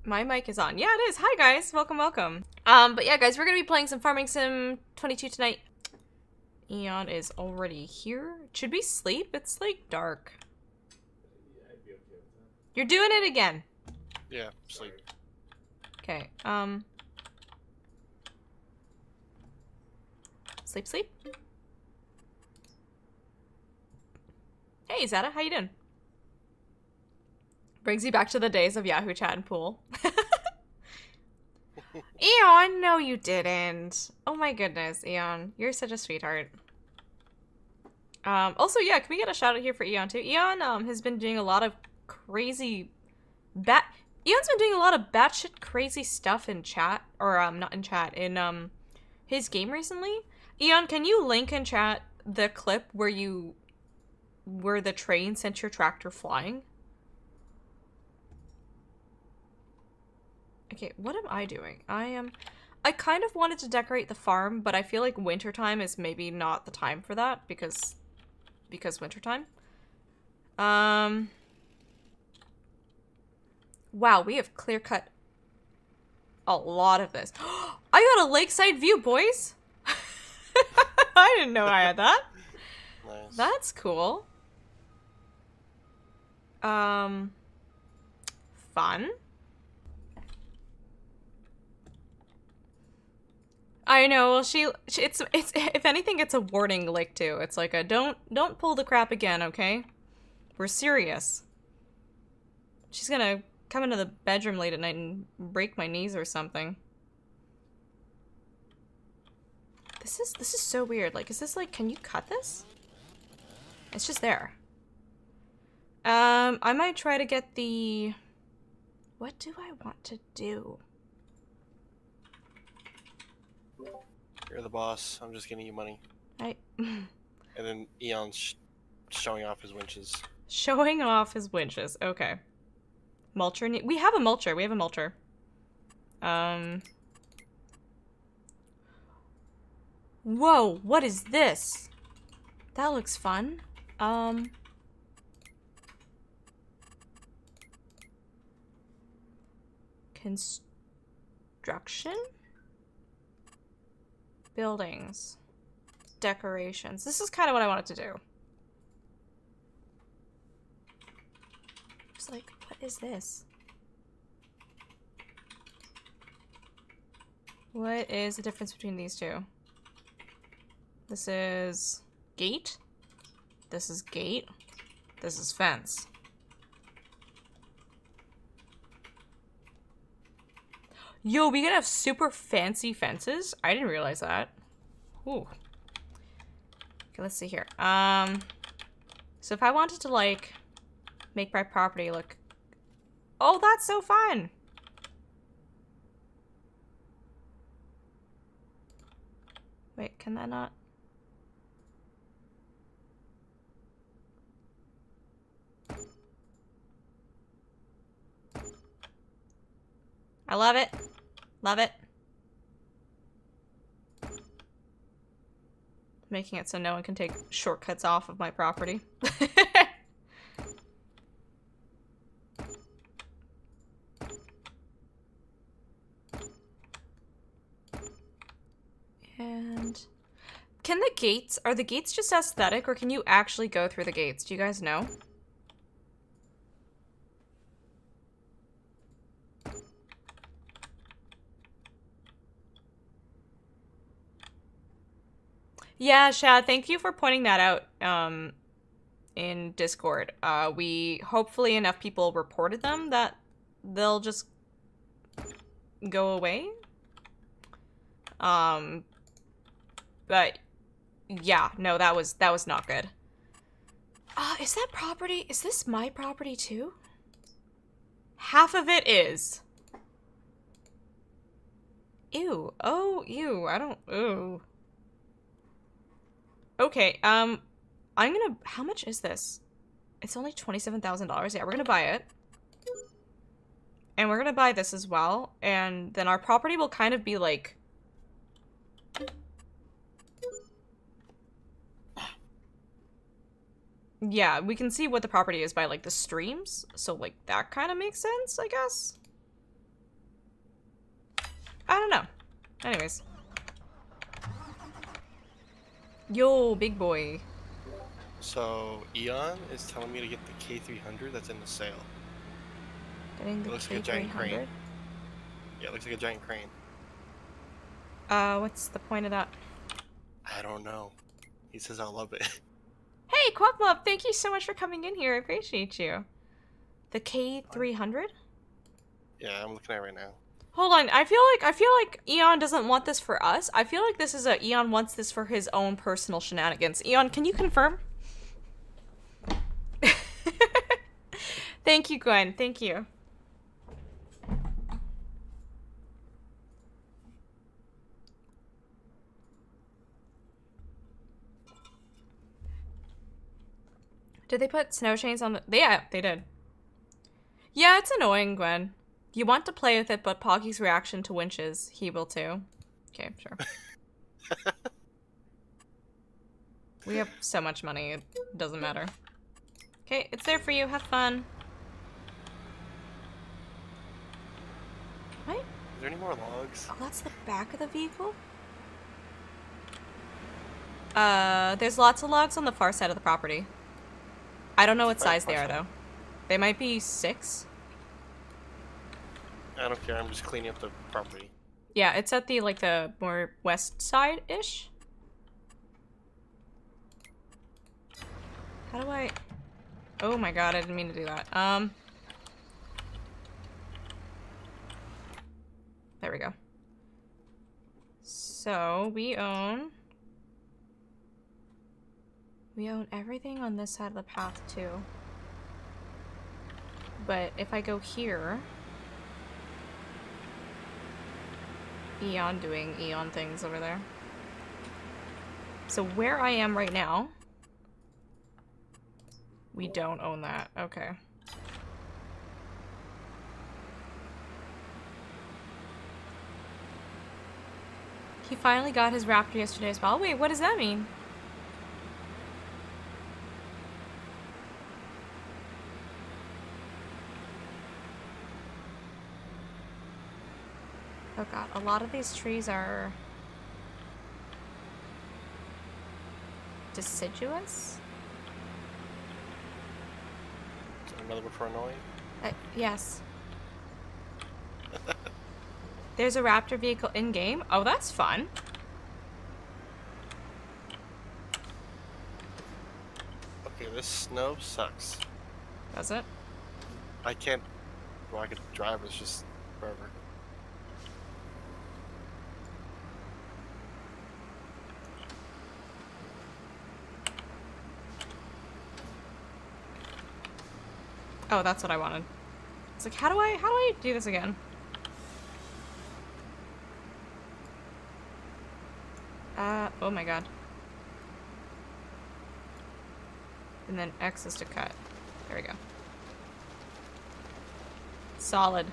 My mic is on. Yeah, it is. Hi guys, welcome, welcome. But yeah, guys, we're gonna be playing some Farming Sim 22 tonight. Eon is already here. Should we sleep? It's like dark. You're doing it again. Yeah, sleep. Okay. Sleep, sleep. Hey, Zeta, how you doing? Brings you back to the days of Yahoo Chat and Pool. Eon, no you didn't. Oh my goodness, Eon. You're such a sweetheart. Also, yeah, can we get a shout out here for Eon too? Eon, has been doing a lot of crazy Eon's been doing a lot of batshit crazy stuff in chat, or, not in chat, in, his game recently. Eon, can you link in chat the clip where the train sent your tractor flying? Okay, what am I doing? I kind of wanted to decorate the farm, but I feel like wintertime is maybe not the time for that, because wintertime. Wow, we have clear-cut a lot of this. I got a lakeside view, boys! I didn't know I had that. Nice. That's cool. Fun. I know. Well, it's if anything, it's a warning lick too. It's like a don't pull the crap again, okay? We're serious. She's gonna come into the bedroom late at night and break my knees or something. This is so weird. Like, is this like, can you cut this? It's just there. I might try to get the... What do I want to do? You're the boss. I'm just getting you money. And then Eon's showing off his winches. Showing off his winches. Okay. Mulcher. We have a mulcher. We have a mulcher. Whoa, what is this? That looks fun. Construction? Buildings. Decorations. This is kind of what I wanted to do. Just like, what is this? What is the difference between these two? This is gate. This is gate. This is fence. Yo, we gonna have super fancy fences? I didn't realize that. Ooh. Okay, let's see here. So if I wanted to, like, make my property look... Oh, that's so fun! Wait, can that not... I love it. Love it. Making it so no one can take shortcuts off of my property. And... Can the gates... Are the gates just aesthetic, or can you actually go through the gates? Do you guys know? Yeah, Shad, thank you for pointing that out in Discord. We hopefully enough people reported them that they'll just go away. But yeah, no, that was not good. Is that property? Is this my property too? Half of it is. Ew. Oh, ew. I don't... Ooh. Okay, I'm gonna... How much is this? It's only $27,000. Yeah, we're gonna buy it. And we're gonna buy this as well. And then our property will kind of be like... Yeah, we can see what the property is by, like, the streams. So, like, that kind of makes sense, I guess. I don't know. Anyways. Yo, big boy. So Eon is telling me to get the K300 that's in the sale. Getting the It looks like a giant crane. K300. Yeah, it looks like a giant crane. What's the point of that? I don't know. He says I'll love it. Hey, Quackmop, thank you so much for coming in here. I appreciate you. The K300? Yeah, I'm looking at it right now. Hold on, I feel like Eon doesn't want this for us. I feel like this is Eon wants this for his own personal shenanigans. Eon, can you confirm? Thank you, Gwen. Thank you. Did they put snow chains on the... Yeah, they did. Yeah, it's annoying, Gwen. You want to play with it, but Poggy's reaction to winches, he will too. Okay, sure. We have so much money, it doesn't matter. Okay, it's there for you. Have fun. What? Is there any more logs? Oh, that's the back of the vehicle? There's lots of logs on the far side of the property. I don't know what size they are, though. They might be 6. I don't care, I'm just cleaning up the property. Yeah, it's at the, like, the more west side-ish. How do I... Oh my god, I didn't mean to do that. There we go. So, we own everything on this side of the path, too. But if I go here... Eon doing Eon things over there. So where I am right now... We don't own that. Okay. He finally got his Raptor yesterday as well. Wait, what does that mean? Oh god, a lot of these trees are... deciduous? Is there another word for annoying? Yes. There's a Raptor vehicle in-game? Oh, that's fun. Okay, this snow sucks. Does it? I can't... Well, I could drive, it's just forever. Oh, that's what I wanted. It's like, how do I do this again? Oh my god. And then X is to cut. There we go. Solid.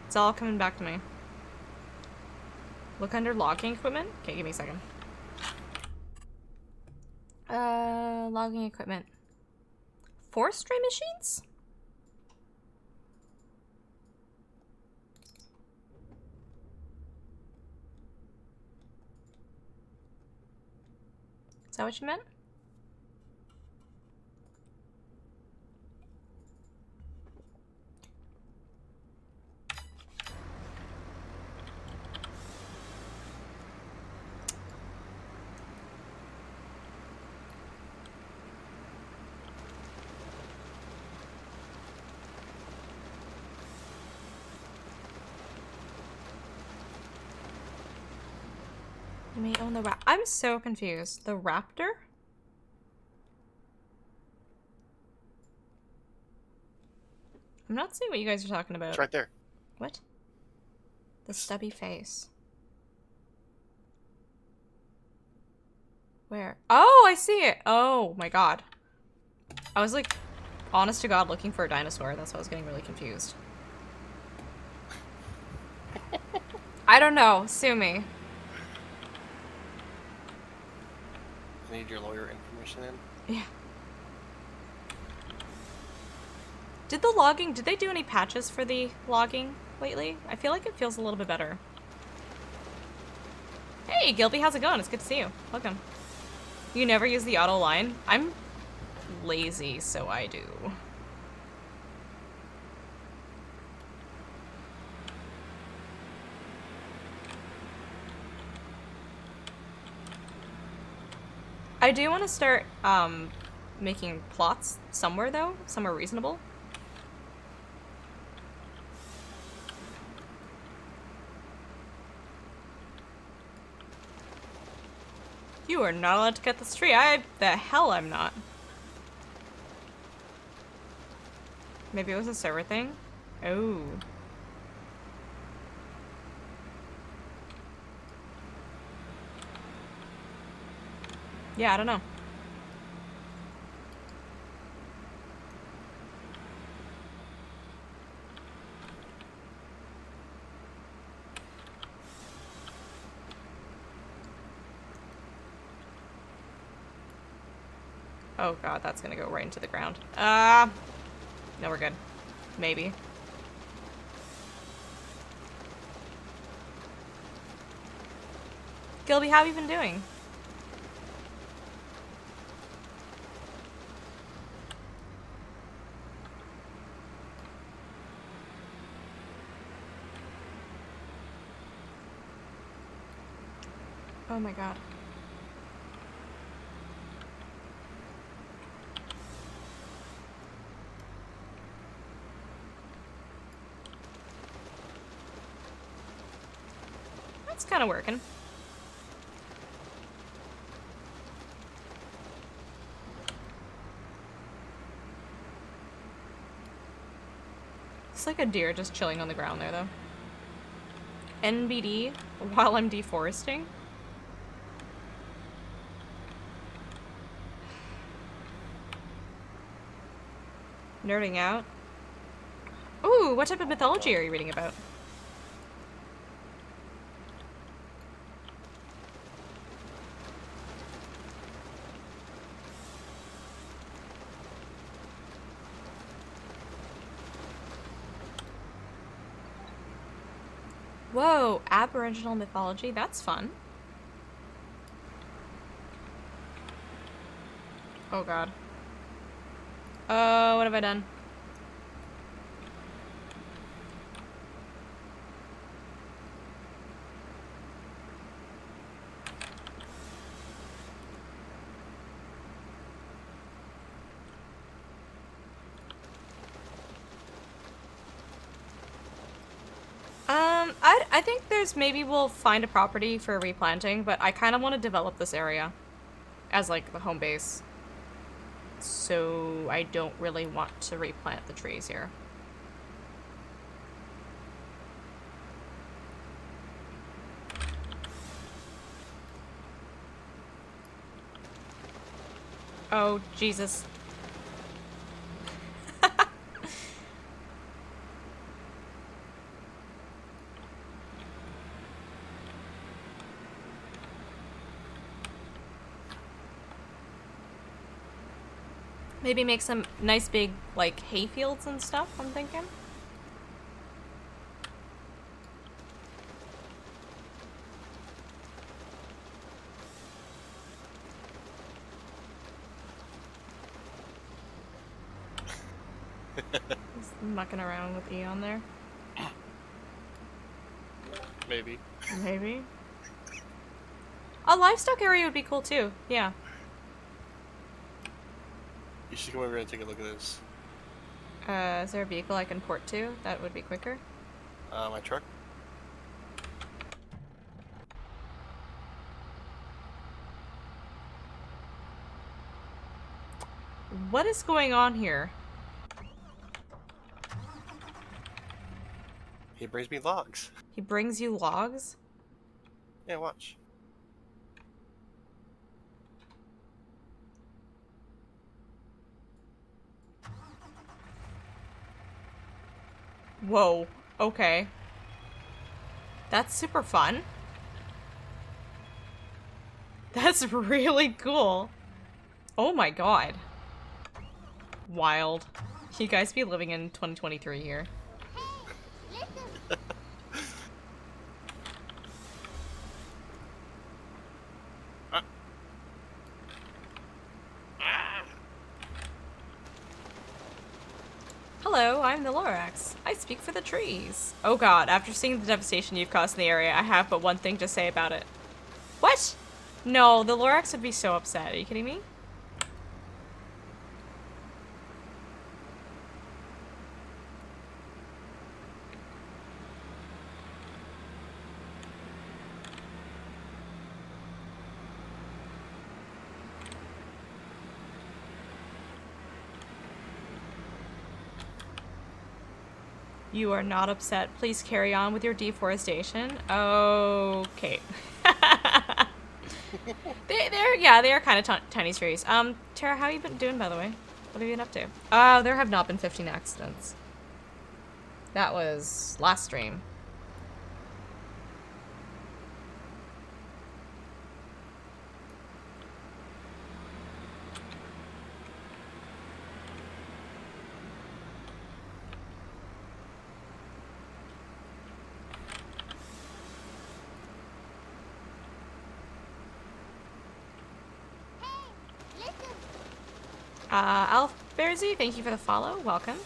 It's all coming back to me. Look under logging equipment? Okay, give me a second. Logging equipment. Forestry machines? Is that what you meant? You may own the I'm so confused. The Raptor? I'm not seeing what you guys are talking about. It's right there. What? The stubby face. Where? Oh, I see it! Oh my god. I was like, honest to god, looking for a dinosaur. That's why I was getting really confused. I don't know. Sue me. need your lawyer information in. Yeah. Did they do any patches for the logging lately? I feel like it feels a little bit better. Hey, Gilby, how's it going? It's good to see you. Welcome. You never use the auto line? I'm lazy, so I do. I do want to start, making plots somewhere, though. Somewhere reasonable. You are not allowed to cut this tree. The hell I'm not. Maybe it was a server thing? Oh. Yeah, I don't know. Oh god, that's gonna go right into the ground. No, we're good. Maybe. Gilby, how have you been doing? Oh my god. That's kind of working. It's like a deer just chilling on the ground there, though. NBD while I'm deforesting? Nerding out? Ooh, what type of mythology are you reading about? Whoa, Aboriginal mythology? That's fun. Oh god. Oh, what have I done? I think maybe we'll find a property for replanting, but I kind of want to develop this area as, like, the home base. So I don't really want to replant the trees here. Oh, Jesus. Maybe make some nice big, like, hay fields and stuff, I'm thinking. Just mucking around with Eon there. Maybe. Maybe. A livestock area would be cool too, yeah. You should come over and take a look at this. Is there a vehicle I can port to? That would be quicker. My truck? What is going on here? He brings me logs. He brings you logs? Yeah, watch. Whoa, okay. That's super fun. That's really cool. Oh my god. Wild. You guys be living in 2023 here. Hello, I'm the Lorax. I speak for the trees. Oh god, after seeing the devastation you've caused in the area, I have but one thing to say about it. What? No, the Lorax would be so upset. Are you kidding me? You are not upset. Please carry on with your deforestation. Okay. they are kind of tiny trees. Tara, how have you been doing, by the way? What have you been up to? There have not been 15 accidents. That was last stream. Alfberzi, thank you for the follow. Welcome.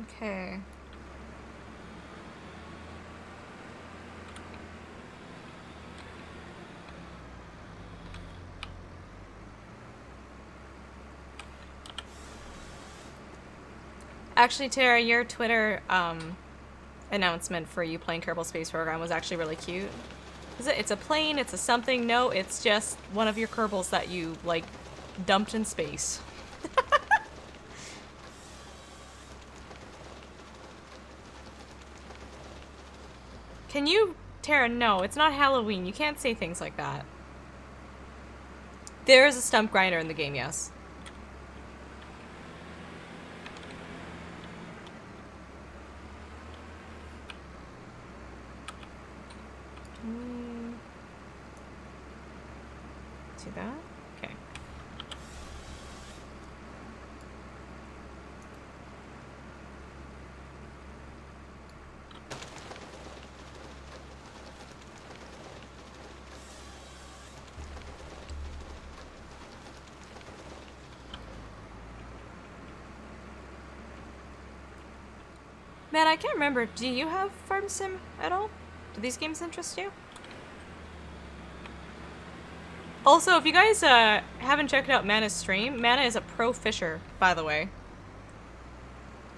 Okay. Actually, Tara, your Twitter, announcement for you playing Kerbal Space Program was actually really cute. Is it? It's a plane, it's a something. No, it's just one of your Kerbals that you, like, dumped in space. Can you... Tara, no, it's not Halloween. You can't say things like that. There is a stump grinder in the game, yes. See that? Okay. Man, I can't remember. Do you have Farm Sim at all? Do these games interest you? Also, if you guys haven't checked out Mana's stream, Mana is a pro fisher, by the way.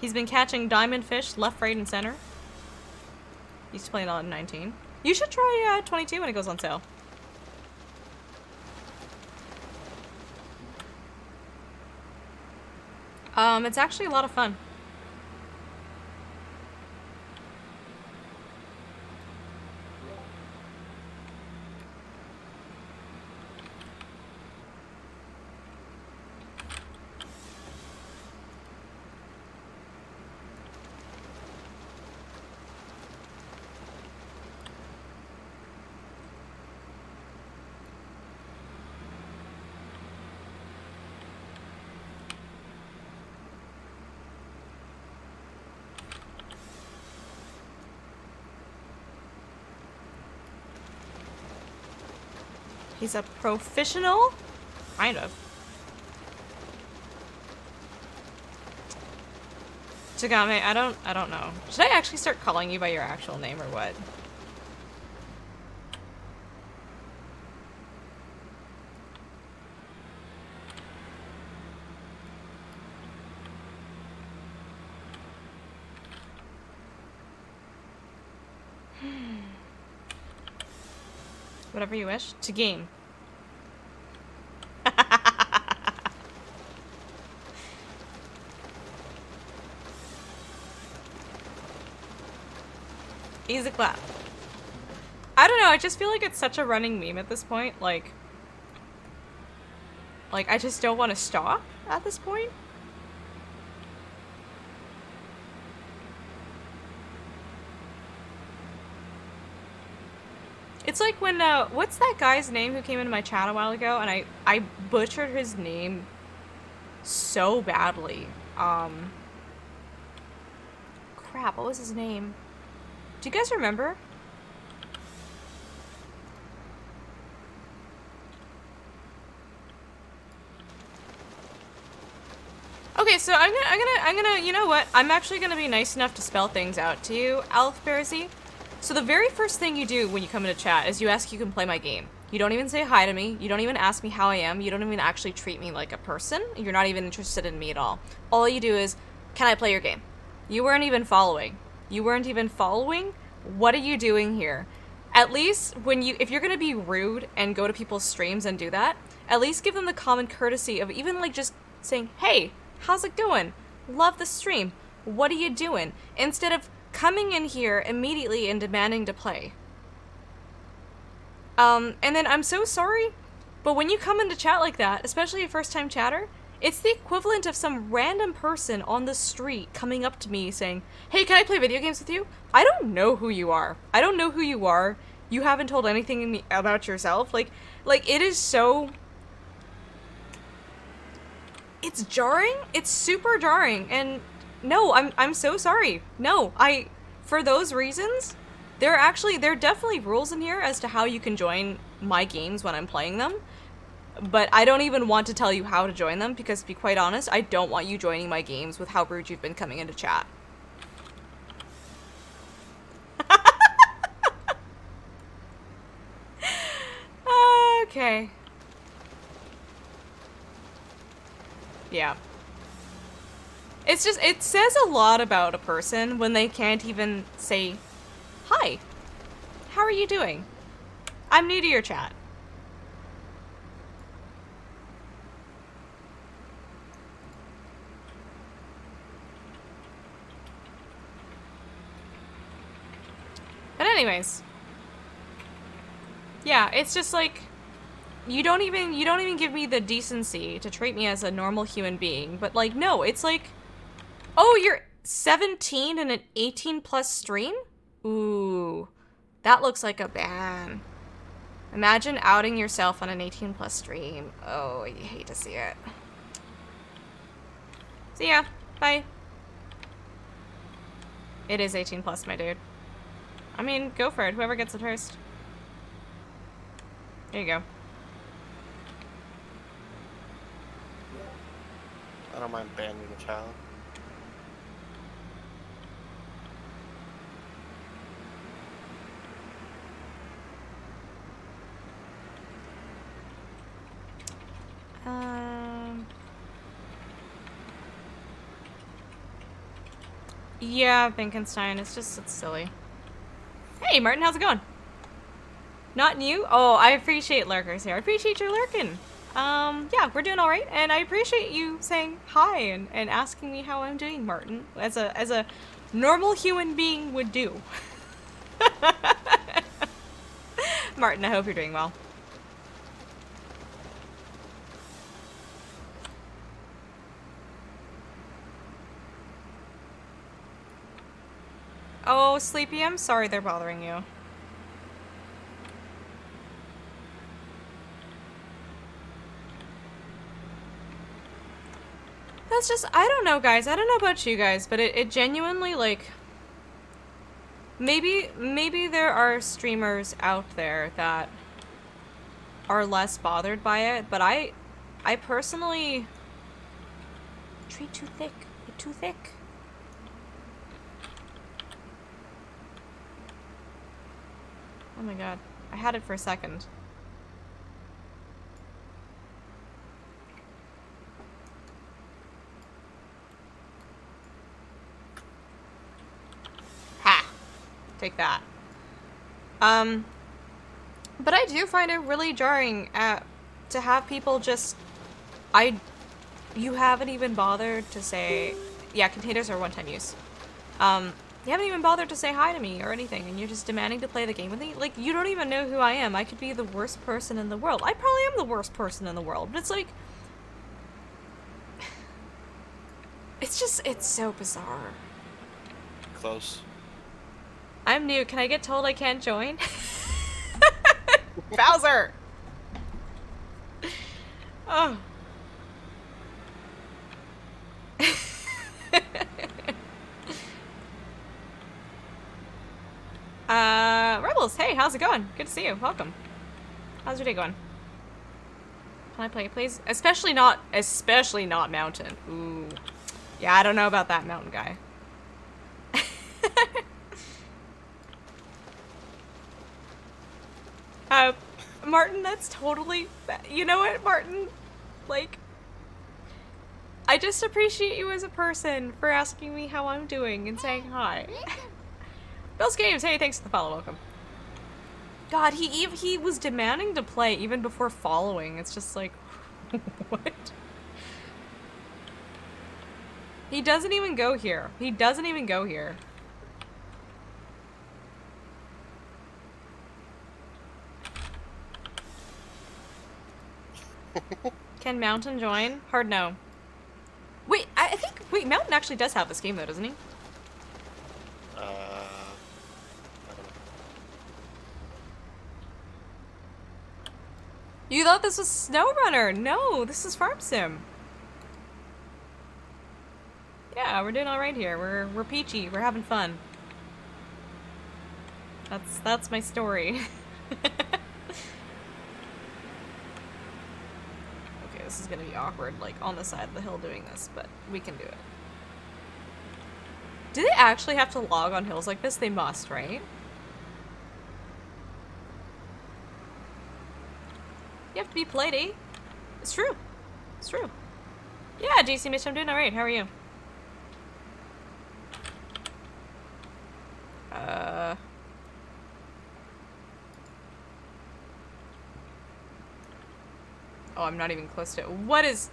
He's been catching diamond fish left, right, and center. Used to play it on 19. You should try 22 when it goes on sale. It's actually a lot of fun. He's a professional? Kind of. Tagame, I don't know. Should I actually start calling you by your actual name or what? Whatever you wish. To game. Easy clap. I don't know, I just feel like it's such a running meme at this point, like I just don't want to stop at this point. It's like when, what's that guy's name who came into my chat a while ago, and I butchered his name so badly. Crap, what was his name? Do you guys remember? Okay, so I'm gonna, you know what? I'm actually gonna be nice enough to spell things out to you, Alf Bearsy. So the very first thing you do when you come into chat is you ask if you can play my game. You don't even say hi to me. You don't even ask me how I am. You don't even actually treat me like a person. You're not even interested in me at all. All you do is, can I play your game? You weren't even following. You weren't even following? What are you doing here? At least when you, if you're gonna be rude and go to people's streams and do that, at least give them the common courtesy of even like just saying, hey, how's it going? Love the stream. What are you doing? Instead of coming in here immediately and demanding to play. And then I'm so sorry, but when you come into chat like that, especially a first-time chatter, it's the equivalent of some random person on the street coming up to me saying, hey, can I play video games with you? I don't know who you are. I don't know who you are. You haven't told anything about yourself. Like, it is so... It's jarring. It's super jarring. And no, I'm so sorry. No, for those reasons, there are definitely rules in here as to how you can join my games when I'm playing them. But I don't even want to tell you how to join them because, to be quite honest, I don't want you joining my games with how rude you've been coming into chat. Okay. Yeah. It's just, it says a lot about a person when they can't even say, hi, how are you doing? I'm new to your chat. But anyways. Yeah, it's just like, you don't even give me the decency to treat me as a normal human being. But like, no, it's like, oh, you're 17 in an 18 plus stream? Ooh, that looks like a ban. Imagine outing yourself on an 18 plus stream. Oh, you hate to see it. See ya. Bye. It is 18 plus, my dude. I mean, go for it. Whoever gets it first. There you go. I don't mind banning the child. Yeah, Binkenstein. It's silly. Hey, Martin, how's it going? Not new? Oh, I appreciate lurkers here. I appreciate your lurking. Yeah, we're doing alright, and I appreciate you saying hi and asking me how I'm doing, Martin, as a normal human being would do. Martin, I hope you're doing well. Oh, Sleepy, I'm sorry they're bothering you. That's just, I don't know, guys. I don't know about you guys, but it genuinely, like... Maybe there are streamers out there that are less bothered by it, but I personally... Tree too thick. You're too thick. Oh my god. I had it for a second. Ha! Take that. But I do find it really jarring to have people just... You haven't even bothered to say... Yeah, containers are one-time use. You haven't even bothered to say hi to me or anything, and you're just demanding to play the game with me? Like, you don't even know who I am. I could be the worst person in the world. I probably am the worst person in the world, but it's like... It's so bizarre. Close. I'm new. Can I get told I can't join? Bowser! Oh. Rebels, hey, how's it going? Good to see you. Welcome. How's your day going? Can I play it, please? Especially not mountain. Ooh. Yeah, I don't know about that mountain guy. Martin, that's totally... You know what, Martin? Like... I just appreciate you as a person for asking me how I'm doing and saying hi. Bill's Games, hey, thanks for the follow, welcome. God, he was demanding to play even before following. It's just like, what? He doesn't even go here. He doesn't even go here. Can Mountain join? Hard no. Wait, I think... Wait, Mountain actually does have this game though, doesn't he? I don't know. You thought this was SnowRunner? No, this is Farm Sim. Yeah, we're doing all right here. We're peachy. We're having fun. That's my story. Okay, this is gonna be awkward, like on the side of the hill doing this, but we can do it. Do they actually have to log on hills like this? They must, right? You have to be platy. It's true. It's true. Yeah, JC Mitch, I'm doing alright. How are you? Oh, I'm not even close to it. What is...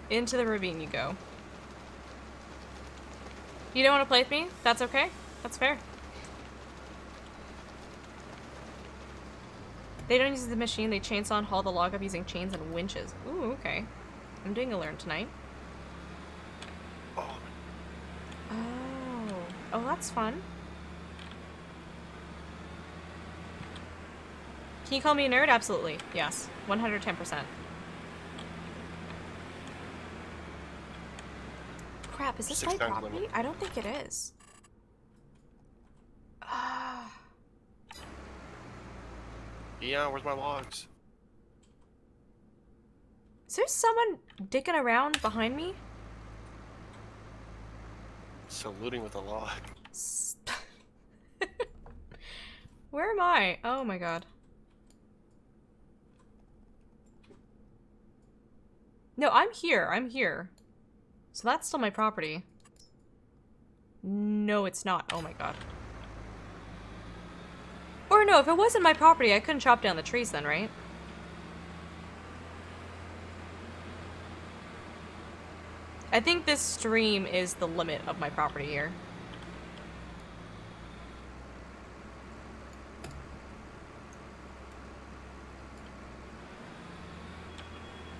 Into the ravine you go. You don't want to play with me? That's okay. That's fair. They don't use the machine, they chainsaw and haul the log up using chains and winches. Ooh, okay. I'm doing a learn tonight. Oh. Oh. Oh, that's fun. Can you call me a nerd? Absolutely. Yes. 110%. Crap, is this my property? Limit. I don't think it is. Yeah, where's my logs? Is there someone dicking around behind me? Saluting with a log. Where am I? Oh my god. No, I'm here. I'm here. So that's still my property. No, it's not. Oh my god. Or no, if it wasn't my property, I couldn't chop down the trees then, right? I think this stream is the limit of my property here.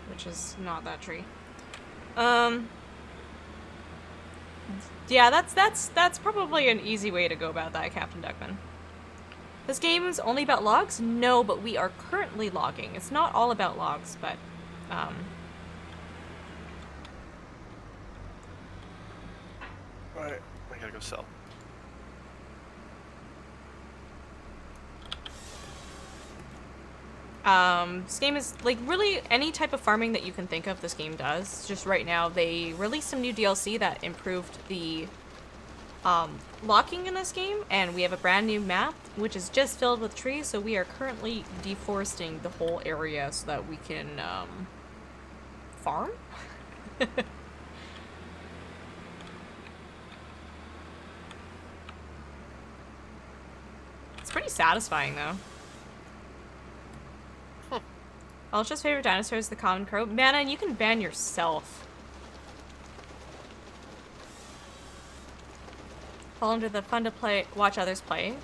Which is not that tree. Yeah, that's probably an easy way to go about that, Captain Duckman. This game is only about logs? No, but we are currently logging. It's not all about logs, but, Alright, I gotta go sell. This game is, like, really any type of farming that you can think of, this game does. Just right now, they released some new DLC that improved the, locking in this game, and we have a brand new map, which is just filled with trees, so we are currently deforesting the whole area so that we can, farm? It's pretty satisfying, though. Ultra's favorite dinosaur is the common crow. Mana, you can ban yourself. Fall under the fun to play, watch others play,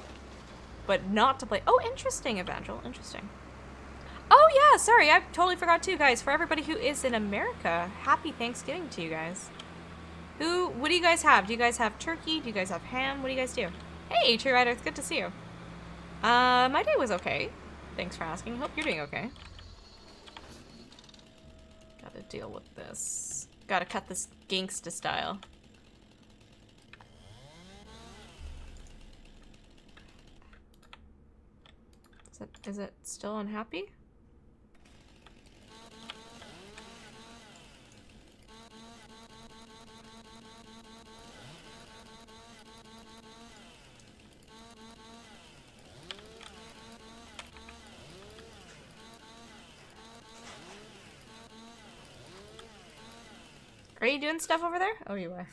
but not to play. Oh, interesting, Evangel. Interesting. Oh, yeah, sorry. I totally forgot too, guys. For everybody who is in America, happy Thanksgiving to you guys. What do you guys have? Do you guys have turkey? Do you guys have ham? What do you guys do? Hey, Tree Rider, it's good to see you. My day was okay. Thanks for asking. Hope you're doing okay. Gotta deal with this. Gotta cut this gangsta style. Is it still unhappy? Are you doing stuff over there? Oh, you are.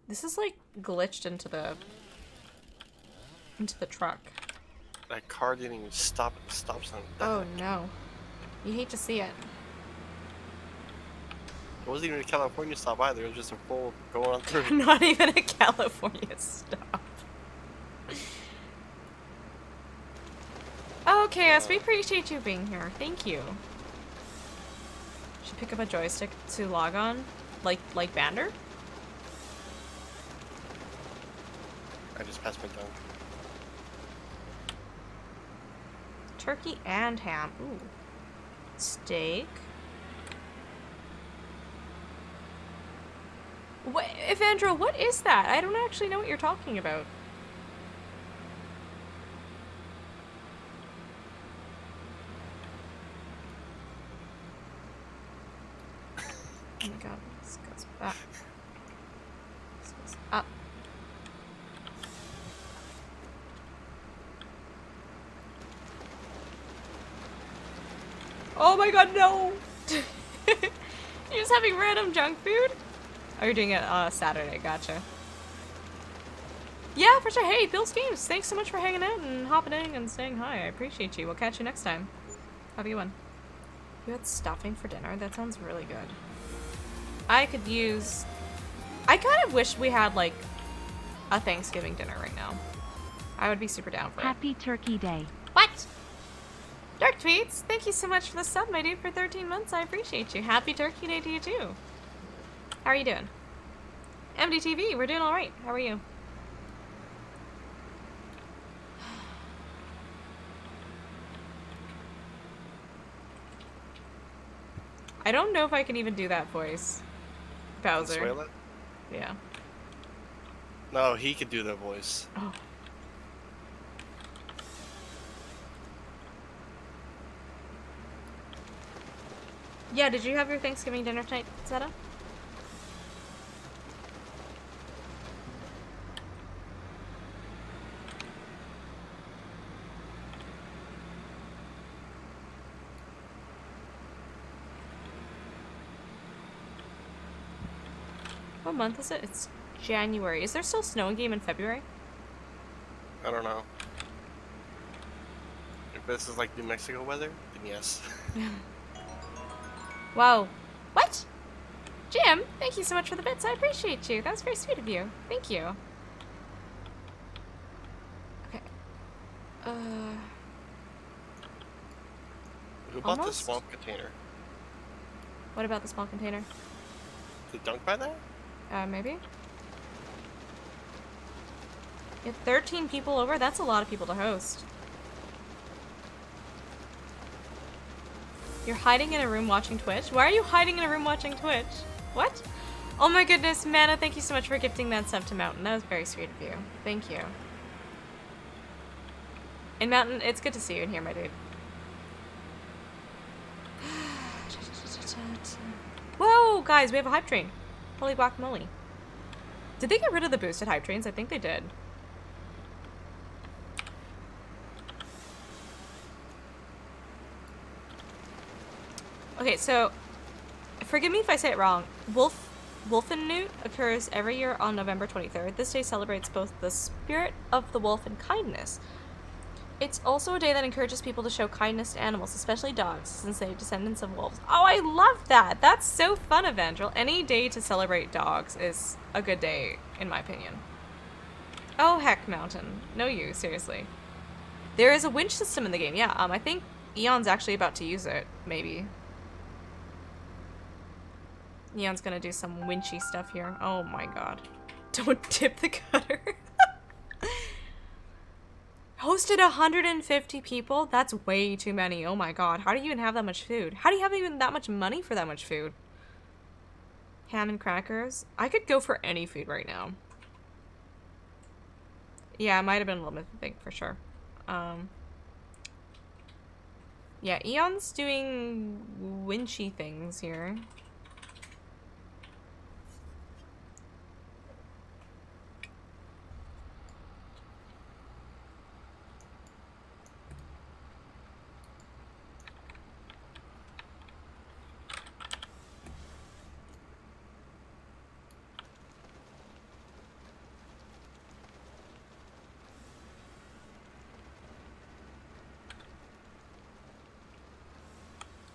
This is like glitched into the truck. That car didn't even stop at the stop sign. Oh no. You hate to see it. It wasn't even a California stop either. It was just a full going on through. Not even a California stop. Oh, Chaos, we appreciate you being here. Thank you. Should pick up a joystick to log on, like Bander. I just passed my dunk. Turkey and ham. Ooh. Steak. What, Evandro, what is that? I don't actually know what you're talking about. Oh my god, this goes back. This goes up. Oh my god, no! You're just having random junk food? Oh, you're doing it Saturday, gotcha. Yeah, for sure. Hey, Bill's Games, thanks so much for hanging out and hopping in and saying hi. I appreciate you. We'll catch you next time. Have a good one. You had stuffing for dinner? That sounds really good. I kind of wish we had, like, a Thanksgiving dinner right now. I would be super down for it. Happy Turkey Day. What? Dark Tweets, thank you so much for the sub, my dude, for 13 months. I appreciate you. Happy Turkey Day to you, too. How are you doing? MDTV, we're doing alright. How are you? I don't know if I can even do that voice. Bowser. Venezuela? Yeah. No, he could do that voice. Oh. Yeah, did you have your Thanksgiving dinner tonight, Zeta? What month is it? It's January. Is there still snow in game in February? I don't know. If this is like New Mexico weather, then yes. Wow. What? Jim, thank you so much for the bits. I appreciate you. That was very sweet of you. Thank you. Okay. Who bought this Almost? small container? What about the small container? Did Dunk buy that? Maybe? You have 13 people over? That's a lot of people to host. You're hiding in a room watching Twitch? Why are you hiding in a room watching Twitch? What? Oh my goodness, Mana, thank you so much for gifting that sub to Mountain. That was very sweet of you. Thank you. And Mountain, it's good to see you in here, my dude. Whoa, guys, we have a hype train. Holy guacamole. Did they get rid of the boosted hype trains? I think they did. Okay, so forgive me if I say it wrong. Wolfennoot occurs every year on November 23rd. This day celebrates both the spirit of the wolf and kindness. It's also a day that encourages people to show kindness to animals, especially dogs, since they're descendants of wolves. Oh, I love that! That's so fun, Evangel. Any day to celebrate dogs is a good day, in my opinion. Oh, heck, Mountain. No you, seriously. There is a winch system in the game, yeah. I think Eon's actually about to use it, maybe. Neon's gonna do some winchy stuff here. Oh my god. Don't tip the cutter. Hosted 150 people? That's way too many. Oh my god. How do you even have that much food? How do you have even that much money for that much food? Ham and crackers? I could go for any food right now. Yeah, it might have been a little bit big for sure. Yeah, Eon's doing winchy things here.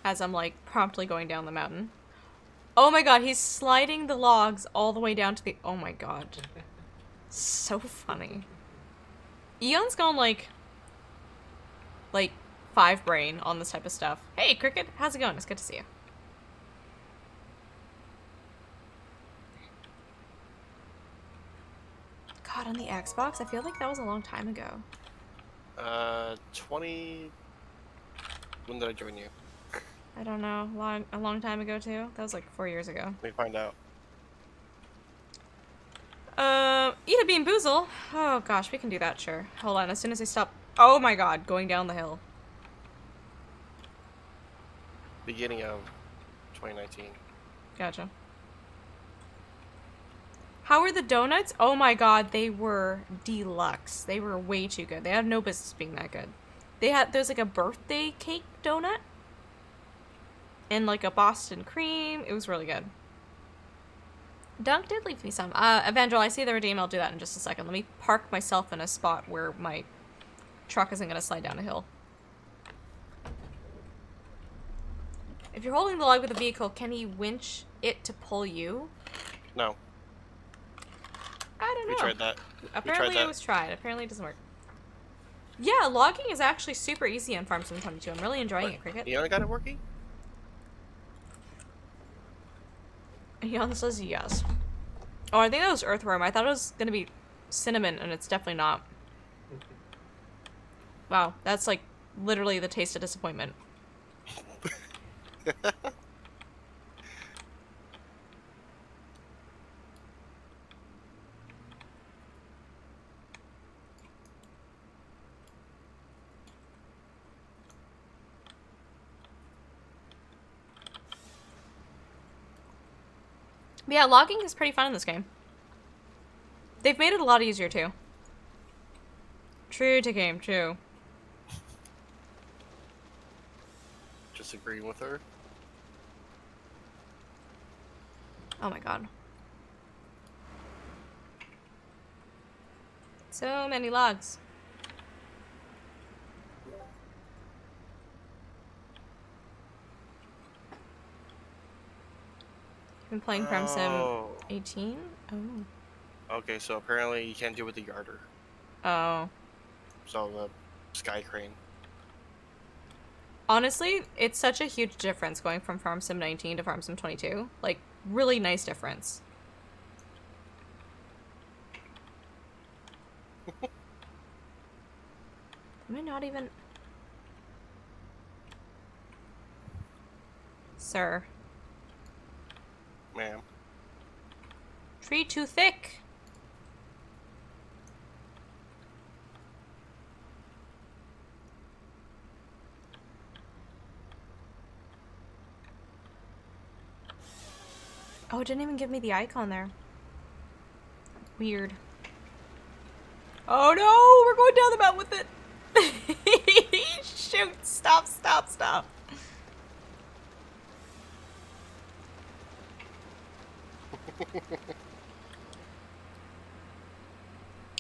As I'm like promptly going down the mountain. Oh my god, he's sliding the logs all the way down to the... Oh my god. So funny. Eon's gone like 5 brain on this type of stuff. Hey, Cricket, how's it going? It's good to see you. God, on the Xbox? I feel like that was a long time ago. 20... When did I join you? I don't know. A long time ago, too? That was like 4 years ago. Let me find out. Eat a bean boozle. Oh gosh, we can do that, sure. Hold on, as soon as I stop... Oh my god, going down the hill. Beginning of 2019. Gotcha. How were the donuts? Oh my god, they were deluxe. They were way too good. They had no business being that good. There's like a birthday cake donut. And like a Boston cream. It was really good. Dunk did leave me some. Evangel, I see the redeem. I'll do that in just a second. Let me park myself in a spot where my truck isn't going to slide down a hill. If you're holding the log with a vehicle, can he winch it to pull you? No. I don't know. We tried that. Apparently it was tried. Apparently it doesn't work. Yeah, logging is actually super easy on Farm Sim 22. I'm really enjoying it, Cricket. You got it working? Jan says yes. Oh, I think that was earthworm. I thought it was gonna be cinnamon, and it's definitely not. Wow, that's like literally the taste of disappointment. But yeah, logging is pretty fun in this game. They've made it a lot easier, too. True to game, true. Just agreeing with her. Oh my god. So many logs. Been playing Farm Sim 18? Oh. Okay, so apparently you can't do it with the yarder. Oh. So the sky crane. Honestly, it's such a huge difference going from Farm Sim 19 to Farm Sim 22. Like, really nice difference. Am I not even... Sir. Ma'am. Tree too thick. Oh, it didn't even give me the icon there. Weird. Oh no, we're going down the mountain with it. Shoot, stop, stop, stop.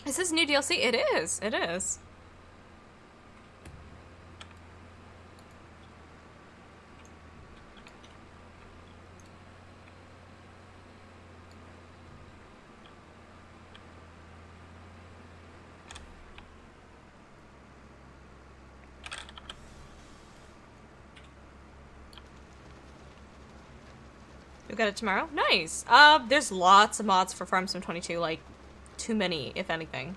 Is this new DLC? It is. It is. You'll get it tomorrow? Nice! There's lots of mods for Farm Sim 22, like, too many, if anything.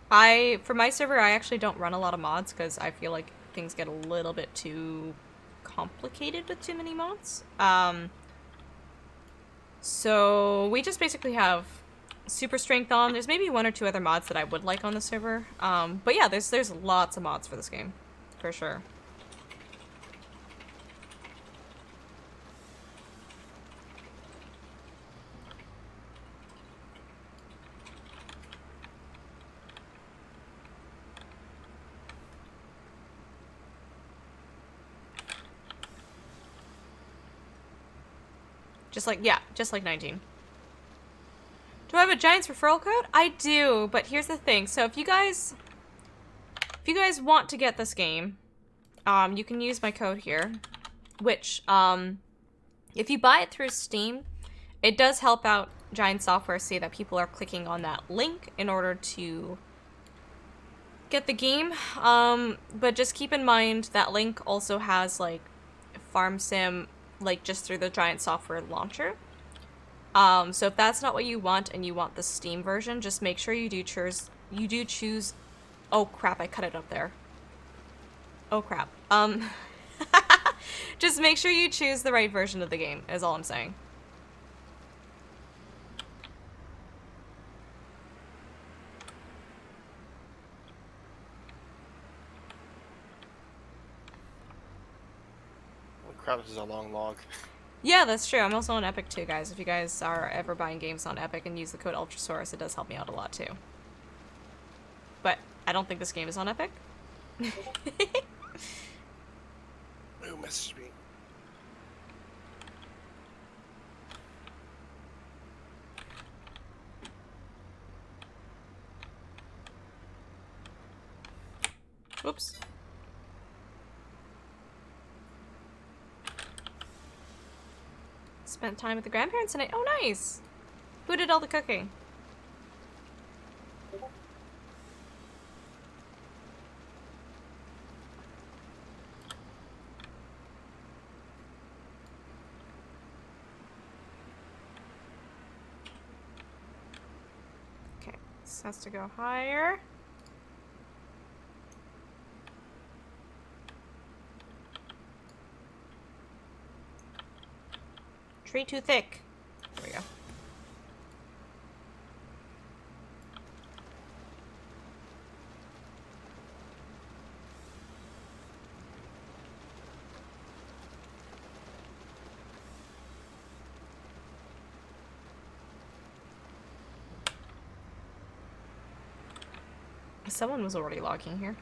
For my server, I actually don't run a lot of mods, because I feel like things get a little bit too complicated with too many mods. So we just basically have super strength on. There's maybe one or two other mods that I would like on the server. But yeah, there's lots of mods for this game, for sure. Just like 19. Do I have a Giants referral code? I do, but here's the thing. So if you guys want to get this game, you can use my code here, which, if you buy it through Steam, it does help out Giant Software see that people are clicking on that link in order to get the game. But just keep in mind that link also has, like, Farm Sim, like, just through the Giant Software launcher. So if that's not what you want and you want the Steam version, just make sure you do choose, oh crap, I cut it up there. Oh crap. Just make sure you choose the right version of the game, is all I'm saying. Holy crap, this is a long log. Yeah, that's true. I'm also on Epic too, guys. If you guys are ever buying games on Epic and use the code Ultrasaurus, it does help me out a lot too. But I don't think this game is on Epic. Who messaged me? Whoops. Spent time with the grandparents tonight. Oh, nice. Who did all the cooking? Okay, this has to go higher. Tree too thick. There we go. Someone was already logging here.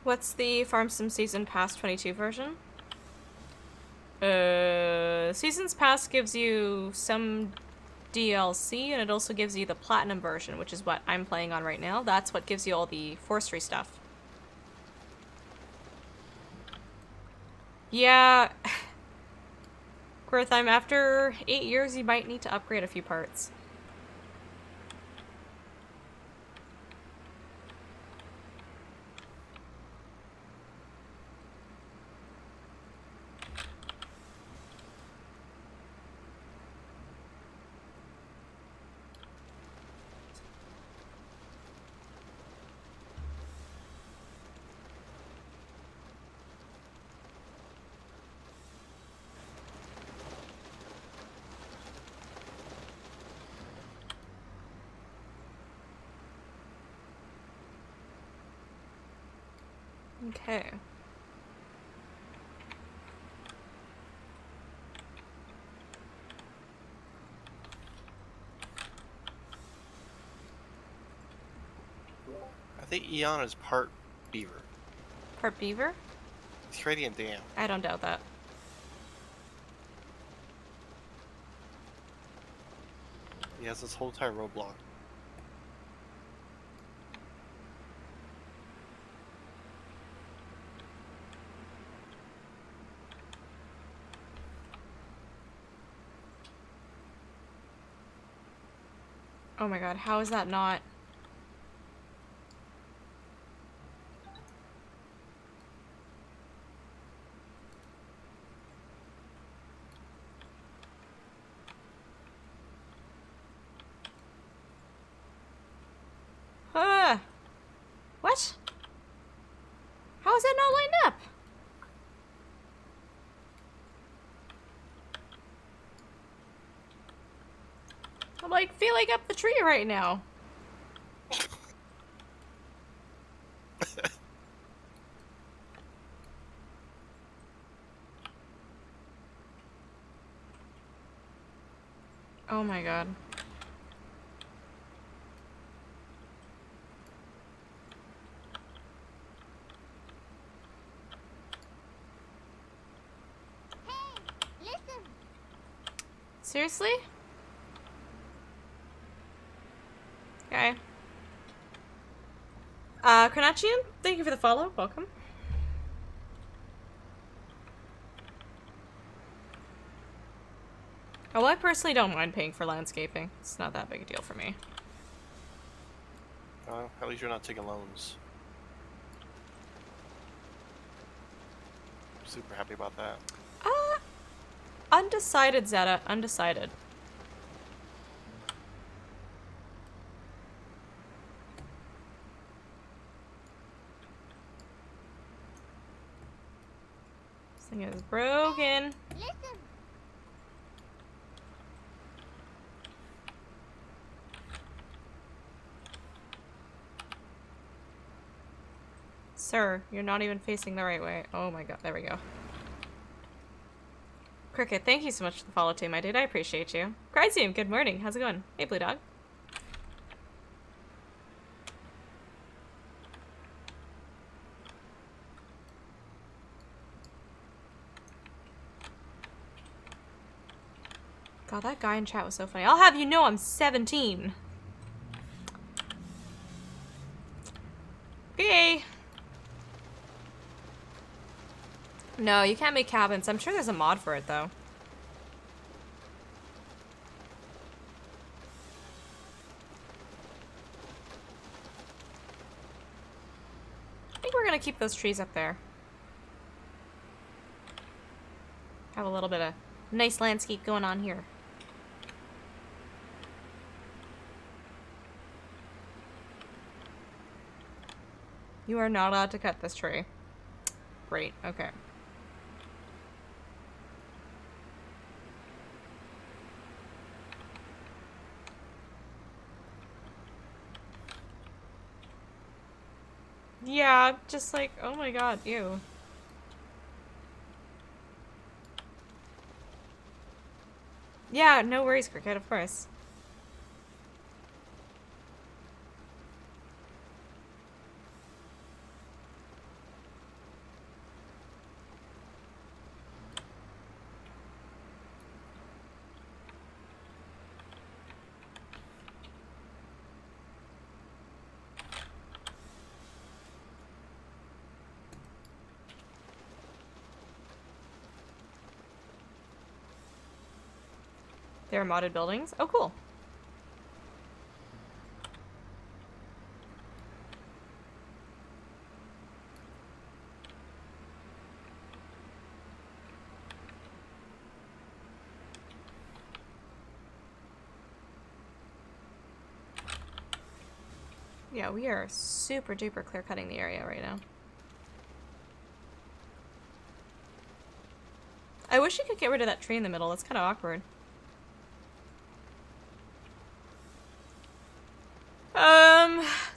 What's the Farm Sim Season Pass 22 version? Seasons Pass gives you some DLC, and it also gives you the Platinum version, which is what I'm playing on right now. That's what gives you all the forestry stuff. Yeah. Growthime, after 8 years, you might need to upgrade a few parts. Okay. I think Eon is part beaver. Part beaver? He's creating a dam. I don't doubt that. He has this whole entire roadblock. Oh my god, how is that not? What? How is that not lined up? I'm like feeling up the tree right now. Oh my god. Seriously? Okay. Karnachian, thank you for the follow. Welcome. Oh, I personally don't mind paying for landscaping. It's not that big a deal for me. At least you're not taking loans. Super happy about that. Undecided, Zeta. Undecided. This thing is broken. Listen. Sir, you're not even facing the right way. Oh my god, there we go. Cricket, thank you so much for the follow too, my dude. I appreciate you. Cryzoom, good morning. How's it going? Hey, Blue Dog. God, that guy in chat was so funny. I'll have you know I'm 17. Okay. No, you can't make cabins. I'm sure there's a mod for it, though. I think we're gonna keep those trees up there. Have a little bit of nice landscape going on here. You are not allowed to cut this tree. Great, okay. Yeah, just like, oh my god, ew. Yeah, no worries, Cricket, of course. There are modded buildings? Oh, cool. Yeah, we are super duper clear cutting the area right now. I wish you could get rid of that tree in the middle. That's kind of awkward.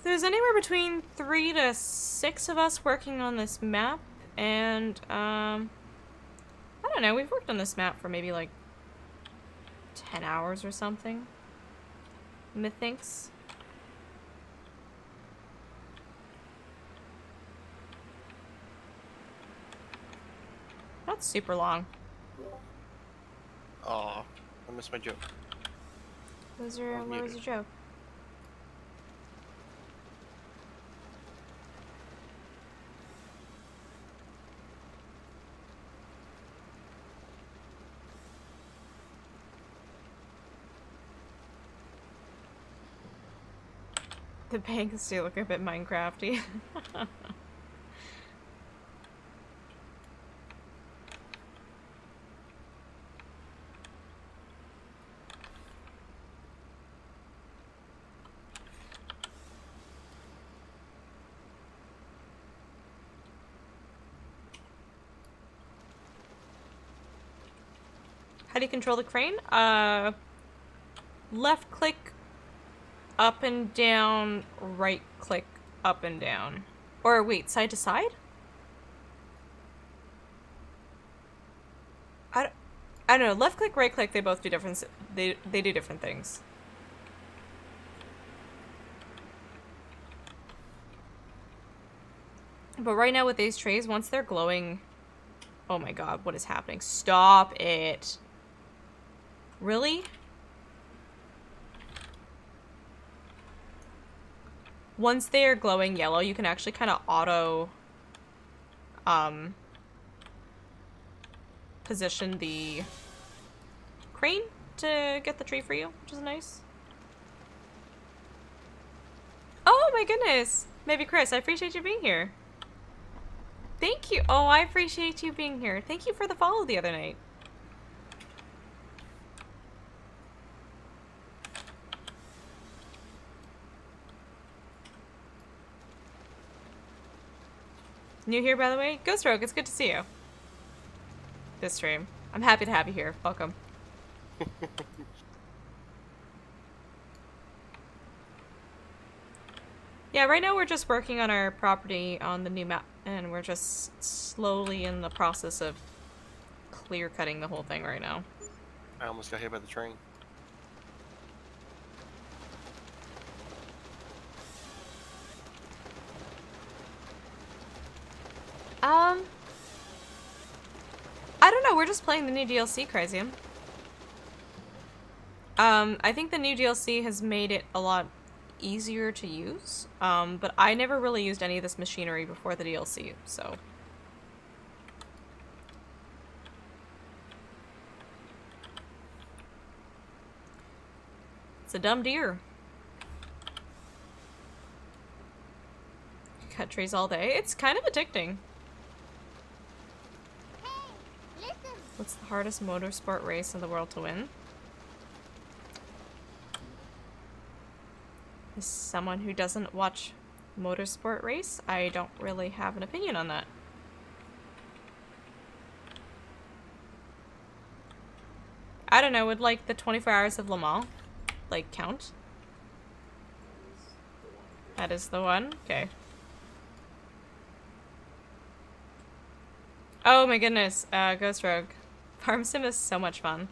There's anywhere between 3 to 6 of us working on this map, and, I don't know, we've worked on this map for maybe, like, 10 hours or something. Methinks. Not super long. Aw, I missed my joke. What was your joke? The banks do look a bit Minecrafty. How do you control the crane? Left click up and down, right click up and down. Or wait, side to side? I don't know. Left click, right click, they both do different, they do different things. But right now with these trays, once they're glowing... Oh my god, what is happening? Stop it. Really? Once they are glowing yellow, you can actually kind of auto position the crane to get the tree for you, which is nice. Oh my goodness! Maybe Chris, I appreciate you being here. Thank you. Oh, I appreciate you being here. Thank you for the follow the other night. New here, by the way? Ghost Rogue, it's good to see you. This stream. I'm happy to have you here. Welcome. Yeah, right now we're just working on our property on the new map, and we're just slowly in the process of clear-cutting the whole thing right now. I almost got hit by the train. I don't know, we're just playing the new DLC, Crazium. I think the new DLC has made it a lot easier to use, but I never really used any of this machinery before the DLC, so... It's a dumb deer. Cut trees all day. It's kind of addicting. What's the hardest motorsport race in the world to win? As someone who doesn't watch motorsport race, I don't really have an opinion on that. I don't know, would like the 24 hours of Le Mans, like, count? That is the one? Okay. Oh my goodness, Ghost Rogue. Farm Sim is so much fun.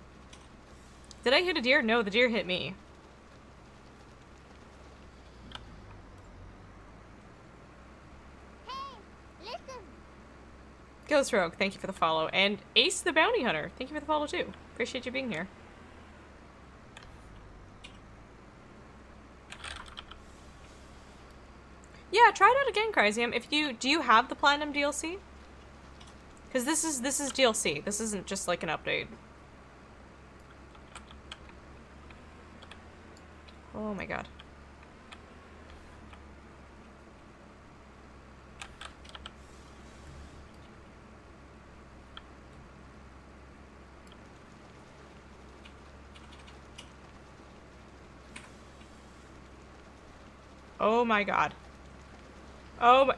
Did I hit a deer? No, the deer hit me. Hey, listen. Ghost Rogue, thank you for the follow. And Ace the Bounty Hunter, thank you for the follow too. Appreciate you being here. Yeah, try it out again, Crysium. If you do you have the Platinum DLC? Because this is DLC. This isn't just like an update. Oh my god. Oh my god. Oh my...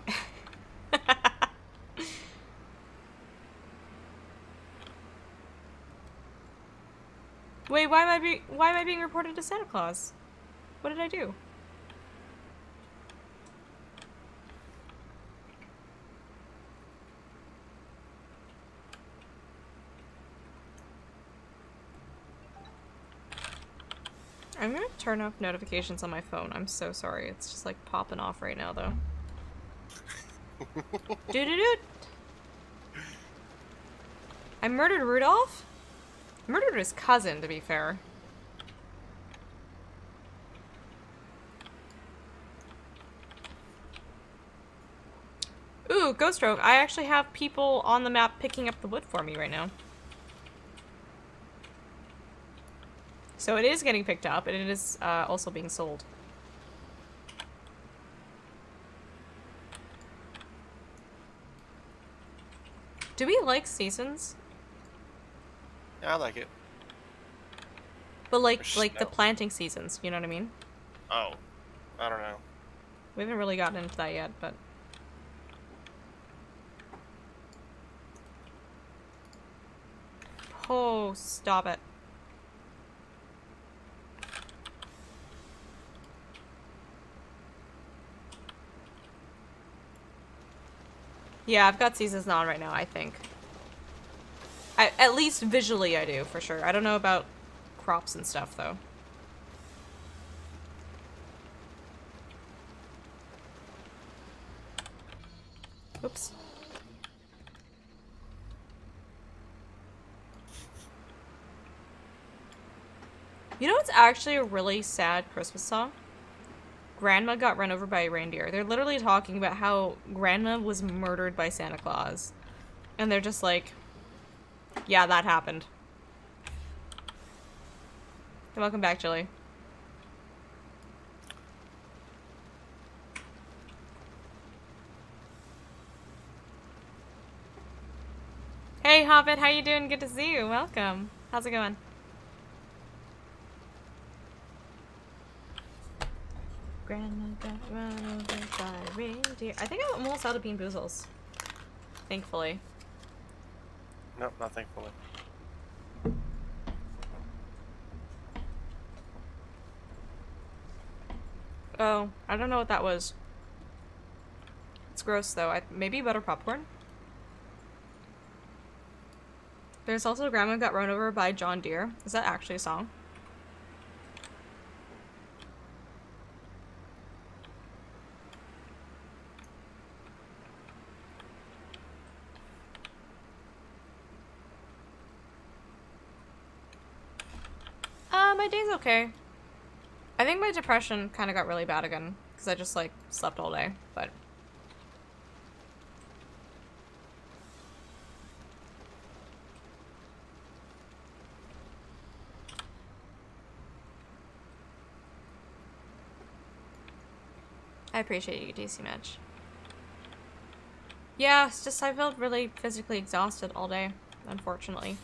Wait, why am I being reported to Santa Claus? What did I do? I'm gonna turn off notifications on my phone. I'm so sorry. It's just like popping off right now though. Doo-doo-doo! I murdered Rudolph? Murdered his cousin, to be fair. Ooh, Ghost Rogue. I actually have people on the map picking up the wood for me right now. So it is getting picked up, and it is also being sold. Do we like seasons? Yeah, I like it. But like the Snow. planting seasons, you know what I mean? Oh, I don't know. We haven't really gotten into that yet, but... Oh, stop it. Yeah, I've got seasons on right now, I think. At least visually I do, for sure. I don't know about crops and stuff, though. Oops. You know what's actually a really sad Christmas song? Grandma got run over by a reindeer. They're literally talking about how Grandma was murdered by Santa Claus. And they're just like, yeah, that happened. Welcome back, Chili. Hey, Hobbit, how you doing? Good to see you. Welcome. How's it going? Grandma got run over by a reindeer. I think I'm almost out of Bean Boozles. Thankfully. Nope, not thankfully. Oh, I don't know what that was. It's gross, though. Maybe butter popcorn? There's also Grandma Got Run Over by John Deere. Is that actually a song? My day's okay. I think my depression kind of got really bad again, because I just, like, slept all day, but... I appreciate you, DC Mitch. Yeah, it's just I felt really physically exhausted all day, unfortunately.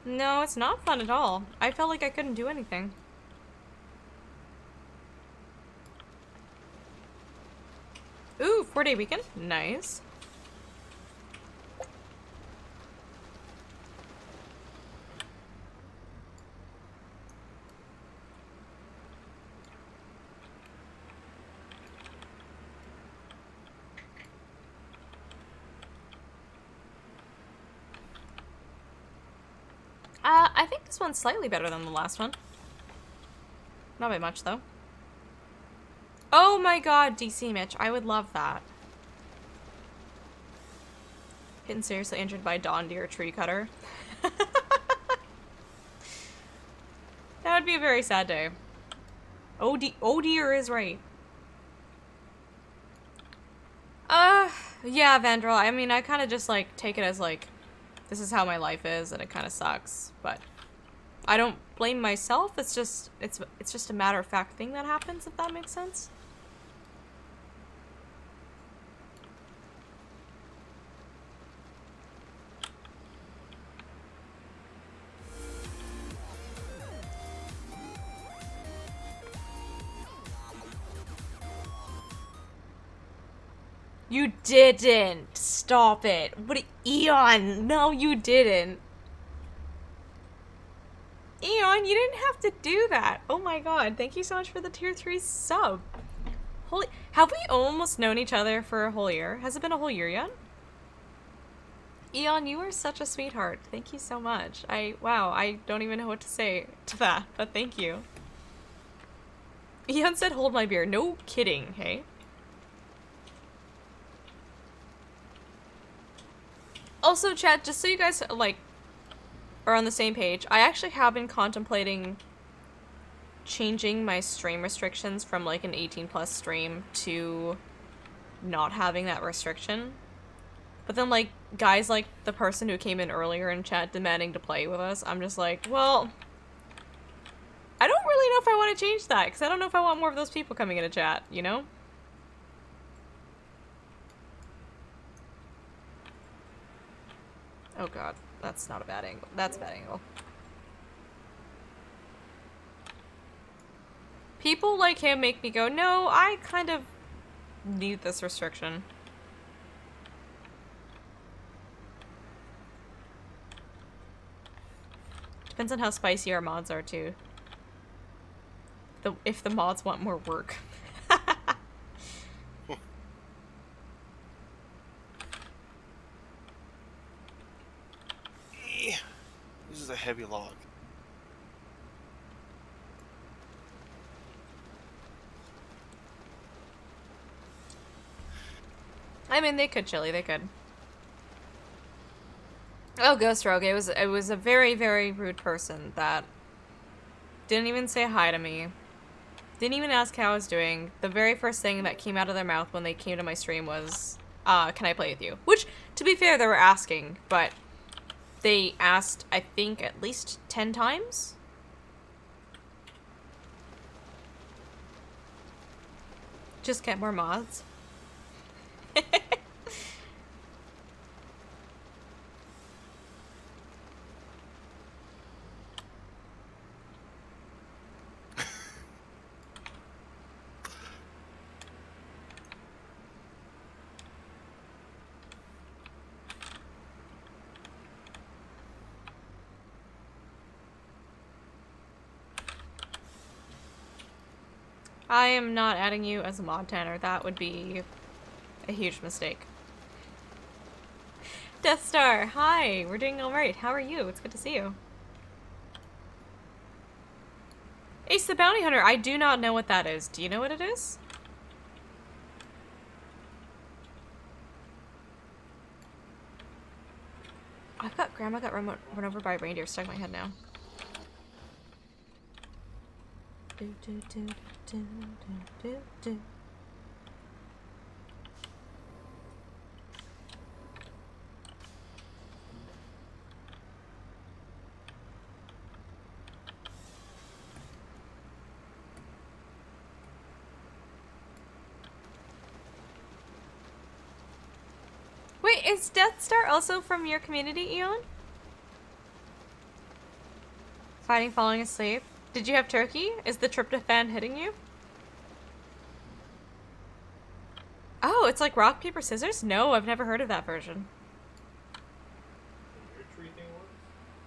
No, it's not fun at all. I felt like I couldn't do anything. Ooh, 4-day weekend? Nice. I think this one's slightly better than the last one. Not by much, though. Oh my god, DC Mitch. I would love that. Getting seriously injured by Don Deere tree cutter. That would be a very sad day. Oh dear is right. Yeah, Vandral. I mean, I kind of just, like, take it as, like, this is how my life is, and it kind of sucks, but I don't blame myself. It's just a matter-of-fact thing that happens, if that makes sense. You didn't! Stop it! What Eon! No, you didn't! Eon, you didn't have to do that! Oh my god, thank you so much for the tier 3 sub! Holy- have we almost known each other for a whole year? Has it been a whole year yet? Eon, you are such a sweetheart. Thank you so much. Wow, I don't even know what to say to that, but thank you. Eon said hold my beer. No kidding, hey? Also, chat, just so you guys, like, are on the same page, I actually have been contemplating changing my stream restrictions from, like, an 18+ stream to not having that restriction. But then, like, guys like the person who came in earlier in chat demanding to play with us, I'm just like, well, really know if I want to change that, because I don't know if I want more of those people coming into chat, you know? Oh god, that's not a bad angle. That's a bad angle. People like him make me go, no, I kind of need this restriction. Depends on how spicy our mods are, too. If the mods want more work. This is a heavy log. I mean, they could, Chili, they could. Oh, Ghost Rogue, it was a very, very rude person that didn't even say hi to me. Didn't even ask how I was doing. The very first thing that came out of their mouth when they came to my stream was, can I play with you? Which, to be fair, they were asking, but they asked, I think, at least 10 times? Just get more mods. I am not adding you as a mod tanner. That would be a huge mistake. Death Star, hi! We're doing alright. How are you? It's good to see you. Ace the Bounty Hunter, I do not know what that is. Do you know what it is? I've got Grandma got run over by a reindeer stuck in my head now. Do, do, do, do, do, do, do. Wait, is Death Star also from your community, Eon? Fighting falling asleep. Did you have turkey? Is the tryptophan hitting you? Oh, it's like rock, paper, scissors? No, I've never heard of that version. Your tree thing works?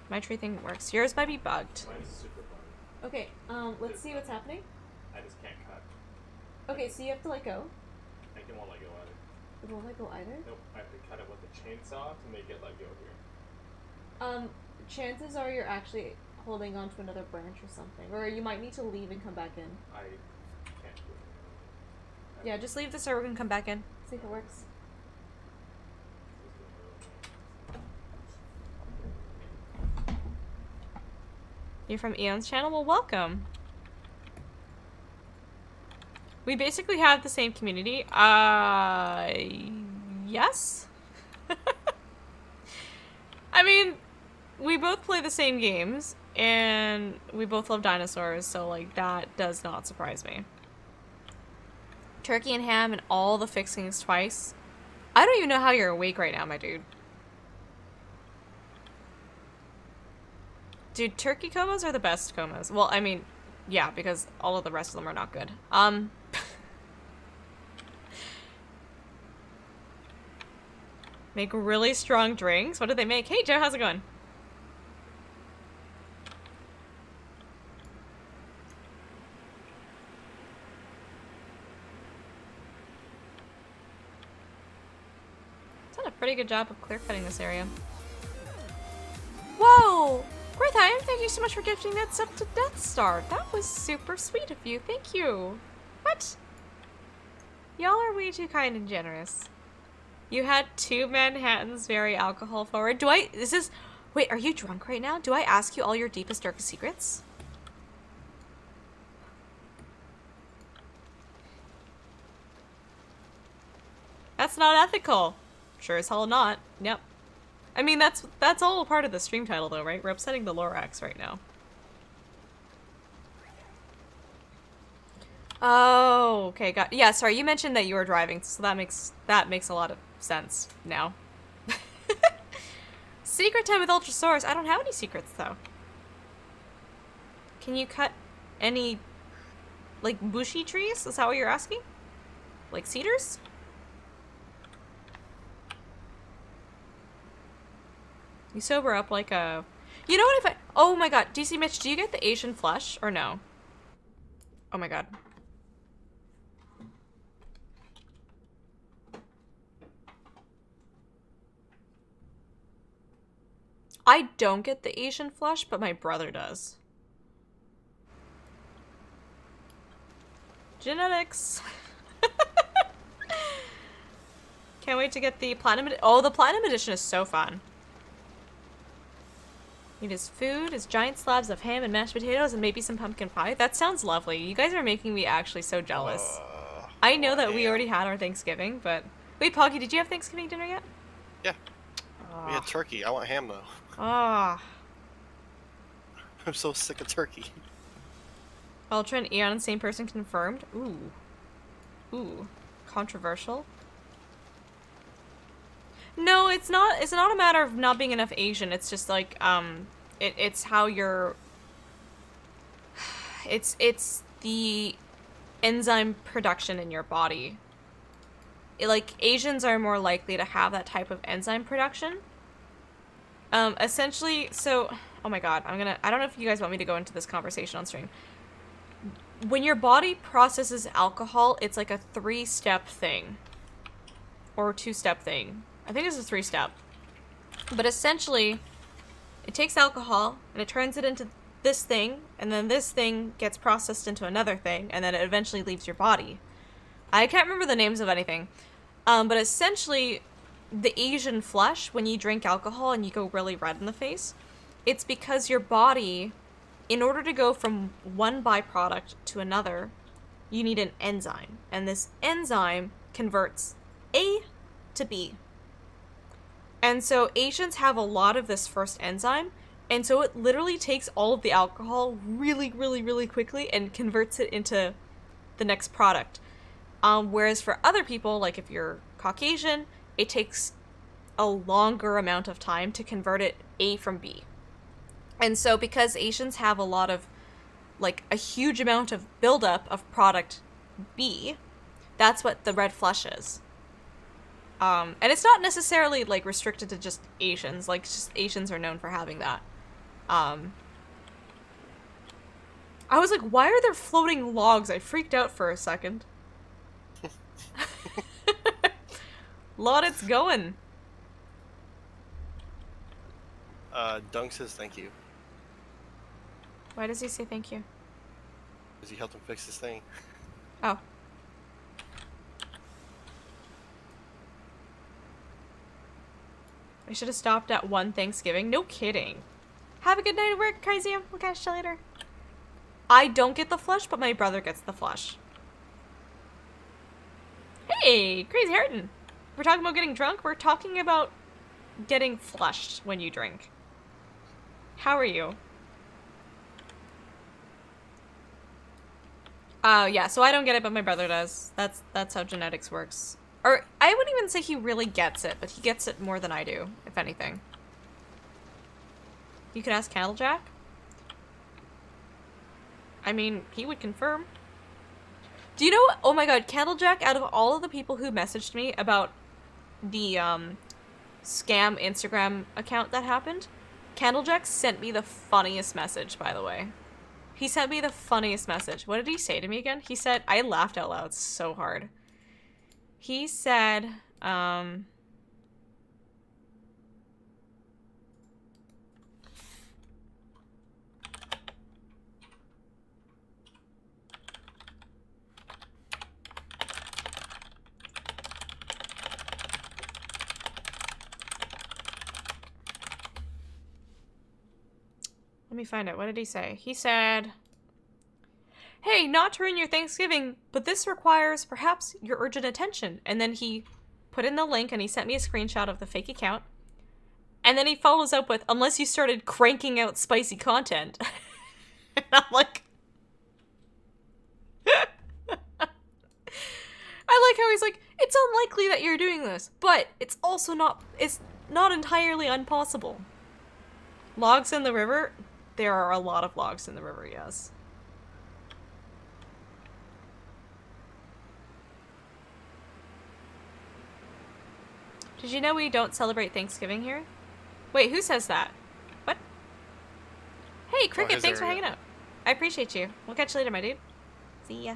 My tree thing works. Yours might be bugged. Mine's super fun. Okay, let's see what's happening. I just can't cut. Okay, so you have to let go. I can won't let go either. It won't let go either? Nope, I have to cut it with a chainsaw to make it let go here. Chances are you're actually holding on to another branch or something. Or you might need to leave and come back in. I can't do it. Yeah, just leave the server and come back in. See if it works. You're from Eon's channel? Well, welcome. We basically have the same community. Yes? I mean, we both play the same games, and we both love dinosaurs, so, like, that does not surprise me. Turkey and ham and all the fixings twice. I don't even know how you're awake right now, my dude. Dude, turkey comas are the best comas. Well, I mean, yeah, because all of the rest of them are not good. Make really strong drinks? What did they make? Hey, Joe, how's it going? Done a pretty good job of clear cutting this area. Whoa! Grithheim, thank you so much for gifting that sub to Death Star. That was super sweet of you. Thank you. What? Y'all are way too kind and generous. You had 2 Manhattans very alcohol forward. Wait, are you drunk right now? Do I ask you all your deepest, darkest secrets? That's not ethical. Sure as hell not. Yep. I mean, that's all part of the stream title though, right? We're upsetting the Lorax right now. Oh, okay, got yeah, sorry, you mentioned that you were driving, so that makes a lot of sense now. Secret time with Ultrasaurus. I don't have any secrets though. Can you cut any like bushy trees? Is that what you're asking? Like cedars? You sober up like a... You know what if I... Oh my god, DC Mitch, do you get the Asian flush or no? Oh my god. I don't get the Asian flush, but my brother does. Genetics. Can't wait to get the platinum. Oh, the platinum edition is so fun. Need his food, his giant slabs of ham and mashed potatoes, and maybe some pumpkin pie. That sounds lovely. You guys are making me actually so jealous. I know that we already had our Thanksgiving, but... Wait, Poggy, did you have Thanksgiving dinner yet? Yeah. We had turkey. I want ham, though. Ah. I'm so sick of turkey. Ultra and Eon, same person confirmed. Ooh. Ooh. Controversial. No, it's not a matter of not being enough Asian. It's just like, it's how you're... It's the enzyme production in your body. Like, Asians are more likely to have that type of enzyme production. Essentially, so... Oh my god, I don't know if you guys want me to go into this conversation on stream. When your body processes alcohol, it's like a 3-step thing. Or 2-step thing. I think it's a 3-step. But essentially, it takes alcohol, and it turns it into this thing, and then this thing gets processed into another thing, and then it eventually leaves your body. I can't remember the names of anything. But essentially, the Asian flush, when you drink alcohol and you go really red in the face, it's because your body, in order to go from one byproduct to another, you need an enzyme. And this enzyme converts A to B. And so Asians have a lot of this first enzyme, and so it literally takes all of the alcohol really, really, really quickly and converts it into the next product. Whereas for other people, like if you're Caucasian, it takes a longer amount of time to convert it A from B. And so because Asians have a lot of, like, a huge amount of buildup of product B, that's what the red flush is. And it's not necessarily, like, restricted to just Asians. Like, just Asians are known for having that. I was like, why are there floating logs? I freaked out for a second. Lot, it's going. Dunk says thank you. Why does he say thank you? Because you helped him fix his thing. Oh. I should have stopped at one Thanksgiving. No kidding. Have a good night at work, Crazy. We'll catch you later. I don't get the flush, but my brother gets the flush. Hey, Crazy Harton. We're talking about getting drunk. We're talking about getting flushed when you drink. How are you? Yeah, so I don't get it, but my brother does. That's how genetics works. Or, I wouldn't even say he really gets it, but he gets it more than I do, if anything. You could ask Candlejack. I mean, he would confirm. Do you know what? Oh my god, Candlejack, out of all of the people who messaged me about the, scam Instagram account that happened, Candlejack sent me the funniest message, by the way. He sent me the funniest message. What did he say to me again? He said, I laughed out loud so hard. He said, let me find it. What did he say? He said, hey, not to ruin your Thanksgiving, but this requires perhaps your urgent attention. And then he put in the link and he sent me a screenshot of the fake account. And then he follows up with, unless you started cranking out spicy content. And I'm like... unlikely that you're doing this, but it's also not entirely impossible. Logs in the river? There are a lot of logs in the river, yes. Did you know we don't celebrate Thanksgiving here? Wait, who says that? What? Hey, Cricket, thanks for hanging out. I appreciate you. We'll catch you later, my dude. See ya.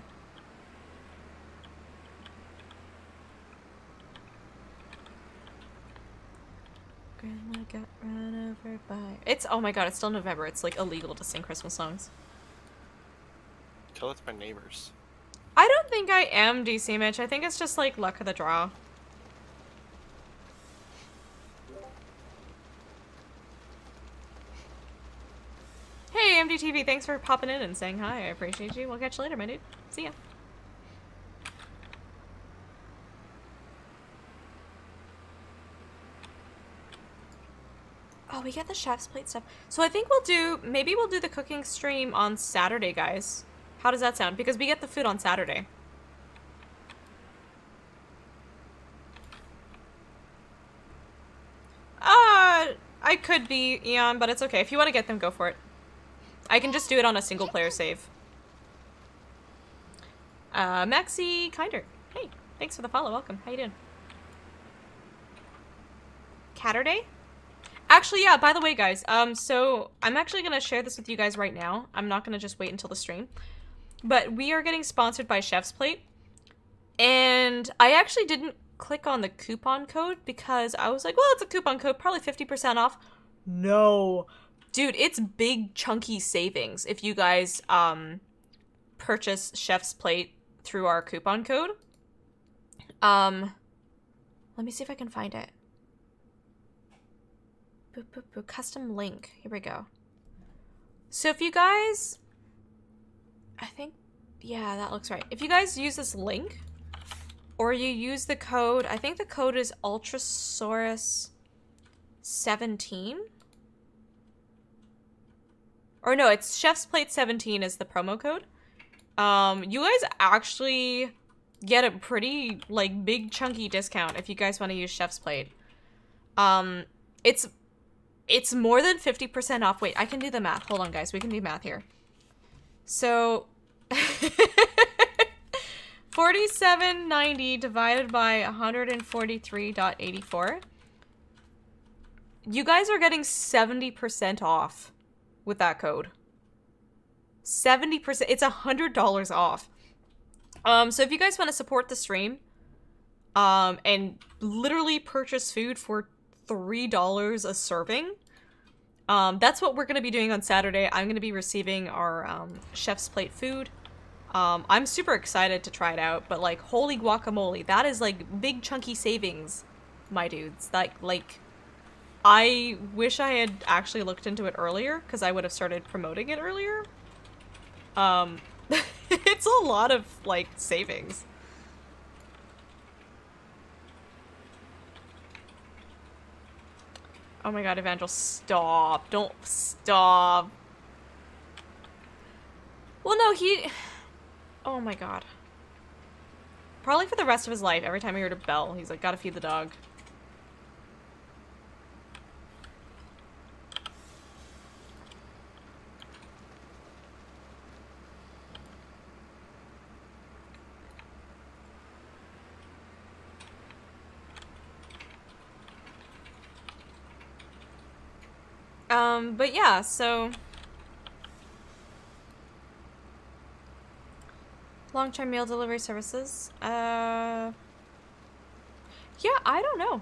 Grandma got run over by... It's... Oh my god, it's still November. It's, like, illegal to sing Christmas songs. Tell it to my neighbors. I don't think I am, DC Mitch. I think it's just, like, luck of the draw. Hey, MDTV, thanks for popping in and saying hi. I appreciate you. We'll catch you later, my dude. See ya. Oh, we get the chef's plate stuff. So I think maybe we'll do the cooking stream on Saturday, guys. How does that sound? Because we get the food on Saturday. I could be, Eon, but it's okay. If you want to get them, go for it. I can just do it on a single player save. Maxi Kinder. Hey, thanks for the follow. Welcome. How you doing? Catterday? Actually, yeah, by the way, guys, so I'm actually gonna share this with you guys right now. I'm not gonna just wait until the stream. But we are getting sponsored by Chef's Plate. And I actually didn't click on the coupon code because I was like, well, it's a coupon code, probably 50% off. No. Dude, it's big chunky savings if you guys purchase Chef's Plate through our coupon code. Let me see if I can find it. Boop, boop, boop. Custom link. Here we go. So if you guys... I think... Yeah, that looks right. If you guys use this link, or you use the code... I think the code is Ultrasaurus17. Or no, it's Chef's Plate 17 is the promo code. You guys actually get a pretty, like, big chunky discount if you guys want to use Chef's Plate. It's more than 50% off. Wait, I can do the math. Hold on, guys. We can do math here. So, 47.90 divided by 143.84. You guys are getting 70% off with that code. 70%. It's $100 off. So if you guys want to support the stream, and literally purchase food for $3 a serving, that's what we're going to be doing on Saturday. I'm going to be receiving our Chef's Plate food. I'm super excited to try it out, but like, holy guacamole, that is like big chunky savings, my dudes. Like I wish I had actually looked into it earlier, because I would have started promoting it earlier. It's a lot of like savings. Oh my god, Evangel, stop. Don't stop. Well, no, he... Oh my god. Probably for the rest of his life, every time he heard a bell, he's like, gotta feed the dog. But yeah, so... Long-term meal delivery services. Yeah, I don't know.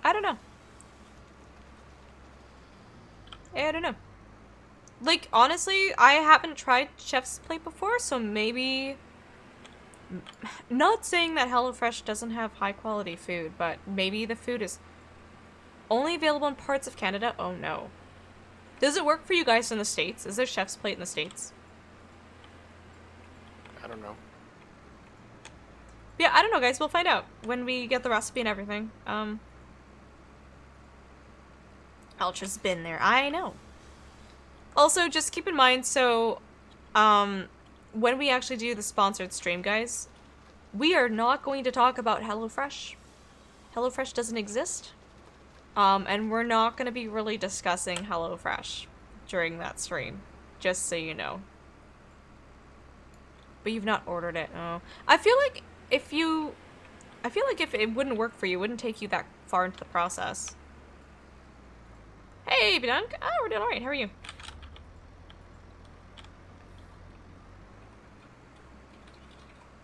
I don't know. Like, honestly, I haven't tried Chef's Plate before, so maybe... Not saying that HelloFresh doesn't have high-quality food, but maybe the food is only available in parts of Canada? Oh no. Does it work for you guys in the States? Is there Chef's Plate in the States? I don't know. Yeah, I don't know, guys. We'll find out when we get the recipe and everything. Ultra's been there. I know. Also, just keep in mind, so, when we actually do the sponsored stream, guys, we are not going to talk about HelloFresh. HelloFresh doesn't exist. And we're not going to be really discussing HelloFresh during that stream, just so you know. But you've not ordered it. Oh. I feel like if it wouldn't work for you, it wouldn't take you that far into the process. Hey, Bidunk. Oh, we're doing alright. How are you?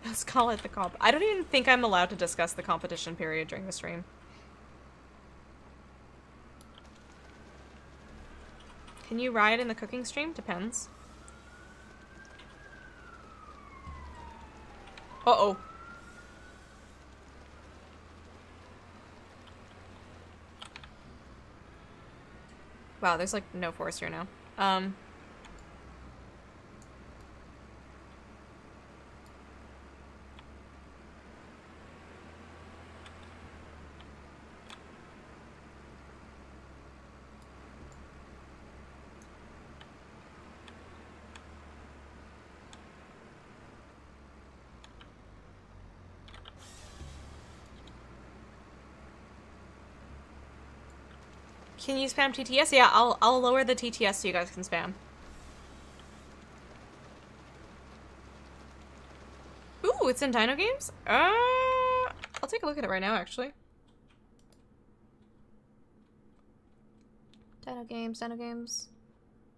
Let's call it the comp. I don't even think I'm allowed to discuss the competition period during the stream. Can you ride in the cooking stream? Depends. Uh-oh. Wow, there's like no forest here now. Can you spam TTS? Yeah, I'll lower the TTS so you guys can spam. Ooh, it's in Dino Games? I'll take a look at it right now, actually. Dino Games, Dino Games.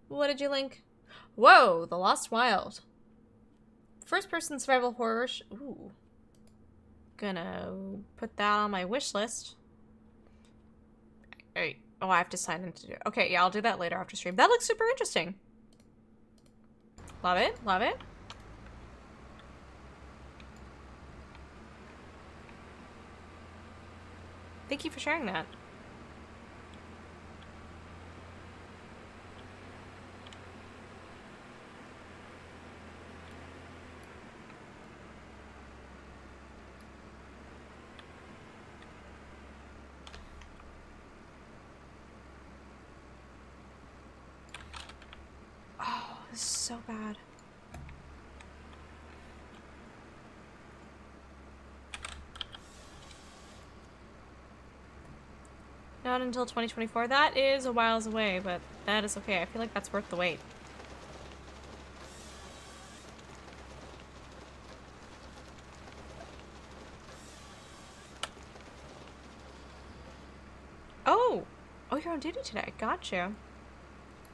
What did you link? Whoa, The Lost Wild. First-person survival horror. Ooh. Gonna put that on my wish list. Wait. Oh, I have to sign in to do it. Okay, yeah, I'll do that later after stream. That looks super interesting. Love it, love it. Thank you for sharing that. Oh, this is so bad. Not until 2024. That is a whiles away, but that is okay. I feel like that's worth the wait. Oh! Oh, you're on duty today. Gotcha.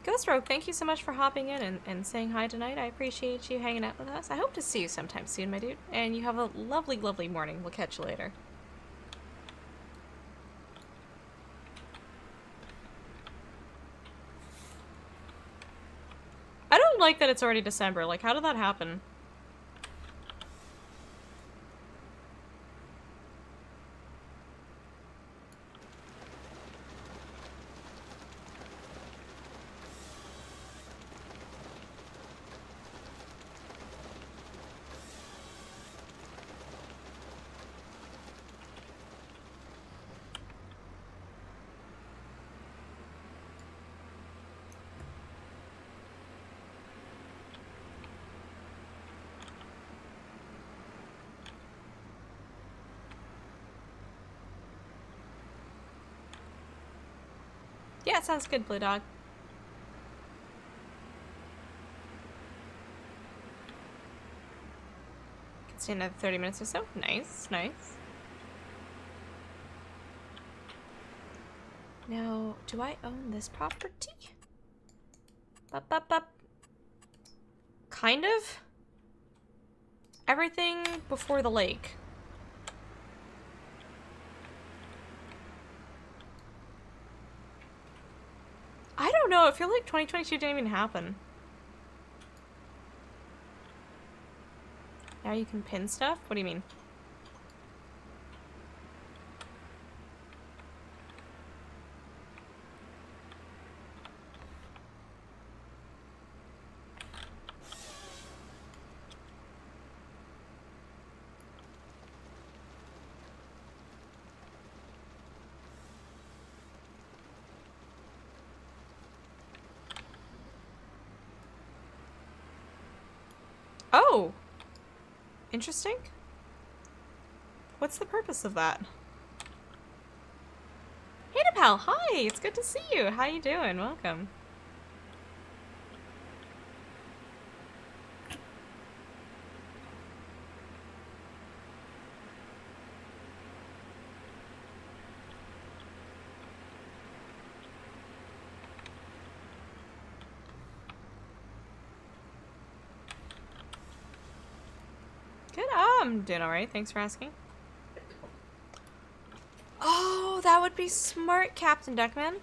Ghost Rogue, thank you so much for hopping in and saying hi tonight. I appreciate you hanging out with us. I hope to see you sometime soon, my dude. And you have a lovely, lovely morning. We'll catch you later. I don't like that it's already December. Like, how did that happen? Yeah, it sounds good, Blue Dog. Can stay another 30 minutes or so. Nice, nice. Now, do I own this property? Bup, bup, bup. Kind of. Everything before the lake. I don't know, I feel like 2022 didn't even happen. Now you can pin stuff? What do you mean? Oh! Interesting. What's the purpose of that? Cal, hi! It's good to see you. How you doing? Welcome. Good, I'm doing alright. Thanks for asking. Oh, that would be smart, Captain Duckman.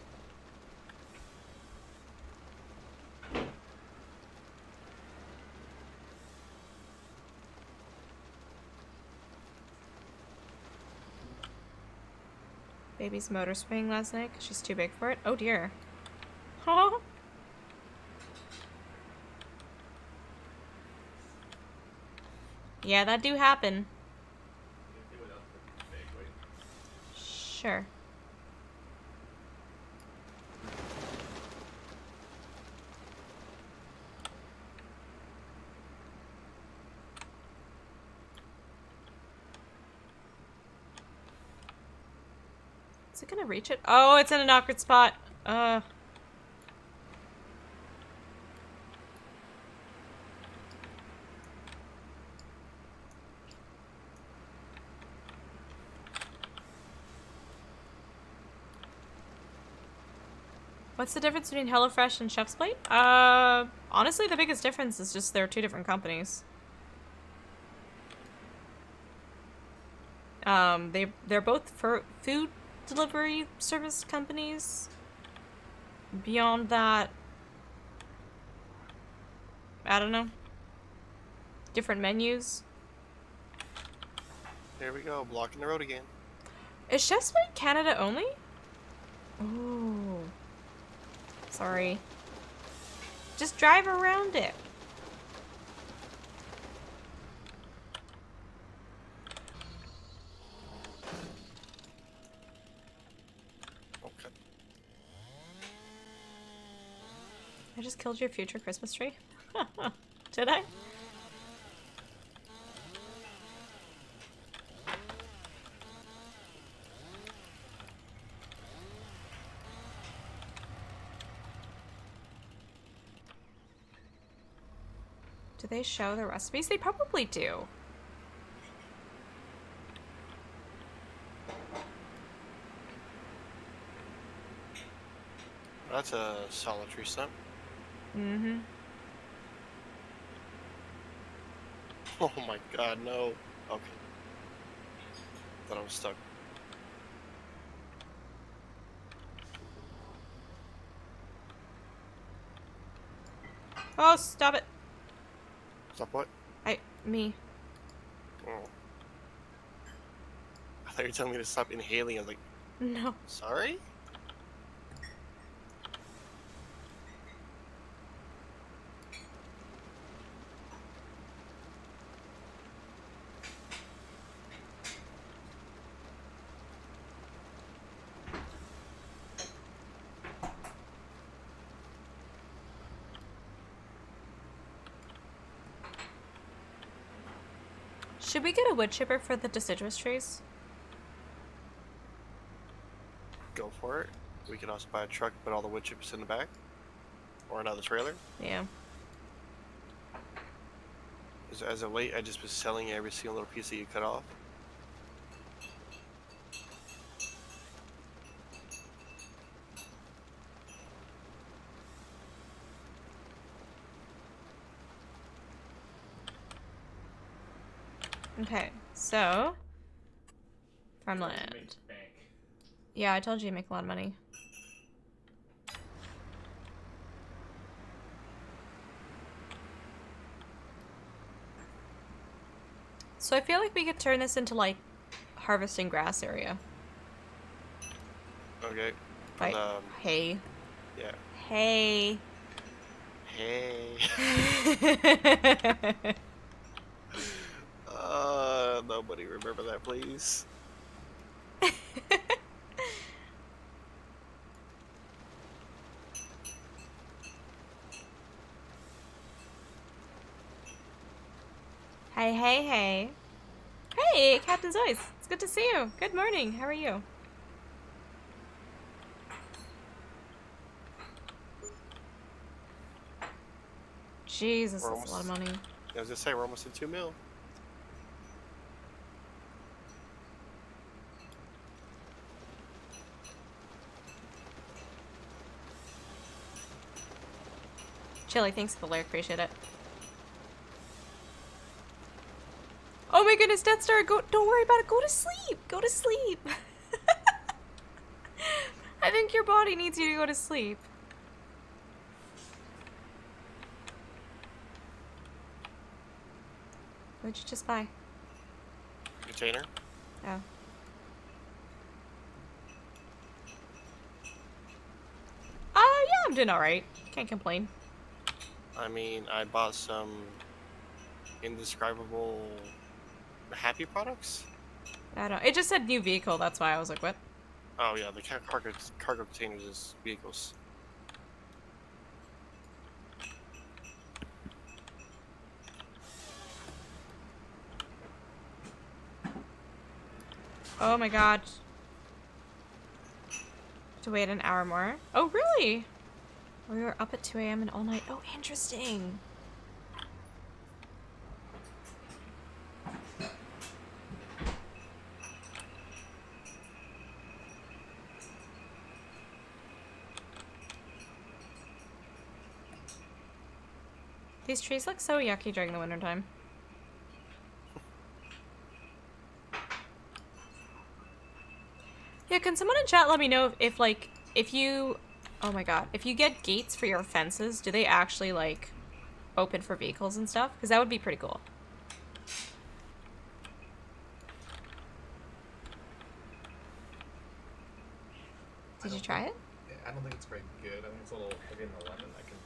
Baby's motor swing last night because she's too big for it. Oh dear. Huh? Yeah, that do happen. Sure. Is it gonna reach it? Oh, it's in an awkward spot. What's the difference between HelloFresh and Chef's Plate? Honestly, the biggest difference is just they're two different companies. They're both for food delivery service companies. Beyond that, I don't know. Different menus. There we go, blocking the road again. Is Chef's Plate Canada only? Ooh. Sorry. Just drive around it. Okay. I just killed your future Christmas tree? Did I? Do they show the recipes? They probably do. That's a solid tree stump. Mm-hmm. Oh my god, no. Okay. Thought I was stuck. Oh, stop it. Stop what? Me. Oh. I thought you were telling me to stop inhaling. I was like, No. sorry? Should we get a wood chipper for the deciduous trees? Go for it. We can also buy a truck, put all the wood chips in the back. Or another trailer. Yeah. As of late, I just was selling every single little piece that you cut off. Okay, so farmland. Yeah, I told you to make a lot of money. So I feel like we could turn this into like harvesting grass area. Okay. Like hay. Yeah. Hay. Hey. Nobody remember that, please. Hey, hey, hey. Hey, Captain Zoyce. It's good to see you. Good morning. How are you? Jesus, that's a lot of money. I was gonna say, we're almost at 2 mil. Chili, thanks for the lyric, appreciate it. Oh my goodness, Death Star, don't worry about it, go to sleep, go to sleep. I think your body needs you to go to sleep. What'd you just buy? Container. Oh. Yeah, I'm doing alright. Can't complain. I mean, I bought some indescribable happy products. I don't. It just said new vehicle. That's why I was like, what? Oh yeah, the cargo containers is vehicles. Oh my god. To wait an hour more. Oh really? We were up at 2 a.m. and all night. Oh, interesting. These trees look so yucky during the wintertime. Yeah, can someone in chat let me know if you, oh my god, if you get gates for your fences, do they actually, like, open for vehicles and stuff? Because that would be pretty cool. Did you try it? Yeah, I don't think it's very good. I think it's a little heavy in the lemon. I can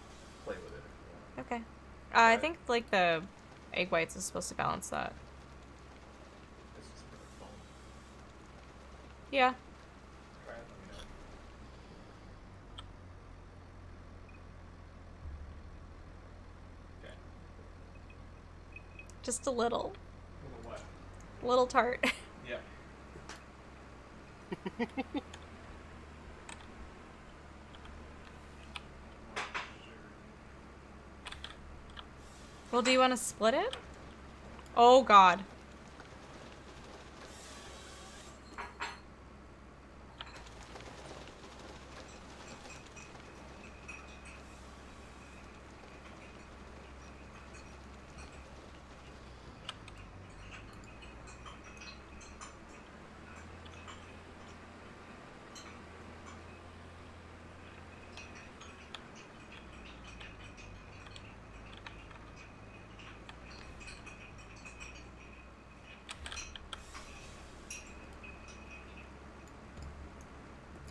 play with it if you want. Okay. I think, like, the egg whites is supposed to balance that. This is for the foam. Yeah. Try it, let me know. Okay. Just a little. A little wet. Little tart. Yep. Well, do you want to split it? Oh god.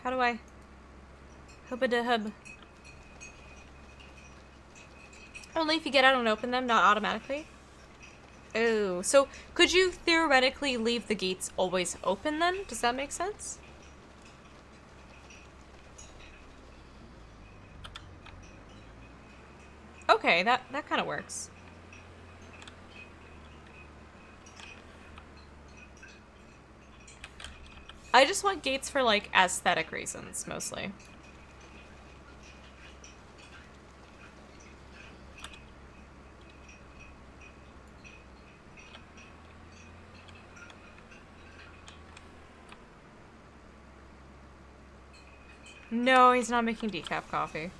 How do I? Hubba-da-hub. Only if you get out and open them, not automatically. Oh, so could you theoretically leave the gates always open then? Does that make sense? Okay, that kind of works. I just want gates for, like, aesthetic reasons, mostly. No, he's not making decaf coffee.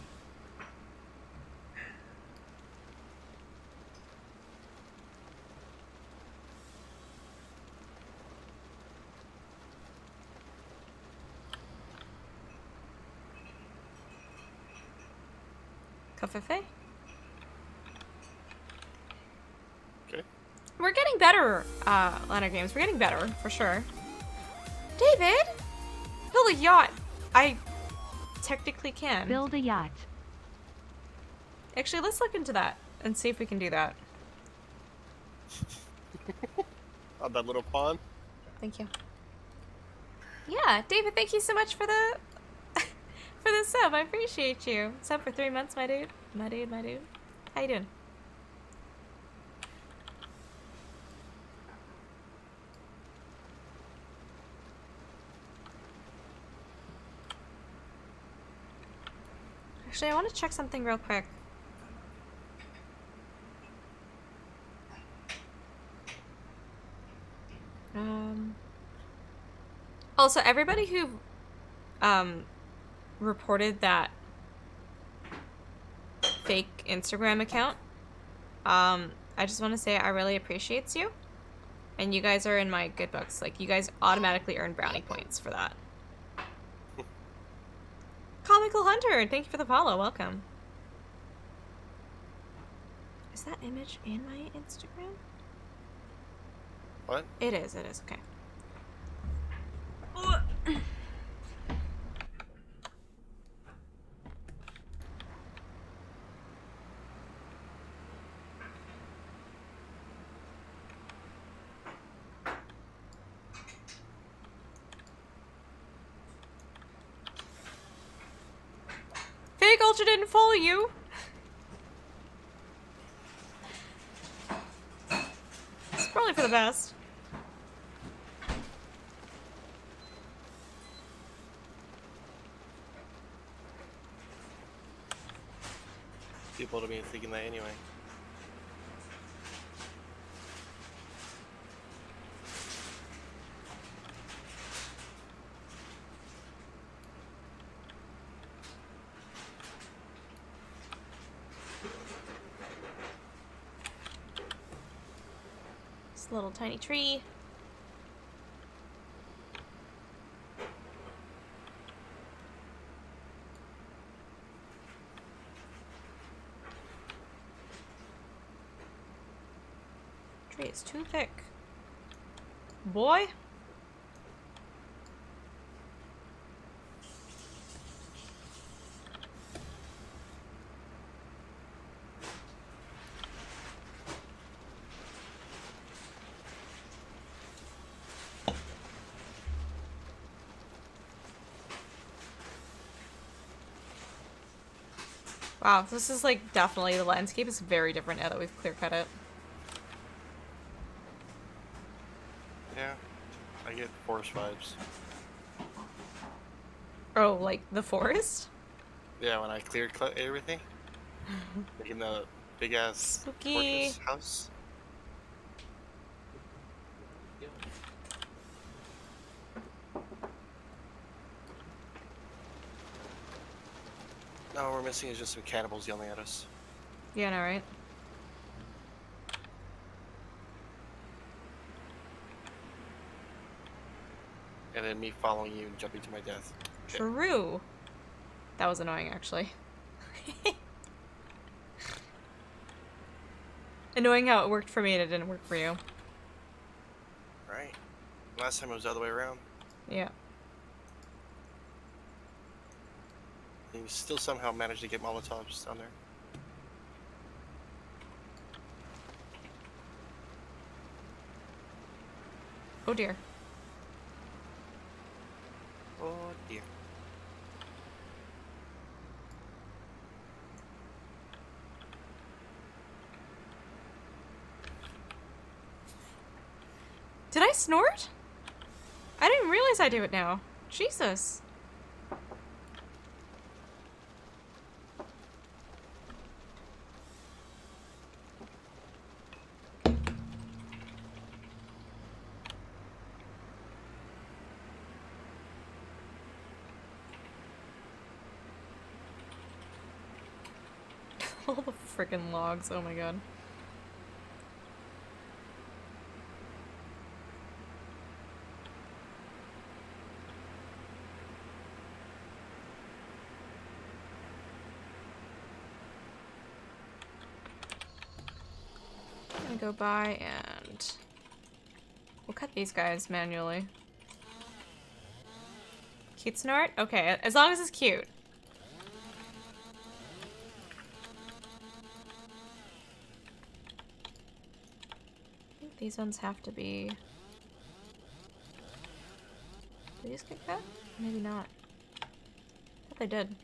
Cafefe? Okay. We're getting better, Lana Games. We're getting better, for sure. David! Build a yacht. I technically can. Build a yacht. Actually, let's look into that and see if we can do that. On that little pond. Thank you. Yeah, David, thank you so much for the for the sub. I appreciate you. Sub for 3 months, my dude. My dude, my dude. How you doing? Actually, I want to check something real quick. Also, everybody who reported that fake Instagram account, I just want to say I really appreciate you. And you guys are in my good books. Like, you guys automatically earn brownie points for that. Comical Hunter, thank you for the follow. Welcome. Is that image in my Instagram? What? It is, okay. Fake Ultra didn't follow you. It's probably for the best. People to be thinking that anyway. This little tiny tree. Tree is too thick. Boy. Wow, this is like definitely, the landscape is very different now that we've clear cut it. Yeah, I get forest vibes. Oh, like the forest? Yeah, when I clear cut everything. Making the big ass Spooky. fortress house. No, we're missing is just some cannibals yelling at us. Yeah, no, right? And then me following you and jumping to my death. Okay. True. That was annoying, actually. Annoying how it worked for me and it didn't work for you. Right. Last time it was the other way around. Yeah. And you still somehow managed to get Molotovs down there. Oh dear. Oh dear. Did I snort? I didn't realize I do it now. Jesus. All the freaking logs, oh my god. I'm gonna go by and we'll cut these guys manually. Cute snort? Okay, as long as it's cute. I think these ones have to be... Did these get cut? Maybe not. I thought they did.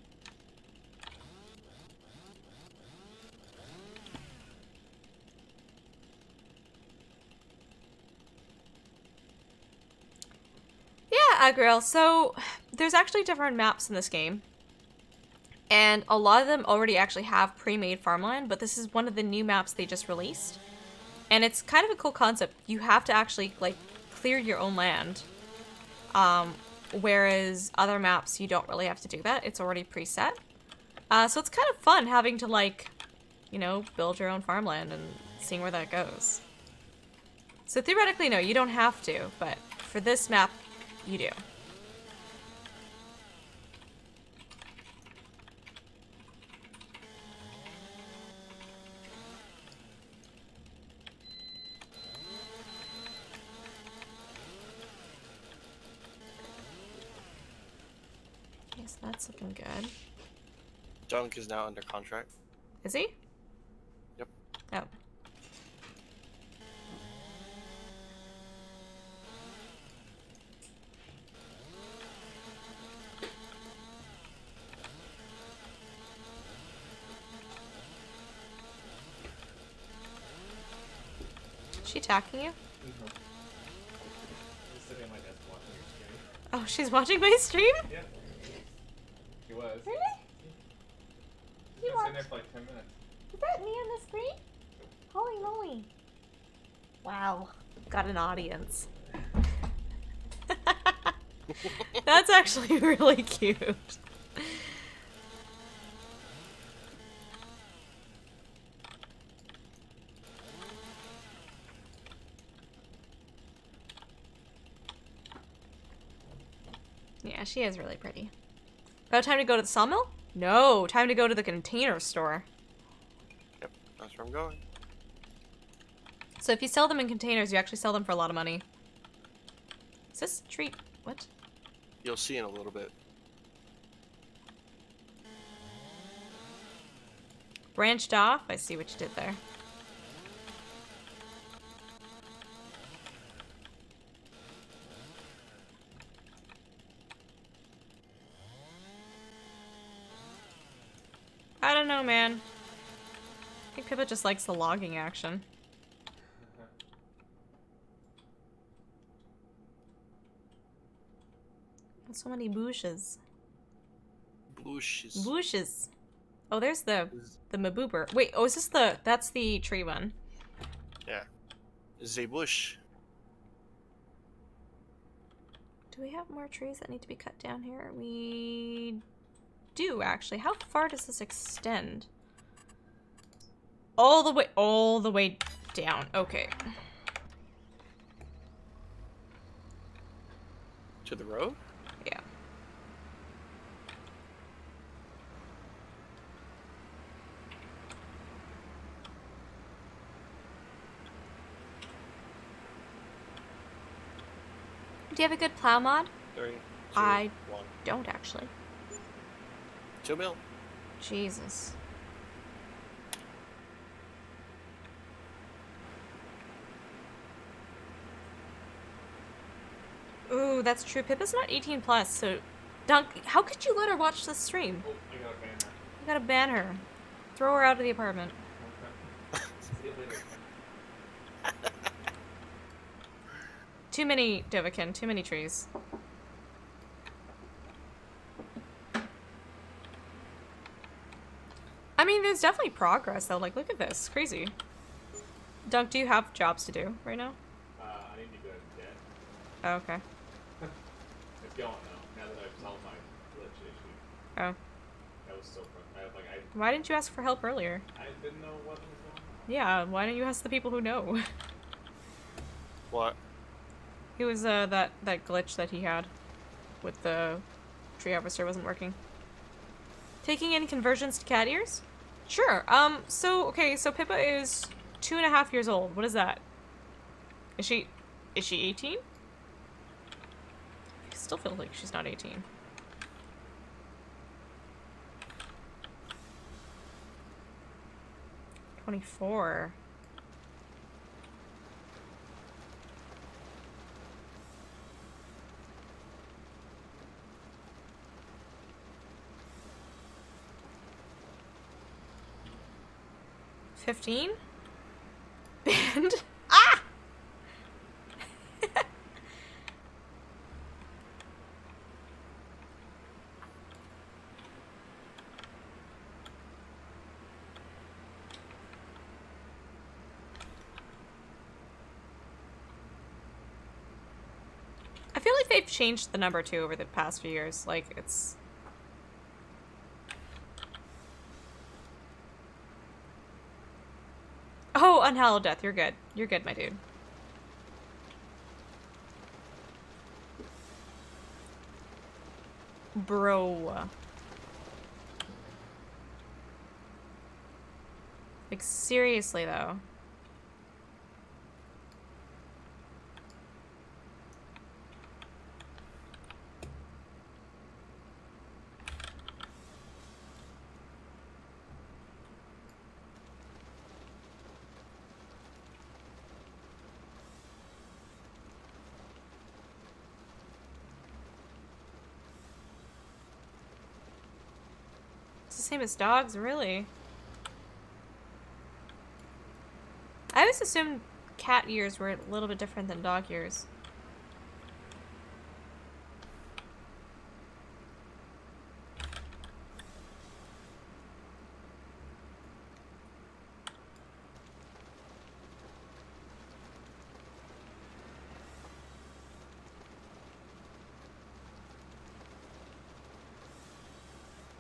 Yeah, Agril. So, there's actually different maps in this game. And a lot of them already actually have pre-made farmland, but this is one of the new maps they just released. And it's kind of a cool concept. You have to actually, like, clear your own land. Whereas other maps, you don't really have to do that. It's already preset. So it's kind of fun having to, like, you know, build your own farmland and seeing where that goes. So theoretically, no, you don't have to, but for this map, you do. Yes, that's looking good. Dunk is now under contract. Is he? Yep. Oh. Is she attacking you? Mm-hmm. I'm sitting at my desk watching your stream. Oh, she's watching my stream? Yeah. She was. Really? She's been sitting there for like 10 minutes. Is that me on the screen? Holy moly. Wow. Got an audience. That's actually really cute. Yeah, she is really pretty. About time to go to the sawmill? No, time to go to the container store. Yep, that's where I'm going. So if you sell them in containers, you actually sell them for a lot of money. Is this tree? What? You'll see in a little bit. Branched off? I see what you did there. I don't know, man. I think Pippa just likes the logging action. So many bushes. Bushes. Bushes. Oh, there's the maboober. Wait, oh, is this the... That's the tree one. Yeah. The bush. Do we have more trees that need to be cut down here? We do, actually. How far does this extend? All the way down. Okay. To the road? Yeah. Do you have a good plow mod? 3, 2, I 1. don't actually. 2 mil. Jesus. Ooh, that's true. Pippa's not 18 plus, so Dunk, how could you let her watch this stream? Oh, I gotta ban her. You gotta ban her. Throw her out of the apartment. Okay. See you later. Too many, Dovakin, too many trees. I mean, there's definitely progress, though. Like, look at this. Crazy. Dunk, do you have jobs to do right now? I need to go to debt. Oh, okay. It's going now. Now that I've solved my glitch issue. Oh. That was so frustrating. Why didn't you ask for help earlier? I didn't know what was going on. Yeah, why don't you ask the people who know? What? It was, that glitch that he had with the tree harvester wasn't working. Taking in conversions to cat ears? Sure. Okay, so Pippa is 2.5 years old. What is that? Is she 18? I still feel like she's not 18. $24. $15? Banned? Ah! they've changed the number too over the past few years. Like, it's... Oh, unhallowed death. You're good. You're good, my dude. Bro. Like, seriously, though. It's the same as dogs, really. I always assumed cat ears were a little bit different than dog ears.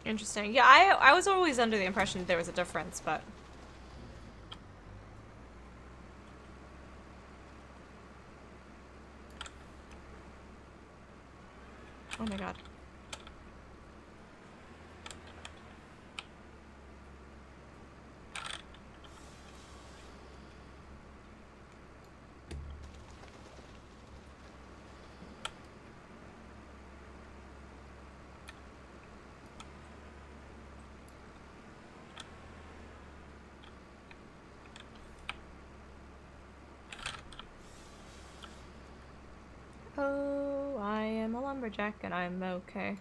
Interesting. Yeah, I was always under the impression there was a difference, but... Oh my god. Oh, I am a lumberjack and I'm okay.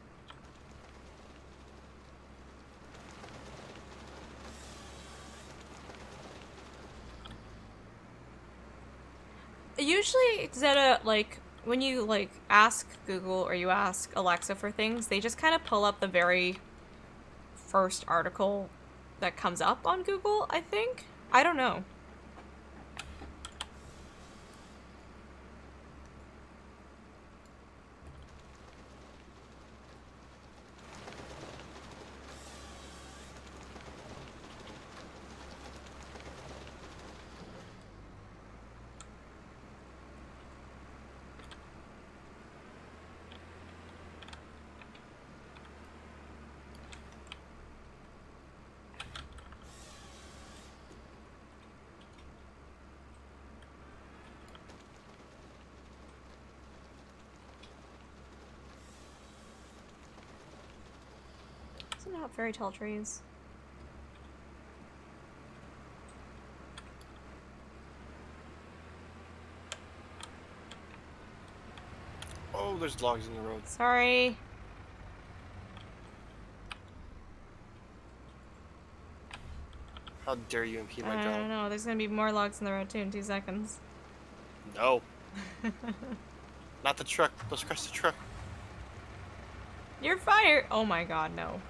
Usually, Zeta, like, when you, like, ask Google or you ask Alexa for things, they just kind of pull up the very first article that comes up on Google, I think. I don't know. Not very tall trees. Oh, there's logs in the road. Sorry. How dare you impede my I job? don't know. There's gonna be more logs in the road too in 2 seconds. No. Not the truck. Let's crush the truck. You're fired! Oh my god, no.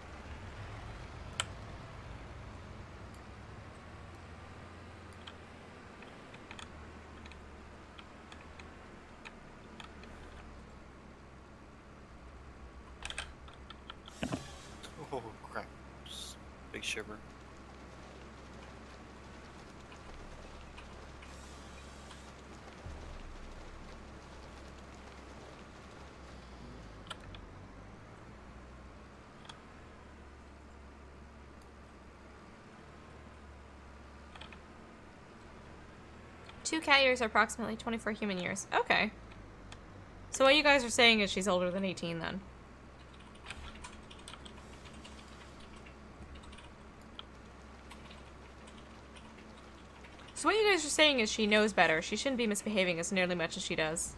Oh, crap. Big shiver. Two cat years are approximately 24 human years. Okay. So what you guys are saying is she's older than 18 then. So what you guys are saying is she knows better. She shouldn't be misbehaving as nearly much as she does.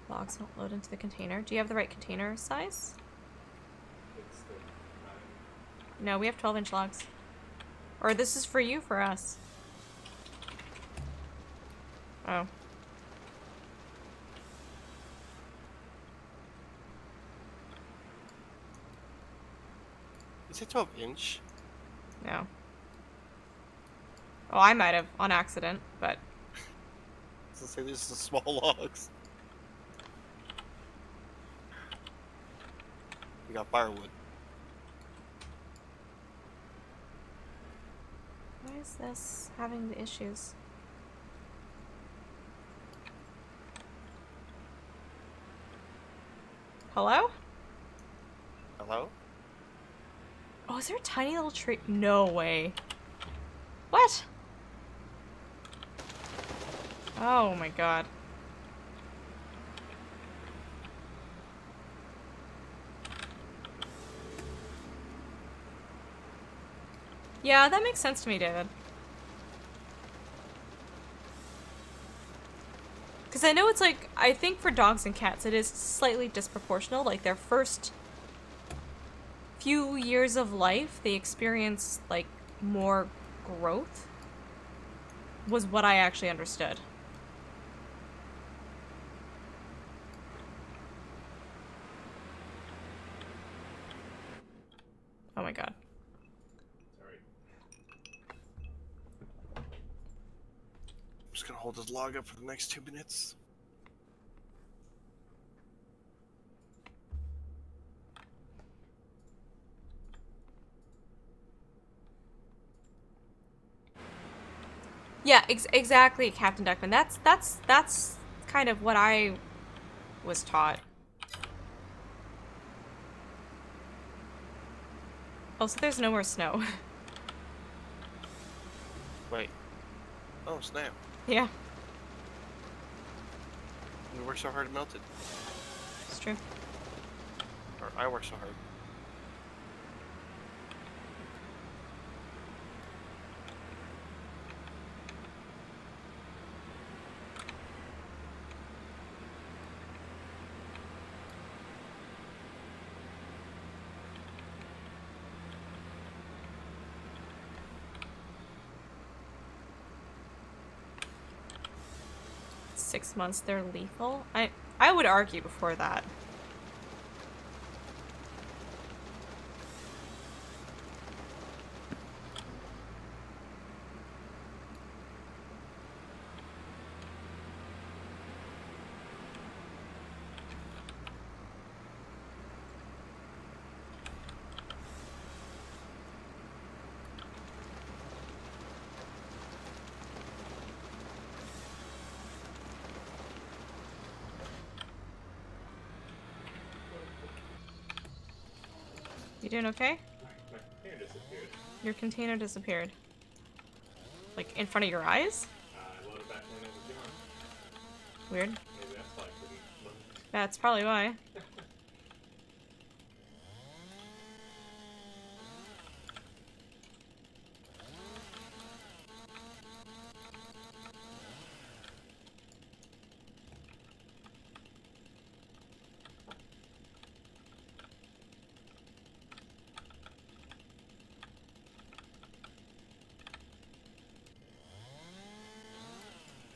Logs won't load into the container. Do you have the right container size? It's the 9. No, we have 12-inch logs. Or this is for you, for us. Oh. Is it 12-inch? No. Oh, I might have on accident, but So say these are small logs. We got firewood. Why is this having the issues? Hello? Hello? Oh, is there a tiny little tree? No way. What? Oh my god. Yeah, that makes sense to me, David. Because I know it's like, I think for dogs and cats it is slightly disproportional. Like their first few years of life, they experience like more growth. Was what I actually understood. Oh my god. Sorry. I'm just gonna hold this log up for the next 2 minutes. Yeah, exactly, Captain Duckman. That's kind of what I was taught. Also, there's no more snow. Wait. Oh, snap. Yeah, We worked so hard to melt it. it's true. Or I worked so hard. Six months, they're lethal? I would argue before that. You doing okay? My container disappeared. Your container disappeared. Like, in front of your eyes? I loaded back when it was gone. Weird. Maybe that's why I couldn't load. That's probably why.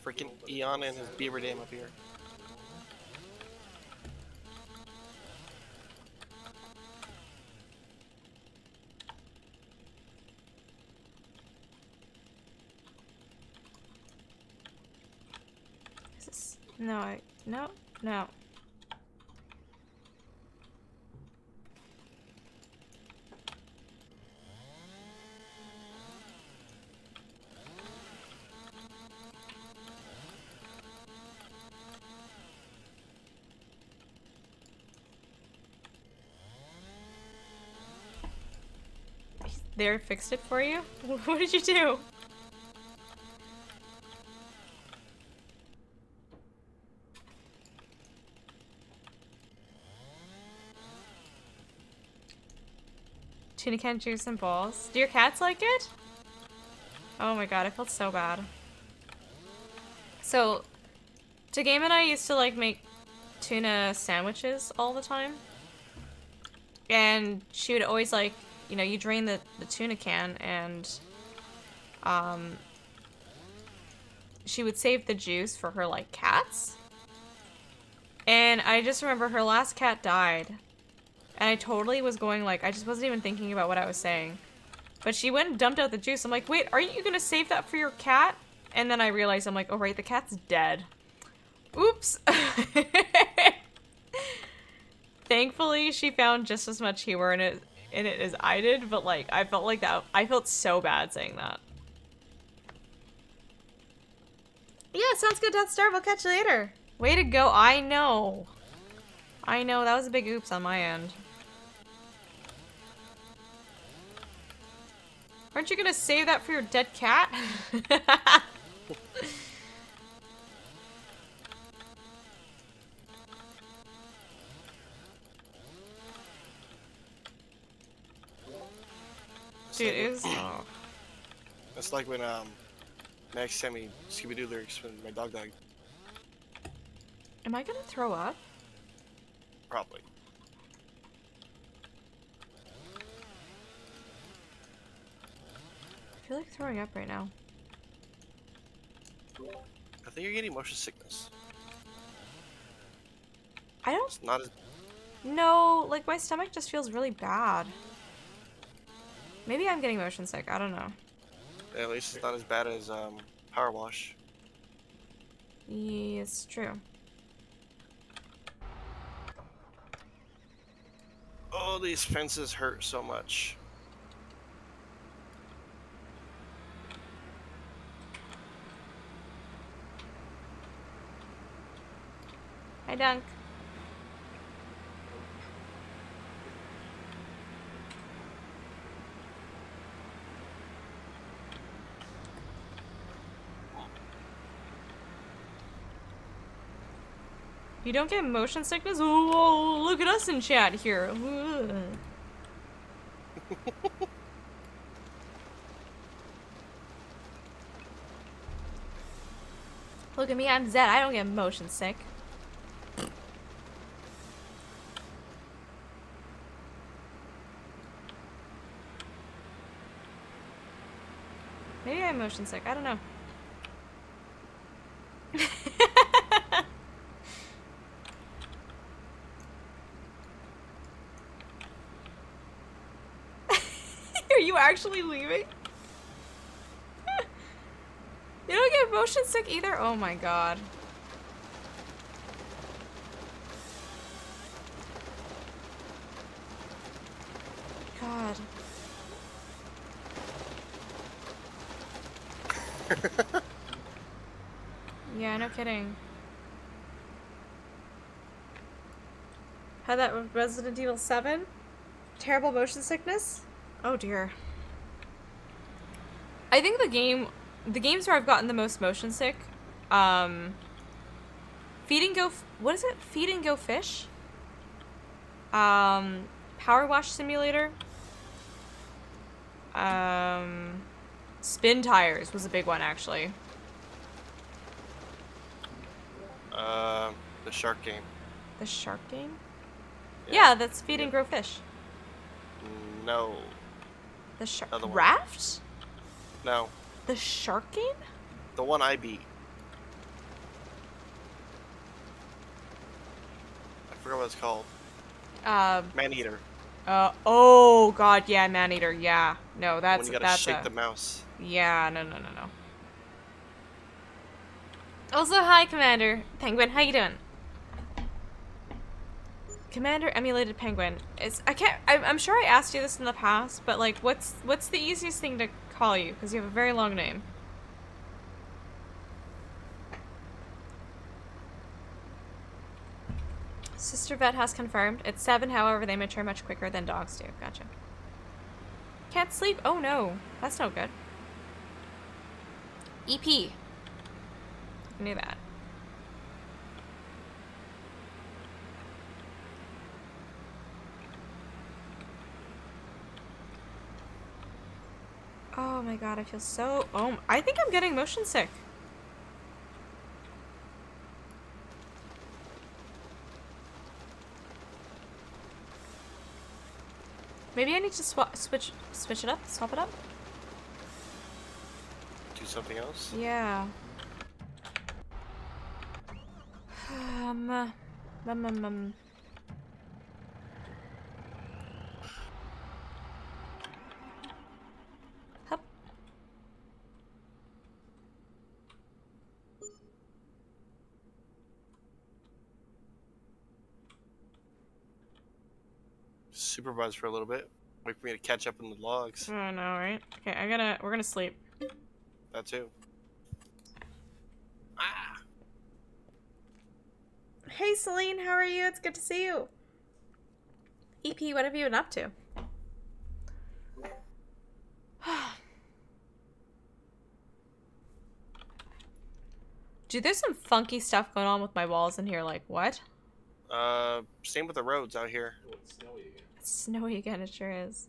Freaking Eon and his beaver dam up here. Is this... No, no, no. There, fixed it for you? What did you do? Tuna can juice and balls. Do your cats like it? Oh my god, I felt so bad. So, Game and I used to like make tuna sandwiches all the time. And she would always like, you know, you drain the tuna can and she would save the juice for her like cats. And I just remember her last cat died. And I totally was going like, I just wasn't even thinking about what I was saying. But she went and dumped out the juice. I'm like, wait, aren't you gonna save that for your cat? And then I realized, I'm like, oh right, the cat's dead. Oops. Thankfully, she found just as much humor in it as I did, but like, I felt like that. I felt so bad saying that. Yeah, sounds good, Death Star. We'll catch you later. Way to go. I know. I know. That was a big oops on my end. Aren't you gonna save that for your dead cat? Dude, it was... Oh. That's like when, Max sent me Scooby-Doo lyrics when my dog died. Am I gonna throw up? Probably. I feel like throwing up right now. I think you're getting motion sickness. I don't... It's not as... No, like my stomach just feels really bad. Maybe I'm getting motion sick. I don't know. At least it's not as bad as, Power Wash. Yeah, it's true. Oh, these fences hurt so much. Hi, Dunk. You don't get motion sickness? Oh, look at us in chat here. Look at me, I'm Zed. I don't get motion sick. Maybe I'm motion sick. I don't know. Are you actually leaving? You don't get motion sick either? Oh my god. God. Yeah, no kidding. Had that with Resident Evil 7? Terrible motion sickness? Oh dear. I think the games where I've gotten the most motion sick, Feed and Go, what is it? Feed and Go Fish? Power Wash Simulator? Spin Tires was a big one, actually. The shark game. The shark game? Yeah, that's Feed and Grow Fish. No. The shark Other one. Raft? No. The shark game? The one I beat. I forgot what it's called. Maneater. Oh god, yeah, Maneater, yeah. No, that's when you gotta shake the mouse. Yeah, no. Also, hi, Commander Penguin. How you doing? Commander Emulated Penguin. I'm sure I asked you this in the past, but like, what's the easiest thing to call you? Because you have a very long name. Sister Vet has confirmed. It's 7, however, they mature much quicker than dogs do. Gotcha. Can't sleep? Oh no. That's no good. EP. I knew that. Oh my god, I feel so... Oh, I think I'm getting motion sick. Maybe I need to switch it up, swap it up? Do something else? Yeah. Hup. supervise for a little bit. Wait for me to catch up in the logs. I know, right? Okay, we're gonna sleep. That too. Ah! Hey Celine, how are you? It's good to see you. EP, what have you been up to? Dude, there's some funky stuff going on with my walls in here, like, what? Same with the roads out here. Oh, it's snowy again. It's snowy again, it sure is.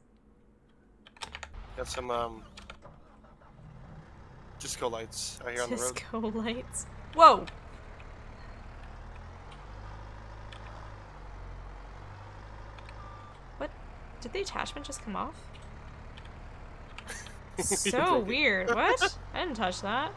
Got some, disco lights out here on the road. Disco lights. Whoa! What? Did the attachment just come off? So weird. What? I didn't touch that.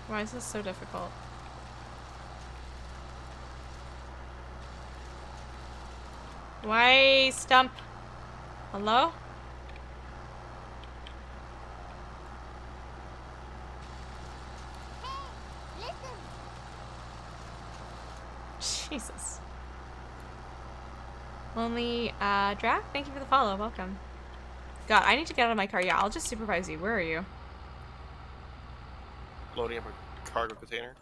Why is this so difficult? Why stump? Hello? Jesus. Lonely, Drac, thank you for the follow. Welcome. God, I need to get out of my car. Yeah, I'll just supervise you. Where are you? Loading up a cargo container.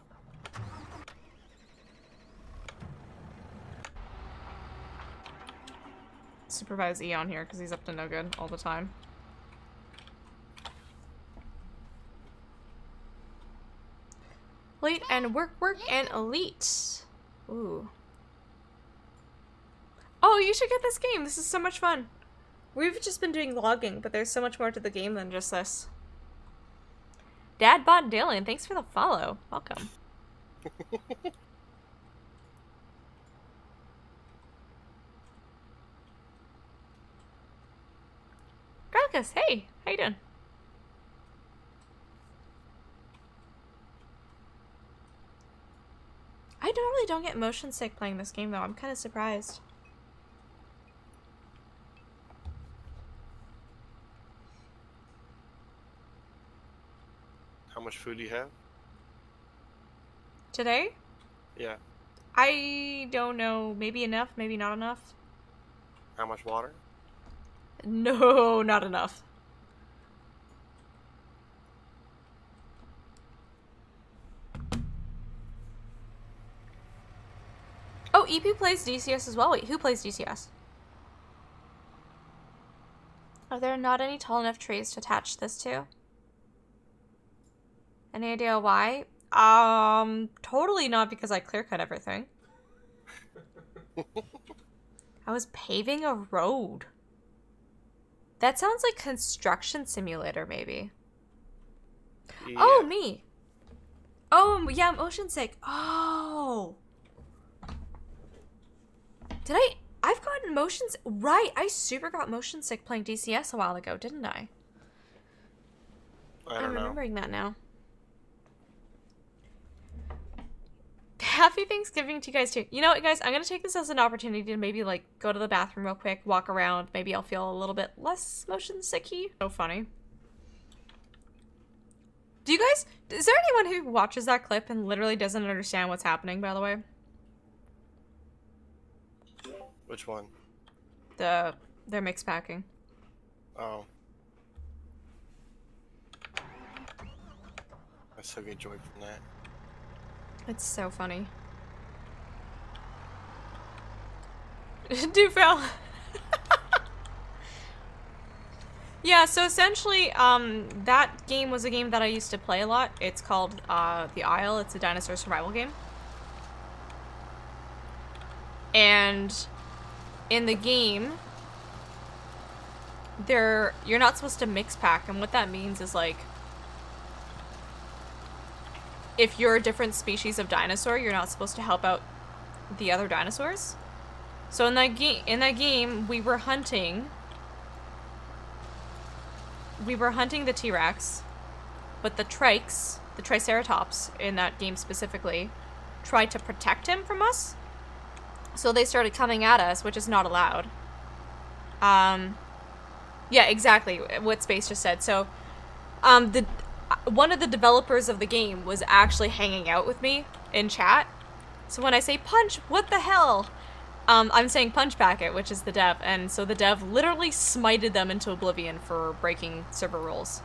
Supervise Eon here because he's up to no good all the time. Elite and work and elite. Ooh. Oh, you should get this game. This is so much fun. We've just been doing logging, but there's so much more to the game than just this. Dadbot Dylan, thanks for the follow. Welcome. Gralkus, hey, how you doing? I normally don't get motion sick playing this game though. I'm kind of surprised. How much food do you have? Today? Yeah. I don't know. Maybe enough, maybe not enough. How much water? No, not enough. Oh, EP plays DCS as well. Wait, who plays DCS? Are there not any tall enough trees to attach this to? Any idea why? Totally not because I clear cut everything. I was paving a road. That sounds like construction simulator, maybe. Yeah. Oh, me. Oh, yeah, I'm motion sick. Oh. Did I've gotten motions, right, I super got motion sick playing DCS a while ago, didn't I? I'm remembering that now. Happy Thanksgiving to you guys too. You know what, guys? I'm going to take this as an opportunity to maybe, like, go to the bathroom real quick, walk around. Maybe I'll feel a little bit less motion sicky. So funny. Do you guys... Is there anyone who watches that clip and literally doesn't understand what's happening, by the way? Which one? Their mix packing. Oh. I still get joy from that. It's so funny. Dufel. Yeah, so essentially, that game was a game that I used to play a lot. It's called, The Isle. It's a dinosaur survival game. And in the game, you're not supposed to mix pack, and what that means is, like, if you're a different species of dinosaur, you're not supposed to help out the other dinosaurs. So in that game, we were hunting the T-Rex, but the trikes the Triceratops in that game specifically, tried to protect him from us. So they started coming at us, which is not allowed. Yeah, exactly what Space just said. So, one of the developers of the game was actually hanging out with me in chat. So when I say punch, what the hell? I'm saying punch packet, which is the dev, and so the dev literally smited them into oblivion for breaking server rules.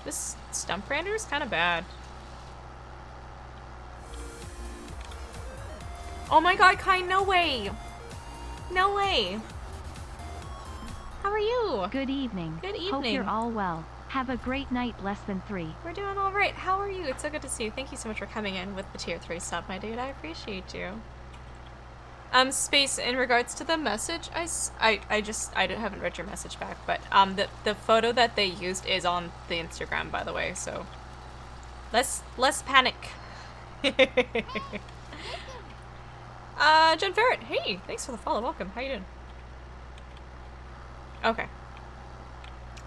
This stump brander is kind of bad. Oh my god, Kai, no way! No way! How are you? Good evening. Good evening. Hope you're all well. Have a great night, less than 3. We're doing all right. How are you? It's so good to see you. Thank you so much for coming in with the tier 3 sub, my dude. I appreciate you. Space, in regards to the message, I haven't read your message back, but the photo that they used is on the Instagram, by the way, so less panic. Jen Ferret, hey, thanks for the follow. Welcome. How you doing? Okay.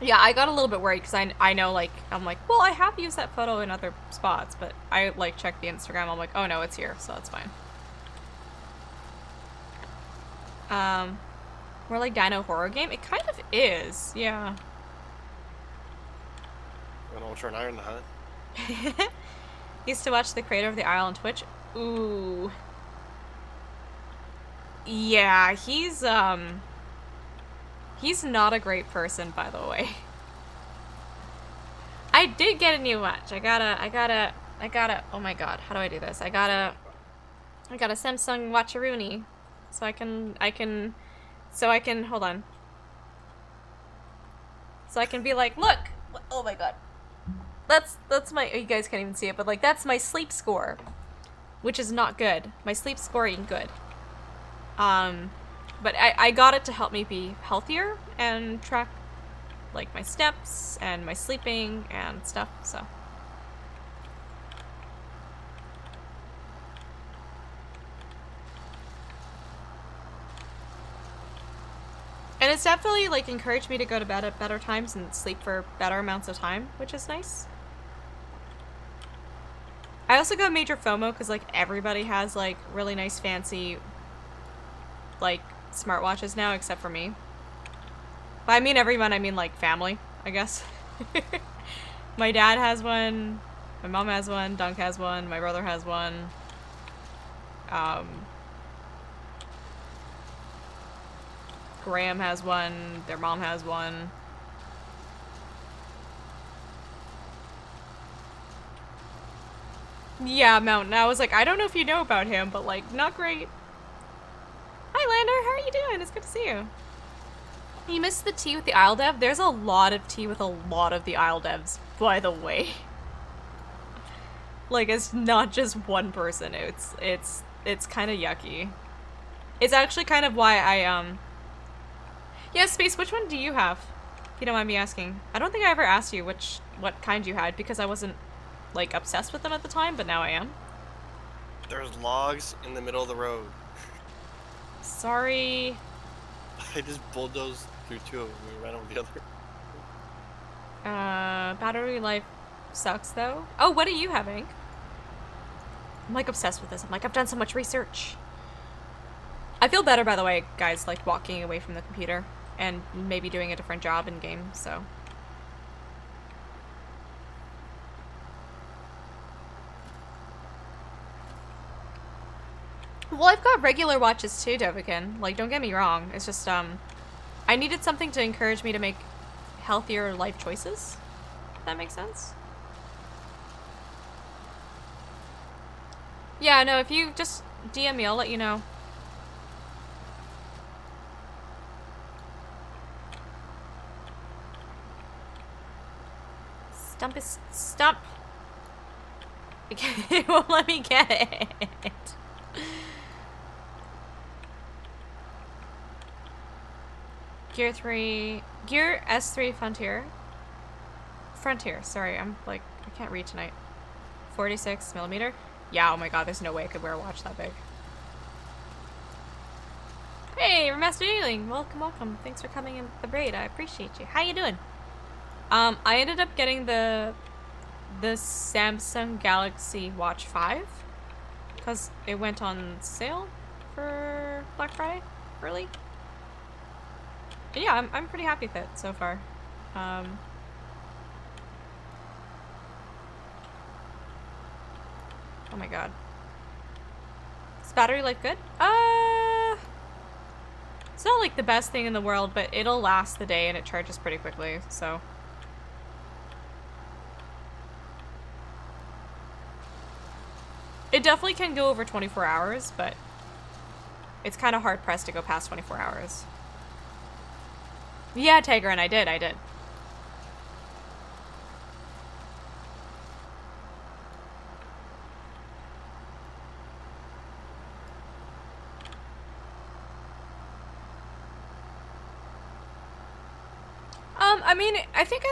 Yeah, I got a little bit worried because I know, like, I'm like, well, I have used that photo in other spots, but I, like, checked the Instagram. I'm like, oh no, it's here, so that's fine. More like dino horror game? It kind of is, yeah. An Ultra and Iron Hunt. Used to watch the creator of the Isle on Twitch. Ooh. Yeah, he's not a great person, by the way. I did get a new watch. I gotta, oh my god, how do I do this? I got a Samsung Watcheroonie. So I can, hold on. So I can be like, look! Oh my god. That's my, you guys can't even see it, but like, that's my sleep score. Which is not good. My sleep score ain't good. But I got it to help me be healthier and track, like, my steps and my sleeping and stuff, so. And it's definitely, like, encouraged me to go to bed at better times and sleep for better amounts of time, which is nice. I also got major FOMO because, like, everybody has, like, really nice fancy, like, smartwatches now, except for me. By I mean everyone, I mean, like, family, I guess. My dad has one, my mom has one, Dunk has one, my brother has one. Graham has one, their mom has one. Yeah, Mountain. I was like, I don't know if you know about him, but, like, not great. Hi, Lander. How are you doing? It's good to see you. You missed the tea with the Isle Dev? There's a lot of tea with a lot of the Isle Devs, by the way. Like, it's not just one person. It's kind of yucky. It's actually kind of why I, Yeah, Space, which one do you have? If you don't mind me asking. I don't think I ever asked you what kind you had, because I wasn't, like, obsessed with them at the time, but now I am. There's logs in the middle of the road. Sorry. I just bulldozed through 2 of them and ran over the other. Battery life sucks, though. Oh, what are you having? I'm, like, obsessed with this. I'm like, I've done so much research. I feel better, by the way, guys, like, walking away from the computer and maybe doing a different job in game, so. Well, I've got regular watches too, Devikin. Like, don't get me wrong. It's just, I needed something to encourage me to make healthier life choices. If that makes sense? Yeah, no, if you just DM me, I'll let you know. Stump. It won't let me get it. Gear S3 Frontier, sorry, I'm like, I can't read tonight. 46mm. Yeah, oh my god, there's no way I could wear a watch that big. Hey, Remastered Alien, welcome. Thanks for coming in the raid, I appreciate you. How you doing? I ended up getting the Samsung Galaxy Watch 5 because it went on sale for Black Friday early. And yeah, I'm pretty happy with it so far. Oh my god. Is battery life good? It's not like the best thing in the world, but it'll last the day and it charges pretty quickly, so. It definitely can go over 24 hours, but it's kind of hard pressed to go past 24 hours. Yeah, Tigran, I did. I mean, I think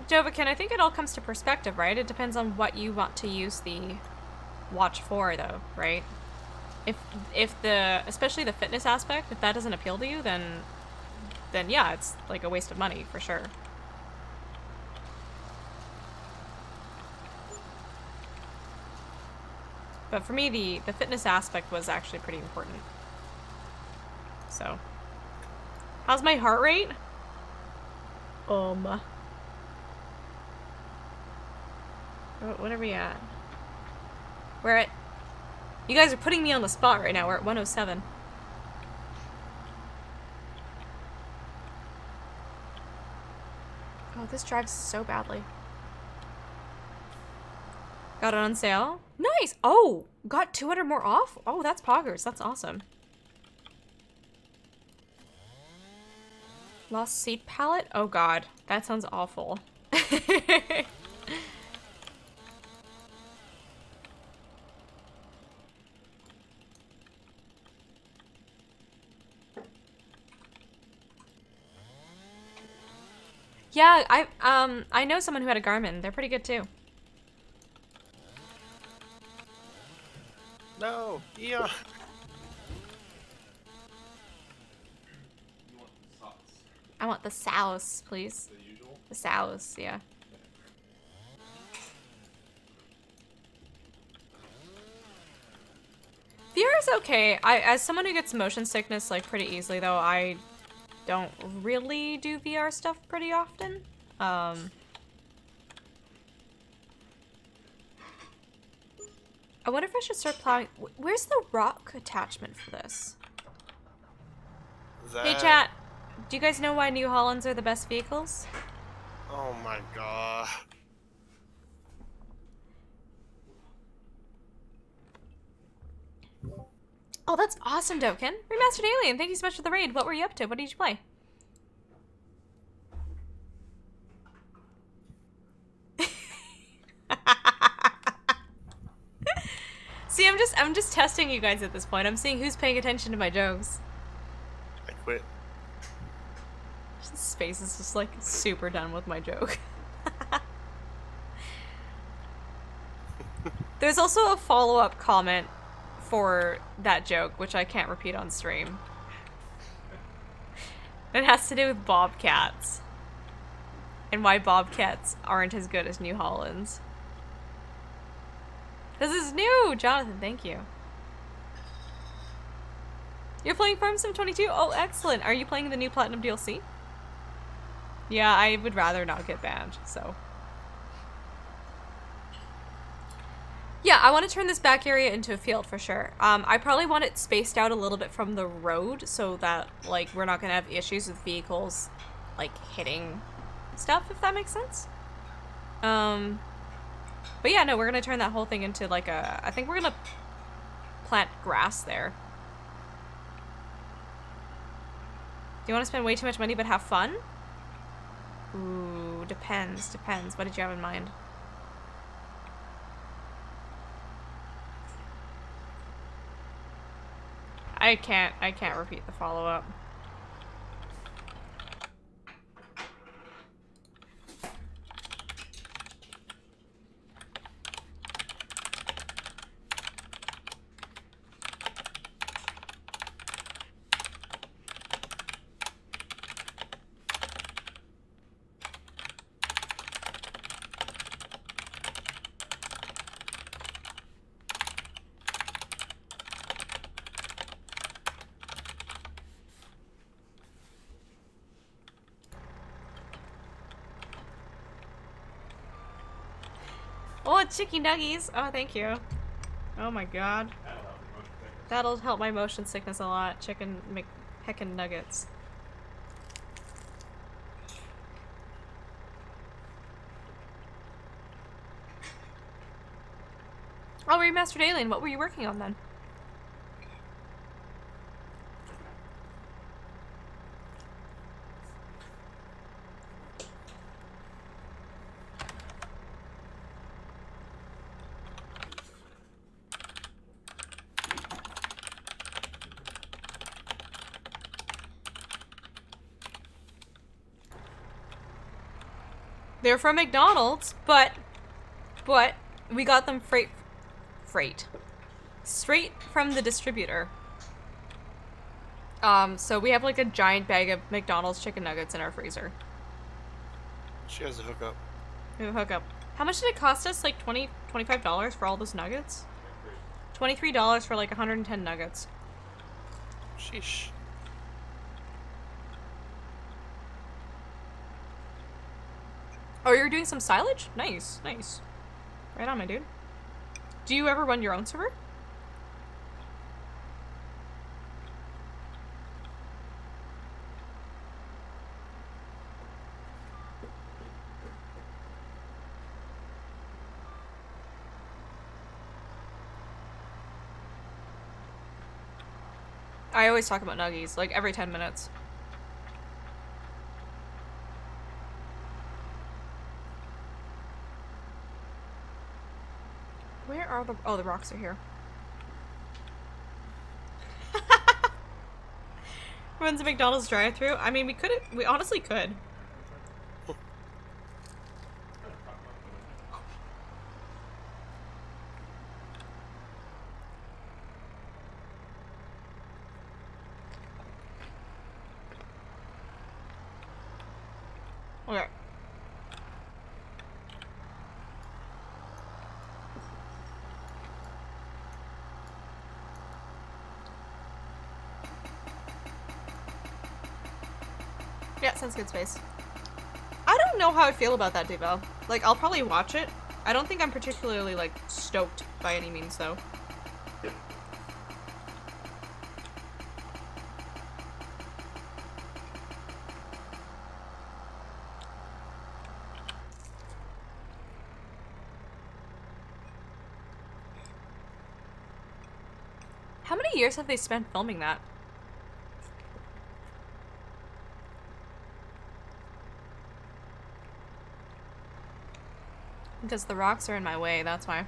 Jovican, I think it all comes to perspective, right? It depends on what you want to use the watch for, though, right? If the, especially the fitness aspect, if that doesn't appeal to you, then yeah, it's like a waste of money for sure. But for me, the fitness aspect was actually pretty important. So, how's my heart rate? What are we at? We're at... You guys are putting me on the spot right now. We're at 107. Oh, this drives so badly. Got it on sale? Nice! Oh! Got 200 more off? Oh, that's poggers. That's awesome. Lost seat palette? Oh god. That sounds awful. Yeah, I know someone who had a Garmin. They're pretty good too. No, yeah. You want the sauce? I want the sauce, please. The usual? The sauce, yeah. VR is okay. As someone who gets motion sickness like pretty easily though, I don't really do VR stuff pretty often. I wonder if I should start plowing. Where's the rock attachment for this? Hey chat, do you guys know why New Hollands are the best vehicles? Oh my god. Oh, that's awesome, Doken. Remastered Alien, thank you so much for the raid. What were you up to? What did you play? See, I'm just testing you guys at this point. I'm seeing who's paying attention to my jokes. I quit. Space is just like super done with my joke. There's also a follow-up comment for that joke, which I can't repeat on stream. It has to do with bobcats. And why bobcats aren't as good as New Hollands. This is new! Jonathan, thank you. You're playing Farm Sim 22? Oh, excellent! Are you playing the new Platinum DLC? Yeah, I would rather not get banned, so. Yeah, I want to turn this back area into a field for sure. I probably want it spaced out a little bit from the road so that, like, we're not going to have issues with vehicles, like, hitting stuff, if that makes sense. But yeah, no, we're going to turn that whole thing into, like, I think we're going to plant grass there. Do you want to spend way too much money but have fun? Ooh, depends. What did you have in mind? I can't repeat the follow-up. Oh, chicky nuggies. Oh, thank you. Oh my god. That'll help my motion sickness a lot. Chicken heckin' nuggets. Oh, Remastered Alien. What were you working on then? They're from McDonald's, but we got them straight from the distributor. So we have like a giant bag of McDonald's chicken nuggets in our freezer. She has a hookup. We have a hookup. How much did it cost us? Like $25 for all those nuggets? $23 for like 110 nuggets. Sheesh. Oh, you're doing some silage? Nice, nice. Right on, my dude. Do you ever run your own server? I always talk about nuggies, like every 10 minutes. Where are the- oh, the rocks are here. Runs a McDonald's drive-thru? I mean, we honestly could. Okay. Yeah, sounds good, Space. I don't know how I feel about that Devo. Like, I'll probably watch it. I don't think I'm particularly, like, stoked by any means, though. How many years have they spent filming that? Because the rocks are in my way, that's why.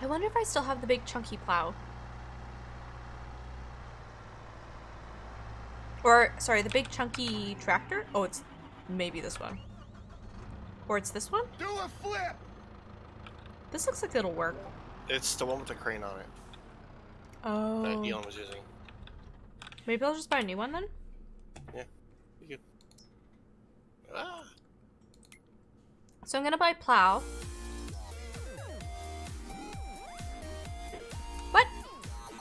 I wonder if I still have the big chunky plow. Or, sorry, the big chunky tractor? Oh, it's maybe this one. Or it's this one? Do a flip! This looks like it'll work. It's the one with the crane on it that Oh. Elon was using. Maybe I'll just buy a new one then? Yeah, you could. Ah. So I'm gonna buy plow. What?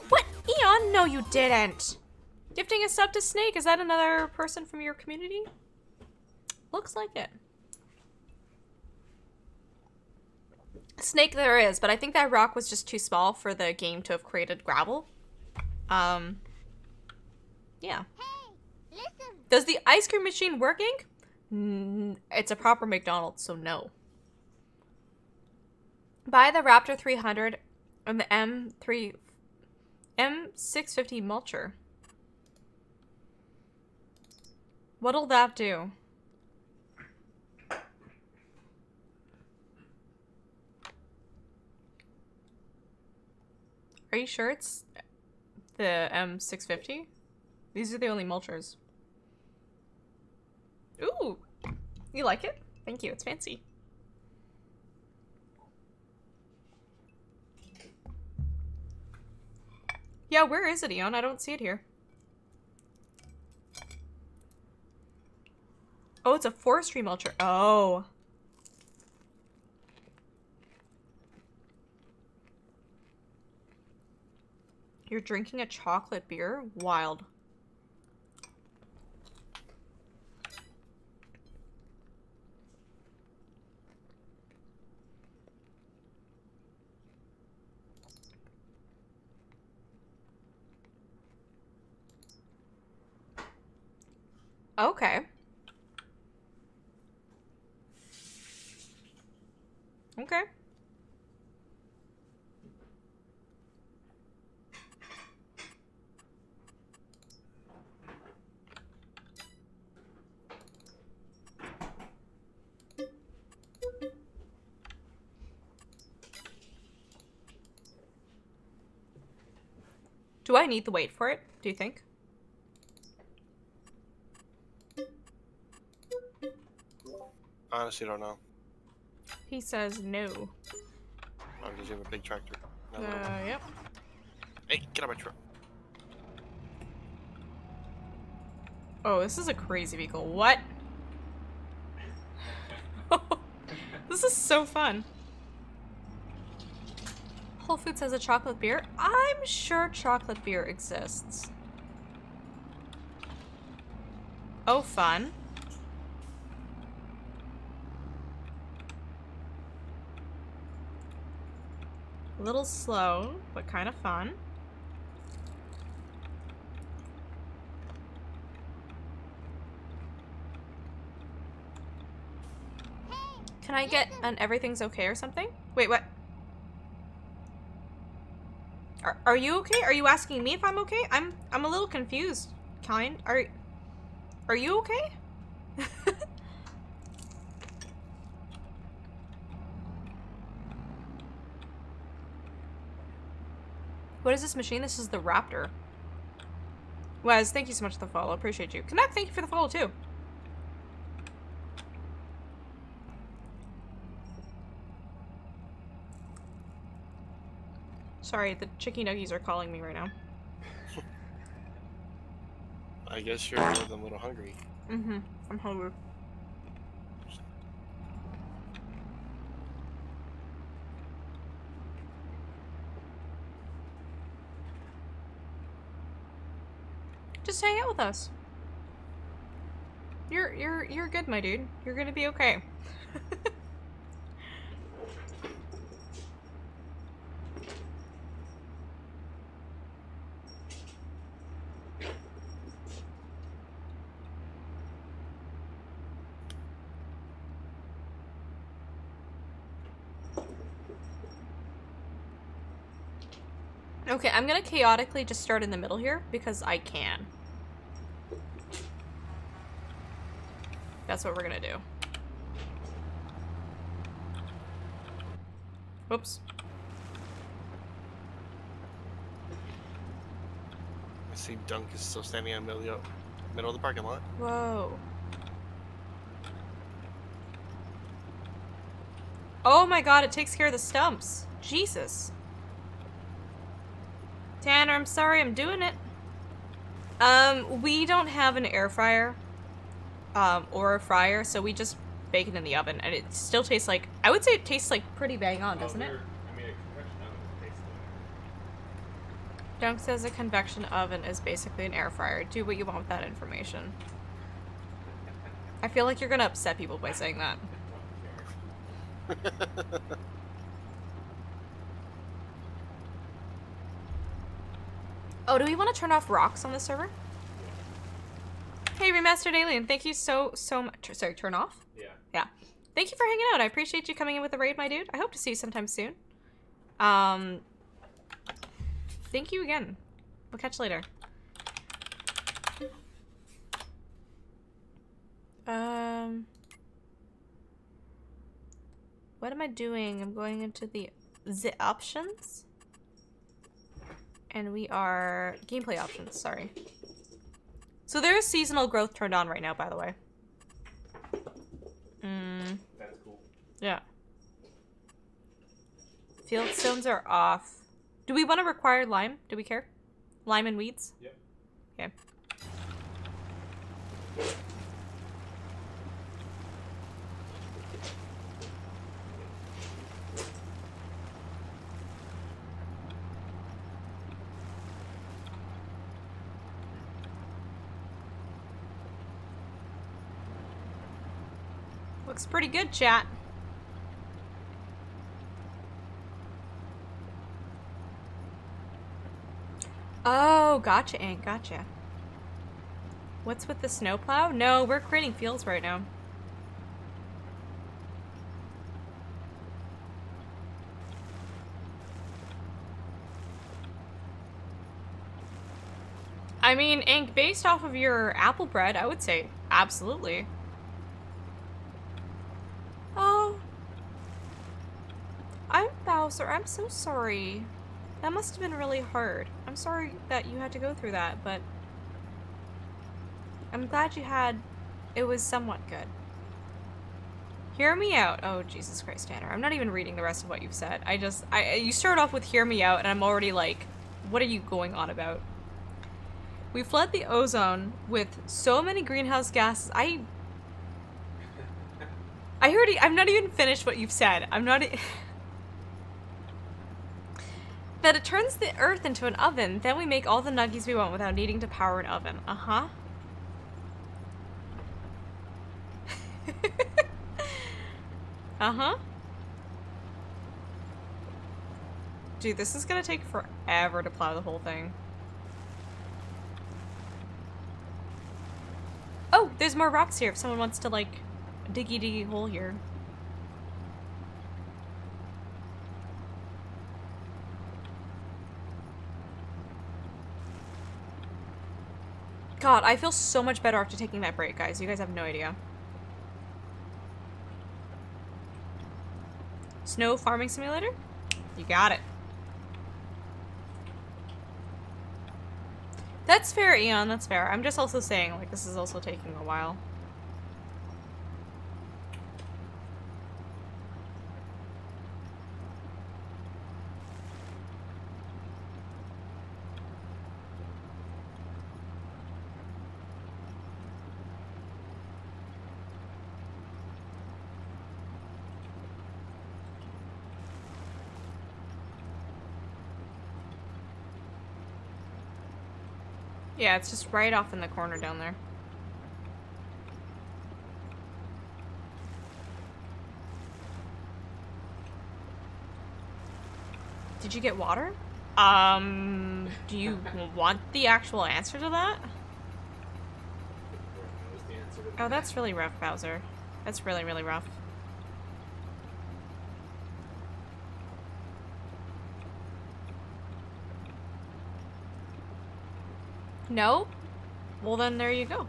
What? Eon? No, you didn't. Gifting a sub to Snake. Is that another person from your community? Looks like it. Snake there is, but I think that rock was just too small for the game to have created gravel. Yeah. Hey, listen. Does the ice cream machine working? It's a proper McDonald's, so no. Buy the Raptor 300 and the M650 mulcher. What'll that do? Are you sure it's the M650? These are the only mulchers. Ooh! You like it? Thank you, it's fancy. Yeah, where is it, Eon? I don't see it here. Oh, it's a forestry mulcher. Oh. You're drinking a chocolate beer? Wild. Okay. Okay. Do I need to wait for it, do you think? Honestly, don't know. He says no. Oh, because you have a big tractor. Yep. Hey, get out of my truck. Oh, this is a crazy vehicle. What? This is so fun. Whole Foods has a chocolate beer? I'm sure chocolate beer exists. Oh, fun. A little slow, but kind of fun. Can I get an everything's okay or something? Wait, what? Are you okay? Are you asking me if I'm okay? I'm a little confused. Kind. Are you okay? What is this machine? This is the Raptor. Wes, thank you so much for the follow. Appreciate you. Connect, thank you for the follow too. Sorry, the chicky nuggies are calling me right now. I guess you're more than a little hungry. Mm-hmm. I'm hungry. Just hang out with us. You're good, my dude. You're gonna be okay. Okay, I'm gonna chaotically just start in the middle here because I can. That's what we're gonna do. Whoops. I see Dunk is still standing in the middle of the parking lot. Whoa. Oh my god, it takes care of the stumps. Jesus. Tanner, I'm sorry, I'm doing it. We don't have an air fryer. Or a fryer, so we just bake it in the oven, and it still tastes like, I would say it tastes like pretty bang on, doesn't it? I mean, a convection oven tastes good. Dunk says a convection oven is basically an air fryer. Do what you want with that information. I feel like you're gonna upset people by saying that. Oh, do we want to turn off rocks on the server? Hey, Remastered Alien, thank you so much. Sorry, turn off? Yeah. Yeah. Thank you for hanging out. I appreciate you coming in with the raid, my dude. I hope to see you sometime soon. Thank you again. We'll catch you later. What am I doing? I'm going into the options. And we are gameplay options, sorry. So there is seasonal growth turned on right now, by the way. That's cool. Yeah. Fieldstones are off. Do we want to require lime? Do we care? Lime and weeds? Yep. Okay. Looks pretty good, chat. Oh, gotcha, Ink, gotcha. What's with the snowplow? No, we're creating fields right now. I mean, Ink, based off of your apple bread, I would say absolutely. Oh. I'm Bowser. I'm so sorry. That must have been really hard. I'm sorry that you had to go through that, but I'm glad you had... It was somewhat good. Hear me out. Oh, Jesus Christ, Tanner. I'm not even reading the rest of what you've said. You start off with hear me out, and I'm already like, what are you going on about? We flood the ozone with so many greenhouse gases. I heard I'm not even finished what you've said. I'm not... That it turns the earth into an oven, then we make all the nuggies we want without needing to power an oven. Uh-huh. Uh-huh. Dude, this is gonna take forever to plow the whole thing. Oh, there's more rocks here if someone wants to, like, diggy hole here. God, I feel so much better after taking that break, guys. You guys have no idea. Snow farming simulator? You got it. That's fair, Eon, that's fair. I'm just also saying, like, this is also taking a while. Yeah, it's just right off in the corner down there. Did you get water? Do you want the actual answer to that? Oh, that's really rough, Bowser. That's really, really rough. No? Well, then there you go.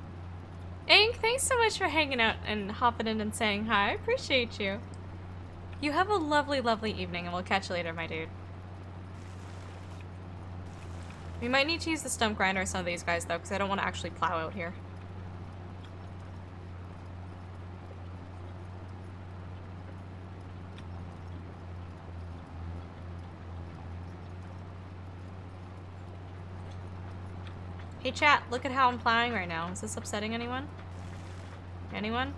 Ink, thanks so much for hanging out and hopping in and saying hi. I appreciate you. You have a lovely, lovely evening, and we'll catch you later, my dude. We might need to use the stump grinder on some of these guys, though, because I don't want to actually plow out here. Hey chat, look at how I'm plowing right now. Is this upsetting anyone? Anyone?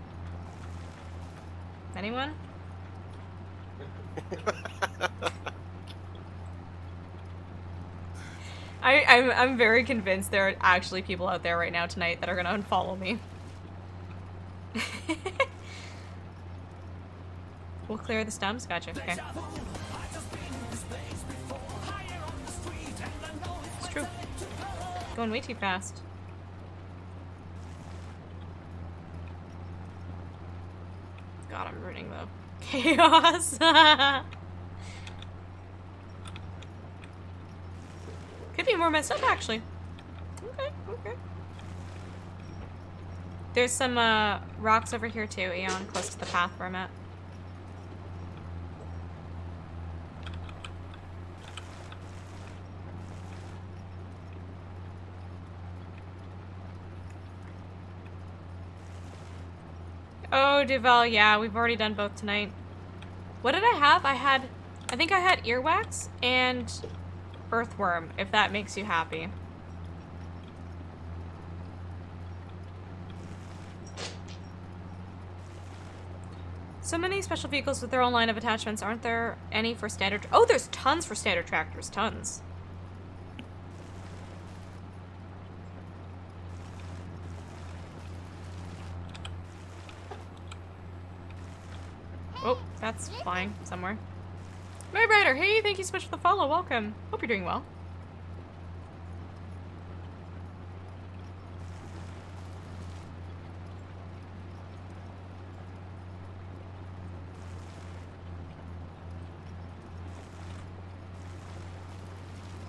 Anyone? I'm very convinced there are actually people out there right now tonight that are gonna unfollow me. We'll clear the stumps? Gotcha, okay. It's true. Going way too fast. God, I'm ruining the chaos. Could be more messed up, actually. Okay, okay. There's some rocks over here too, Eon, close to the path where I'm at. Oh, Duval, yeah, we've already done both tonight. What did I have? I think I had earwax and earthworm, if that makes you happy. So many special vehicles with their own line of attachments. Aren't there any for standard? Oh, there's tons for standard tractors, tons. Oh, that's flying somewhere. My Brighter, hey, thank you so much for the follow. Welcome. Hope you're doing well.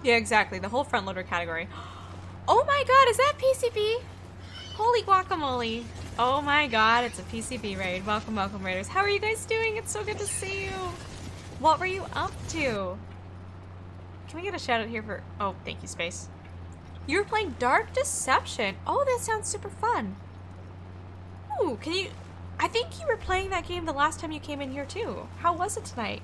Yeah, exactly. The whole front loader category. Oh my god, is that PCB? Holy guacamole. Oh my god, it's a PCB raid. Welcome, welcome, raiders. How are you guys doing? It's so good to see you. What were you up to? Can we get a shout out here for... Oh, thank you, Space. You were playing Dark Deception. Oh, that sounds super fun. Ooh, can you... I think you were playing that game the last time you came in here, too. How was it tonight?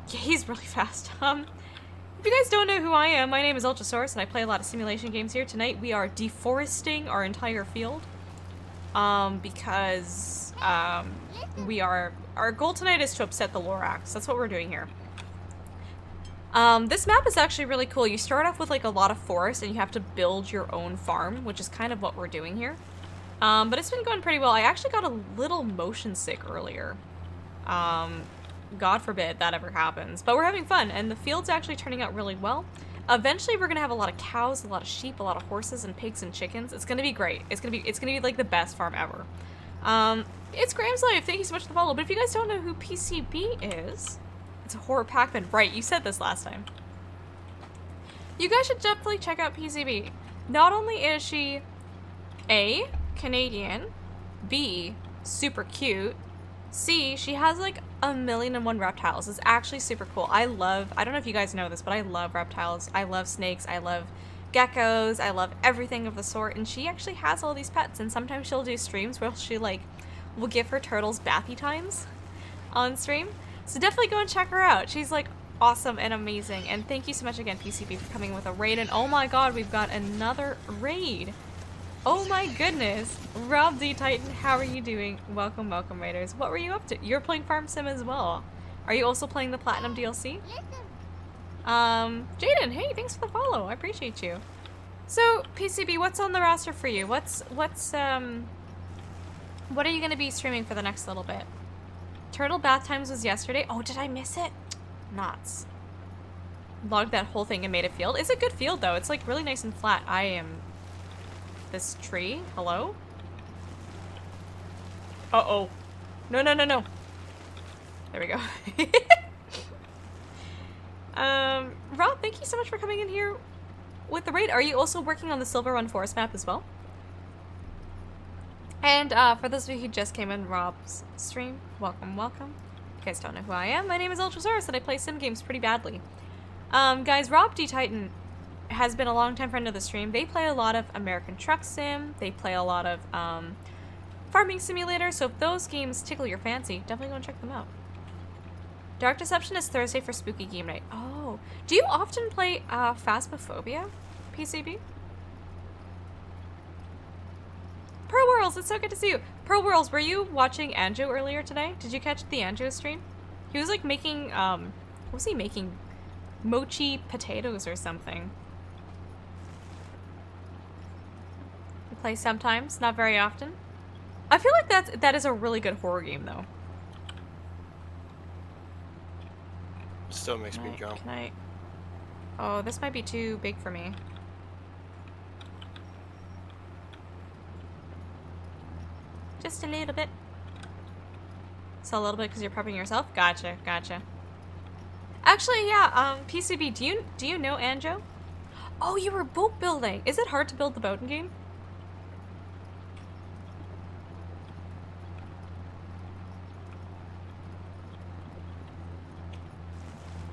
Yeah, he's really fast. If you guys don't know who I am, my name is Ultrasaurus, and I play a lot of simulation games here. Tonight, we are deforesting our entire field. Because, our goal tonight is to upset the Lorax. That's what we're doing here. This map is actually really cool. You start off with, like, a lot of forest, and you have to build your own farm, which is kind of what we're doing here. But it's been going pretty well. I actually got a little motion sick earlier. God forbid that ever happens. But we're having fun, and the field's actually turning out really well. Eventually, we're gonna have a lot of cows, a lot of sheep, a lot of horses, and pigs and chickens. It's gonna be great. It's gonna be like the best farm ever. It's Graham's Life. Thank you so much for the follow. But if you guys don't know who PCB is, it's a horror Pac-Man. Right, you said this last time. You guys should definitely check out PCB. Not only is she A, Canadian, B, super cute, C, she has like 1,000,001 reptiles. It's actually super cool. I don't know if you guys know this, but I love reptiles. I love snakes. I love geckos. I love everything of the sort. And she actually has all these pets. And sometimes she'll do streams where she like will give her turtles bathy times on stream. So definitely go and check her out. She's like awesome and amazing. And thank you so much again, PCB, for coming with a raid. And oh my god, we've got another raid. Oh my goodness. Rob D. Titan, how are you doing? Welcome, welcome, raiders. What were you up to? You're playing Farm Sim as well. Are you also playing the Platinum DLC? Jaden, hey, thanks for the follow. I appreciate you. So, PCB, what's on the roster for you? What are you gonna be streaming for the next little bit? Turtle Bath Times was yesterday. Oh, did I miss it? Nuts. Logged that whole thing and made a field. It's a good field, though. It's, like, really nice and flat. I am... This tree? Hello? Uh-oh. No, no, no, no. There we go. Rob, thank you so much for coming in here with the raid. Are you also working on the Silverrun Forest map as well? And for those of you who just came in Rob's stream, welcome, welcome. If you guys don't know who I am, my name is Ultrasaurus and I play sim games pretty badly. Guys, Rob D. Titan has been a long-time friend of the stream. They play a lot of American Truck Sim. They play a lot of Farming Simulator. So if those games tickle your fancy, definitely go and check them out. Dark Deception is Thursday for Spooky Game Night. Oh. Do you often play Phasmophobia, PCB? Pearl Whirls, it's so good to see you. Pearl Whirls, were you watching Anjo earlier today? Did you catch the Anjo stream? He was like making, what was he making? Mochi potatoes or something. I play sometimes, not very often. I feel like that is a really good horror game though. Still makes me jump. Can I... Oh, this might be too big for me. Just a little bit. So a little bit because you're prepping yourself? Gotcha, gotcha. Actually, yeah, PCB, do you know Anjo? Oh, you were boat building. Is it hard to build the boat in game?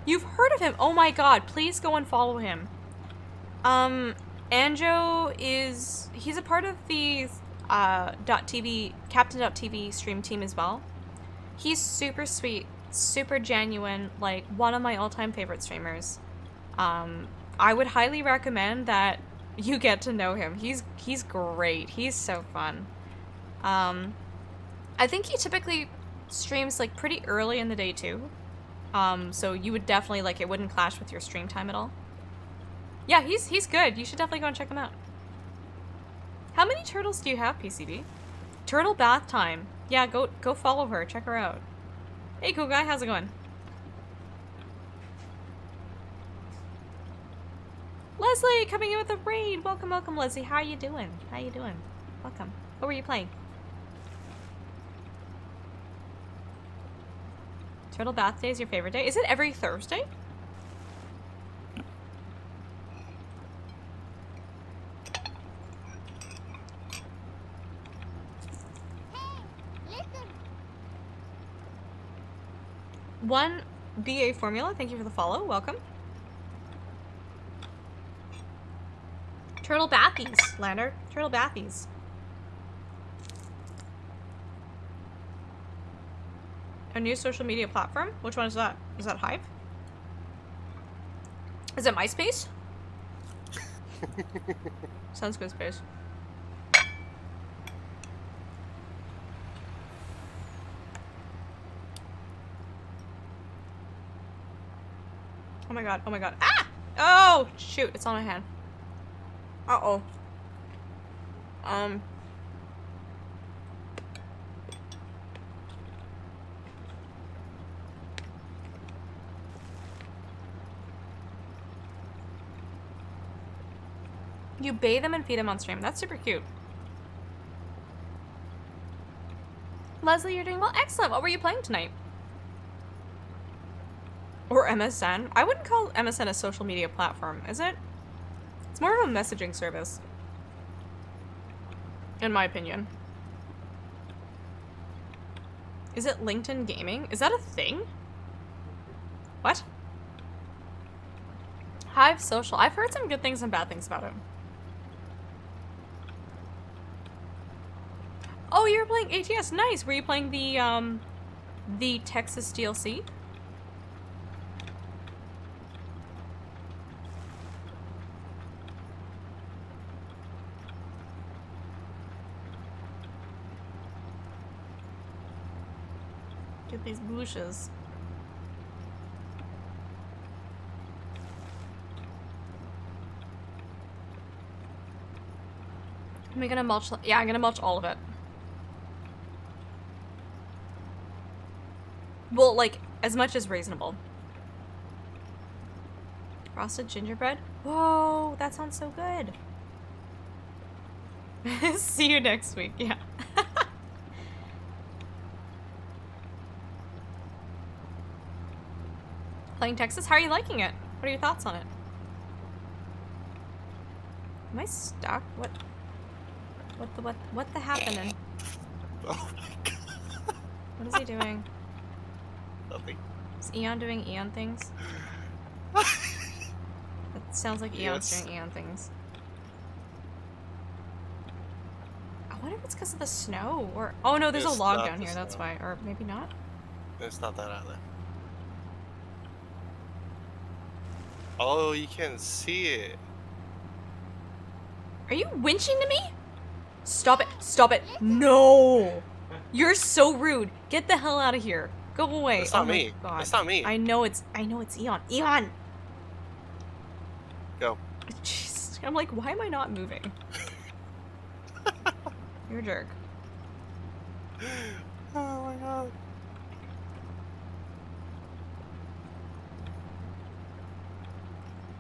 You've heard of him. Oh my god, please go and follow him. Anjo he's a part of the Captain.TV stream team as well. He's super sweet, super genuine, like one of my all-time favorite streamers. I would highly recommend that you get to know him. He's great. He's so fun. I think he typically streams like pretty early in the day too. So you would definitely, like, it wouldn't clash with your stream time at all. Yeah, he's good. You should definitely go and check him out. How many turtles do you have, PCB? Turtle Bath Time. Yeah, go follow her. Check her out. Hey, cool guy. How's it going? Leslie, coming in with a raid. Welcome, welcome, Leslie. How are you doing? How you doing? Welcome. What were you playing? Turtle Bath Day is your favorite day? Is it every Thursday? One BA Formula, thank you for the follow. Welcome. Turtle Bathies, Lander. Turtle Bathies. A new social media platform? Which one is that? Is that Hive? Is it MySpace? Sounds good, Space. Oh my god, oh my god. Ah! Oh, shoot, it's on my hand. Uh-oh. You bathe them and feed them on stream. That's super cute. Leslie, you're doing well. Excellent. What were you playing tonight? Or MSN? I wouldn't call MSN a social media platform, is it? It's more of a messaging service. In my opinion. Is it LinkedIn Gaming? Is that a thing? What? Hive Social. I've heard some good things and bad things about it. Oh, you were playing ATS. Nice. Were you playing the Texas DLC? Get these bushes. Am I gonna mulch? Yeah, I'm gonna mulch all of it. Well, like, as much as reasonable. Frosted gingerbread? Whoa, that sounds so good. See you next week, yeah. Playing Texas? How are you liking it? What are your thoughts on it? Am I stuck? What the happening? Oh my god. What is he doing? Nothing. Is Eon doing Eon things? That sounds like Eon's Yes. doing Eon things. I wonder if it's because of the snow or... Oh no, there's a It's log not down the here, that's snow. why. Or maybe not? It's not that either. Oh, you can see it. Are you winching to me? Stop it. Stop it. No! You're so rude. Get the hell out of here. Go away. That's not oh my me. God. That's not me. I know it's Eon. Eon! Go. Jeez. I'm like, why am I not moving? You're a jerk. Oh my god.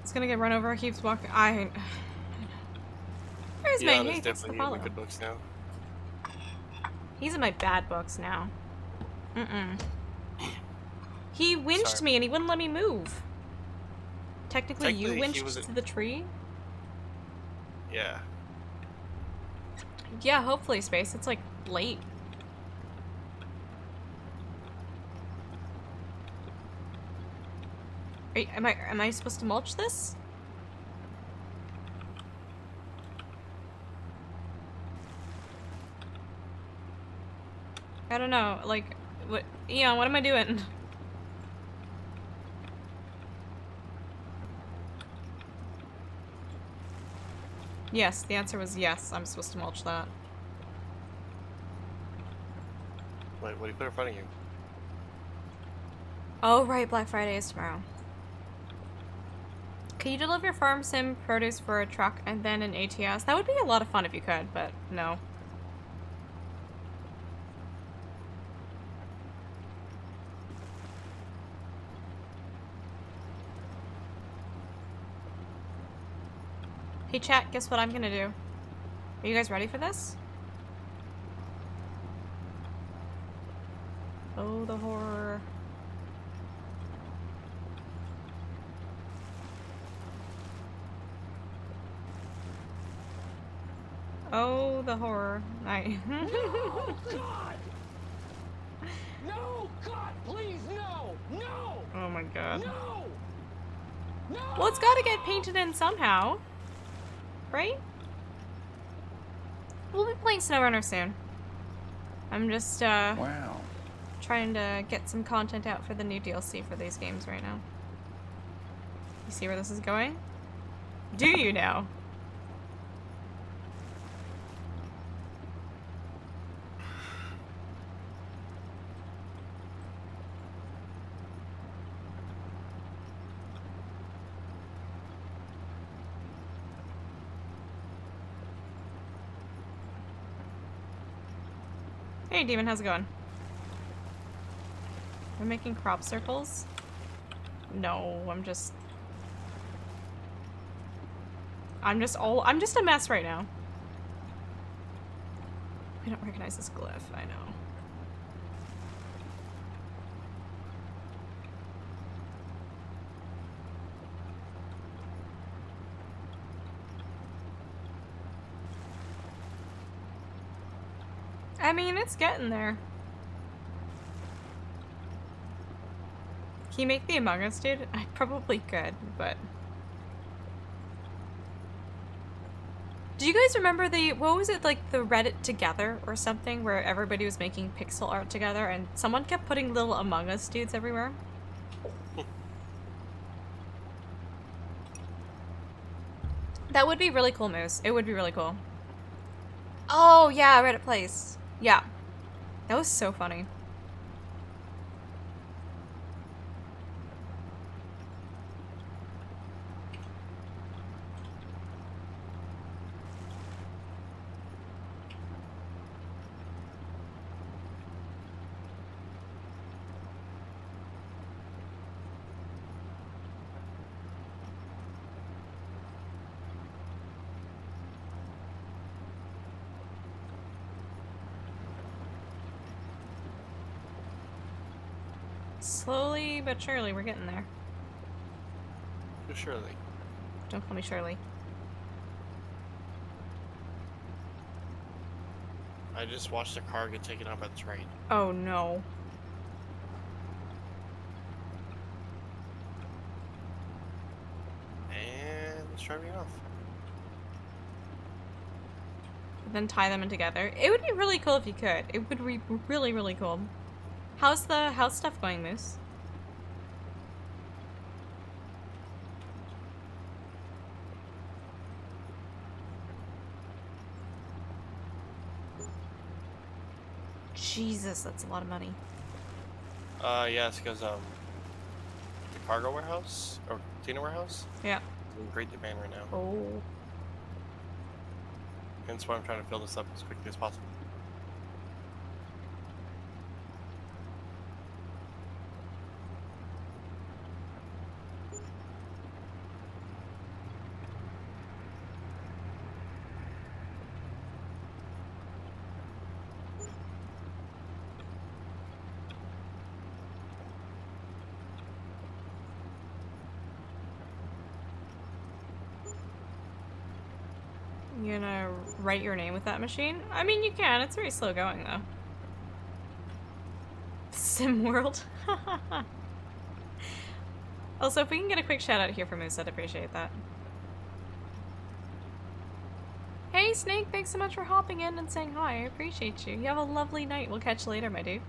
It's gonna get run over. Keeps walking. Where's Yeah, my there's hey, thanks for definitely follow. good books now. He's in my bad books now. He winched Sorry. me and he wouldn't let me move. Technically you Technically, he winched was a- to the tree? Yeah. Yeah, hopefully, Space. It's like late. Am I supposed to mulch this? I don't know. Like, what? Eon, what am I doing? Yes, the answer was yes. I'm supposed to mulch that. Wait, what do you put in front of you? Oh, right. Black Friday is tomorrow. Can you deliver farm sim produce for a truck and then an ATS? That would be a lot of fun if you could, but no. Hey chat, guess what I'm gonna do? Are you guys ready for this? Oh, the horror. Oh, the horror. I No, God! No, God, please, no! No! Oh my god. No! No! Well, it's gotta get painted in somehow. Right? We'll be playing SnowRunner soon. I'm just, Wow. trying to get some content out for the new DLC for these games right now. You see where this is going? Do you now? Hey, Demon, how's it going? We're making crop circles? No, I'm just a mess right now. I don't recognize this glyph, I know. I mean, it's getting there. Can you make the Among Us, dude? I probably could, but... Do you guys remember what was it, like, the Reddit Together or something, where everybody was making pixel art together and someone kept putting little Among Us dudes everywhere? That would be really cool, Moose. It would be really cool. Oh, yeah, Reddit Place. Yeah. That was so funny. Slowly but surely, we're getting there. Surely. Don't call me Shirley. I just watched a car get taken out by the train. Oh no. And it's driving off. Then tie them in together. It would be really cool if you could. It would be really, really cool. How's stuff going, Moose? Jesus, that's a lot of money. Yes, because, the cargo warehouse, or container warehouse, Yeah. is in great demand right now. Oh. Hence why I'm trying to fill this up as quickly as possible. You gonna write your name with that machine? I mean, you can. It's very slow going, though. SimWorld. Also, if we can get a quick shout out here from Moose, I'd appreciate that. Hey, Snake, thanks so much for hopping in and saying hi. I appreciate you. You have a lovely night. We'll catch you later, my dude.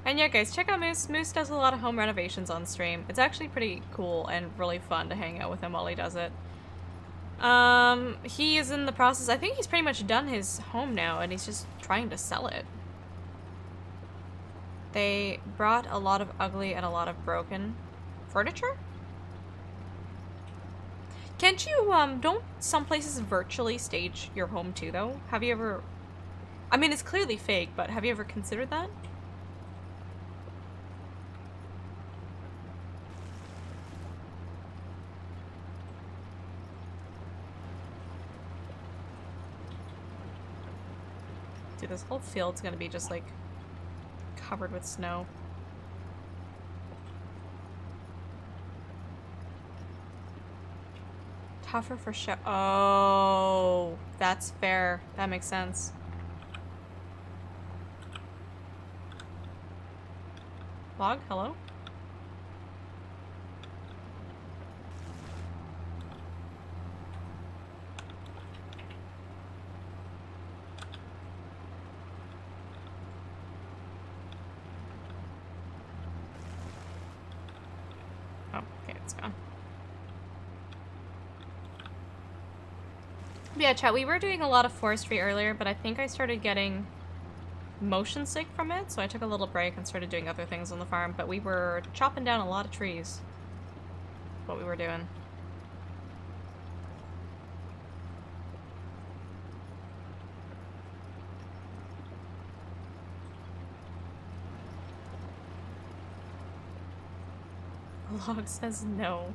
And yeah, guys, check out Moose. Moose does a lot of home renovations on stream. It's actually pretty cool and really fun to hang out with him while he does it. He is in the process. I think he's pretty much done his home now, and he's just trying to sell it. They brought a lot of ugly and a lot of broken furniture? Can't you, don't some places virtually stage your home too, though? Have you ever... I mean, it's clearly fake, but have you ever considered that? Dude, this whole field's gonna be just like covered with snow. Tougher for show. Oh, that's fair. That makes sense. Log, hello? Oh, okay, it's gone. But yeah, chat, we were doing a lot of forestry earlier, but I think I started getting motion sick from it, so I took a little break and started doing other things on the farm, but we were chopping down a lot of trees. What we were doing. Log says no.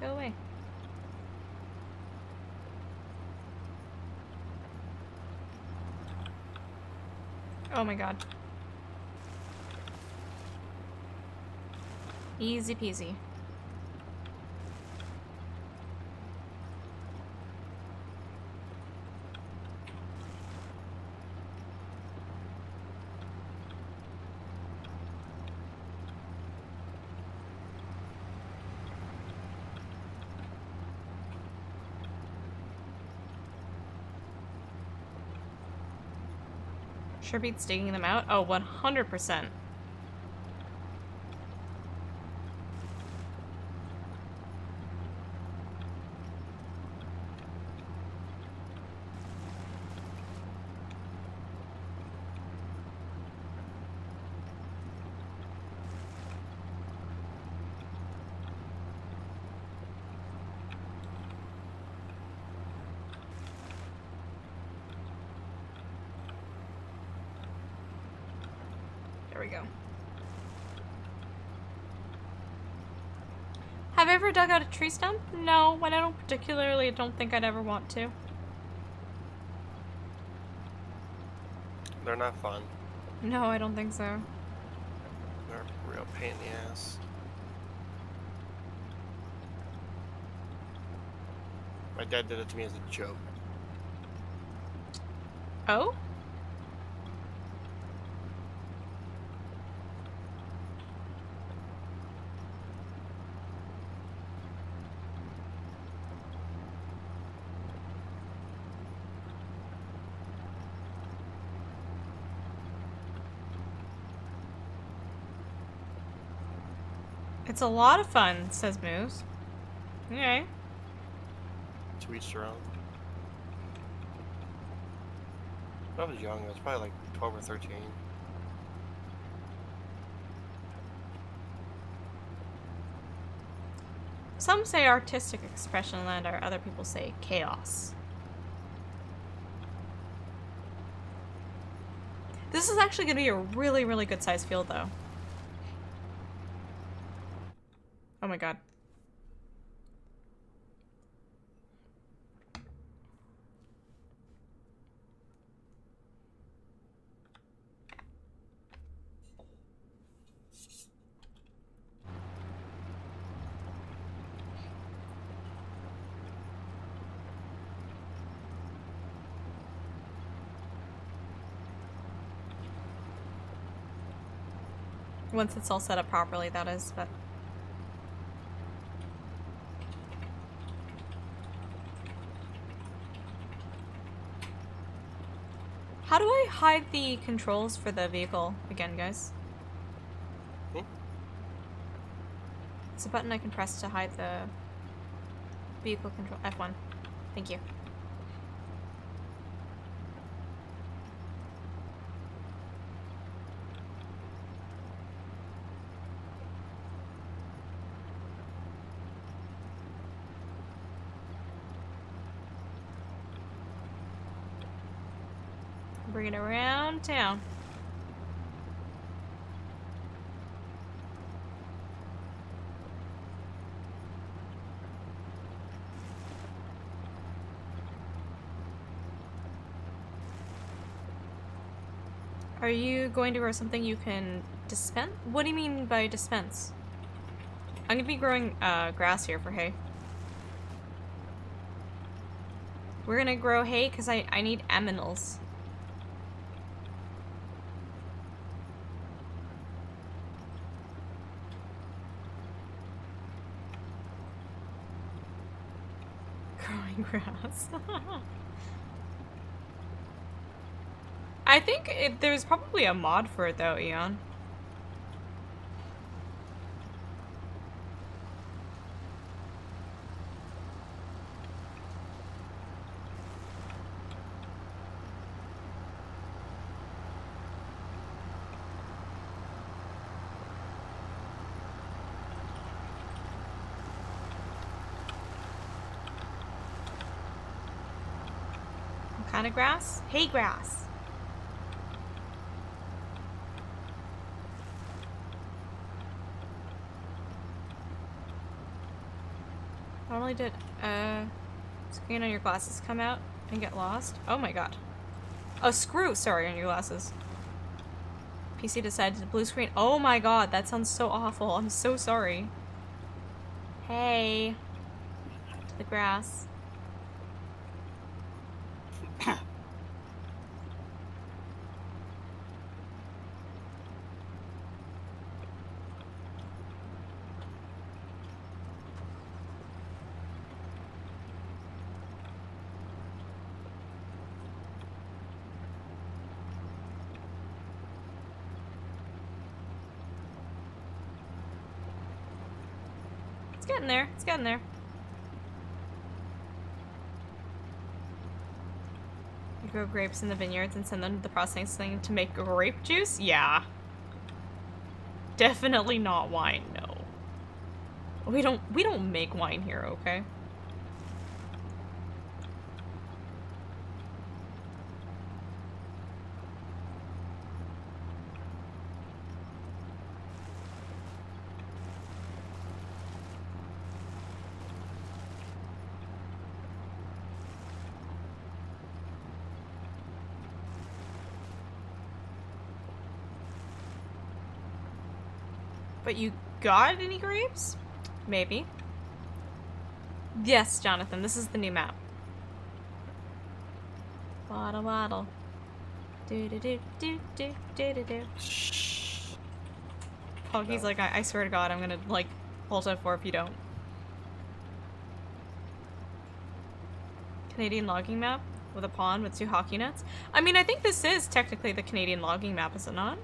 Go away. Oh my god. Easy peasy. Sure beats digging them out? Oh, 100%. There we go. Have I ever dug out a tree stump? No, but I don't think I'd ever want to. They're not fun. No, I don't think so. They're a real pain in the ass. My dad did it to me as a joke. Oh? It's a lot of fun, says Moose. Okay. To each their own. When I was young, I was probably like 12 or 13. Some say artistic expression land, or other people say chaos. This is actually going to be a really, really good size field, though. Oh my god. Once it's all set up properly, that is, but... How do I hide the controls for the vehicle again, guys? Hmm? It's a button I can press to hide the vehicle control. F1. Thank you. Bring it around town. Are you going to grow something you can dispense? What do you mean by dispense? I'm gonna be growing grass here for hay. We're gonna grow hay because I need aminals. Growing grass. I think there's probably a mod for it though, Eon. What kind of grass? Hay grass. Not only did screen on your glasses come out and get lost. Oh my god. Oh, screw, sorry, on your glasses. PC decided to blue screen. Oh my god, that sounds so awful. I'm so sorry. Hey. To the grass. Getting there. It's getting there. You grow grapes in the vineyards and send them to the processing to make grape juice? Yeah. Definitely not wine, no. We don't make wine here, okay? But you got any grapes? Maybe. Yes, Jonathan, this is the new map. Waddle waddle. Do do do do do do do do. Poggy's like, I swear to God, I'm gonna like hold it for if you don't. Canadian logging map with a pond with 2 hockey nets. I mean, I think this is technically the Canadian logging map, is it not?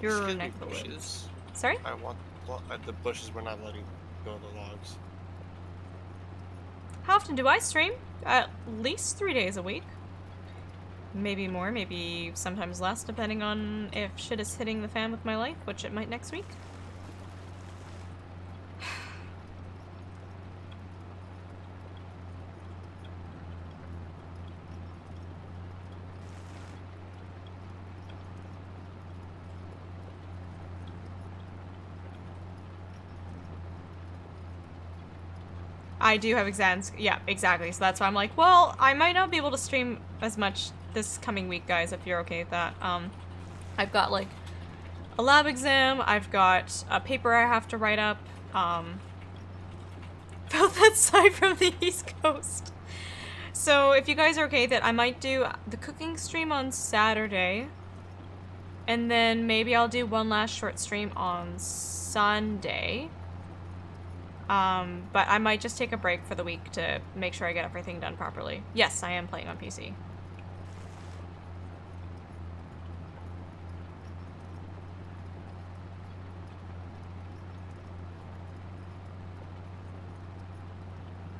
Your neck of the woods. Sorry? I want the bushes we're not letting go of the logs. How often do I stream? At least 3 days a week. Maybe more, maybe sometimes less, depending on if shit is hitting the fan with my life, which it might next week. I do have exams. Yeah, exactly. So that's why I'm like, well, I might not be able to stream as much this coming week, guys, if you're okay with that. I've got, like, a lab exam. I've got a paper I have to write up. Felt that side from the East Coast. So if you guys are okay that I might do the cooking stream on Saturday. And then maybe I'll do one last short stream on Sunday. But I might just take a break for the week to make sure I get everything done properly. Yes, I am playing on PC.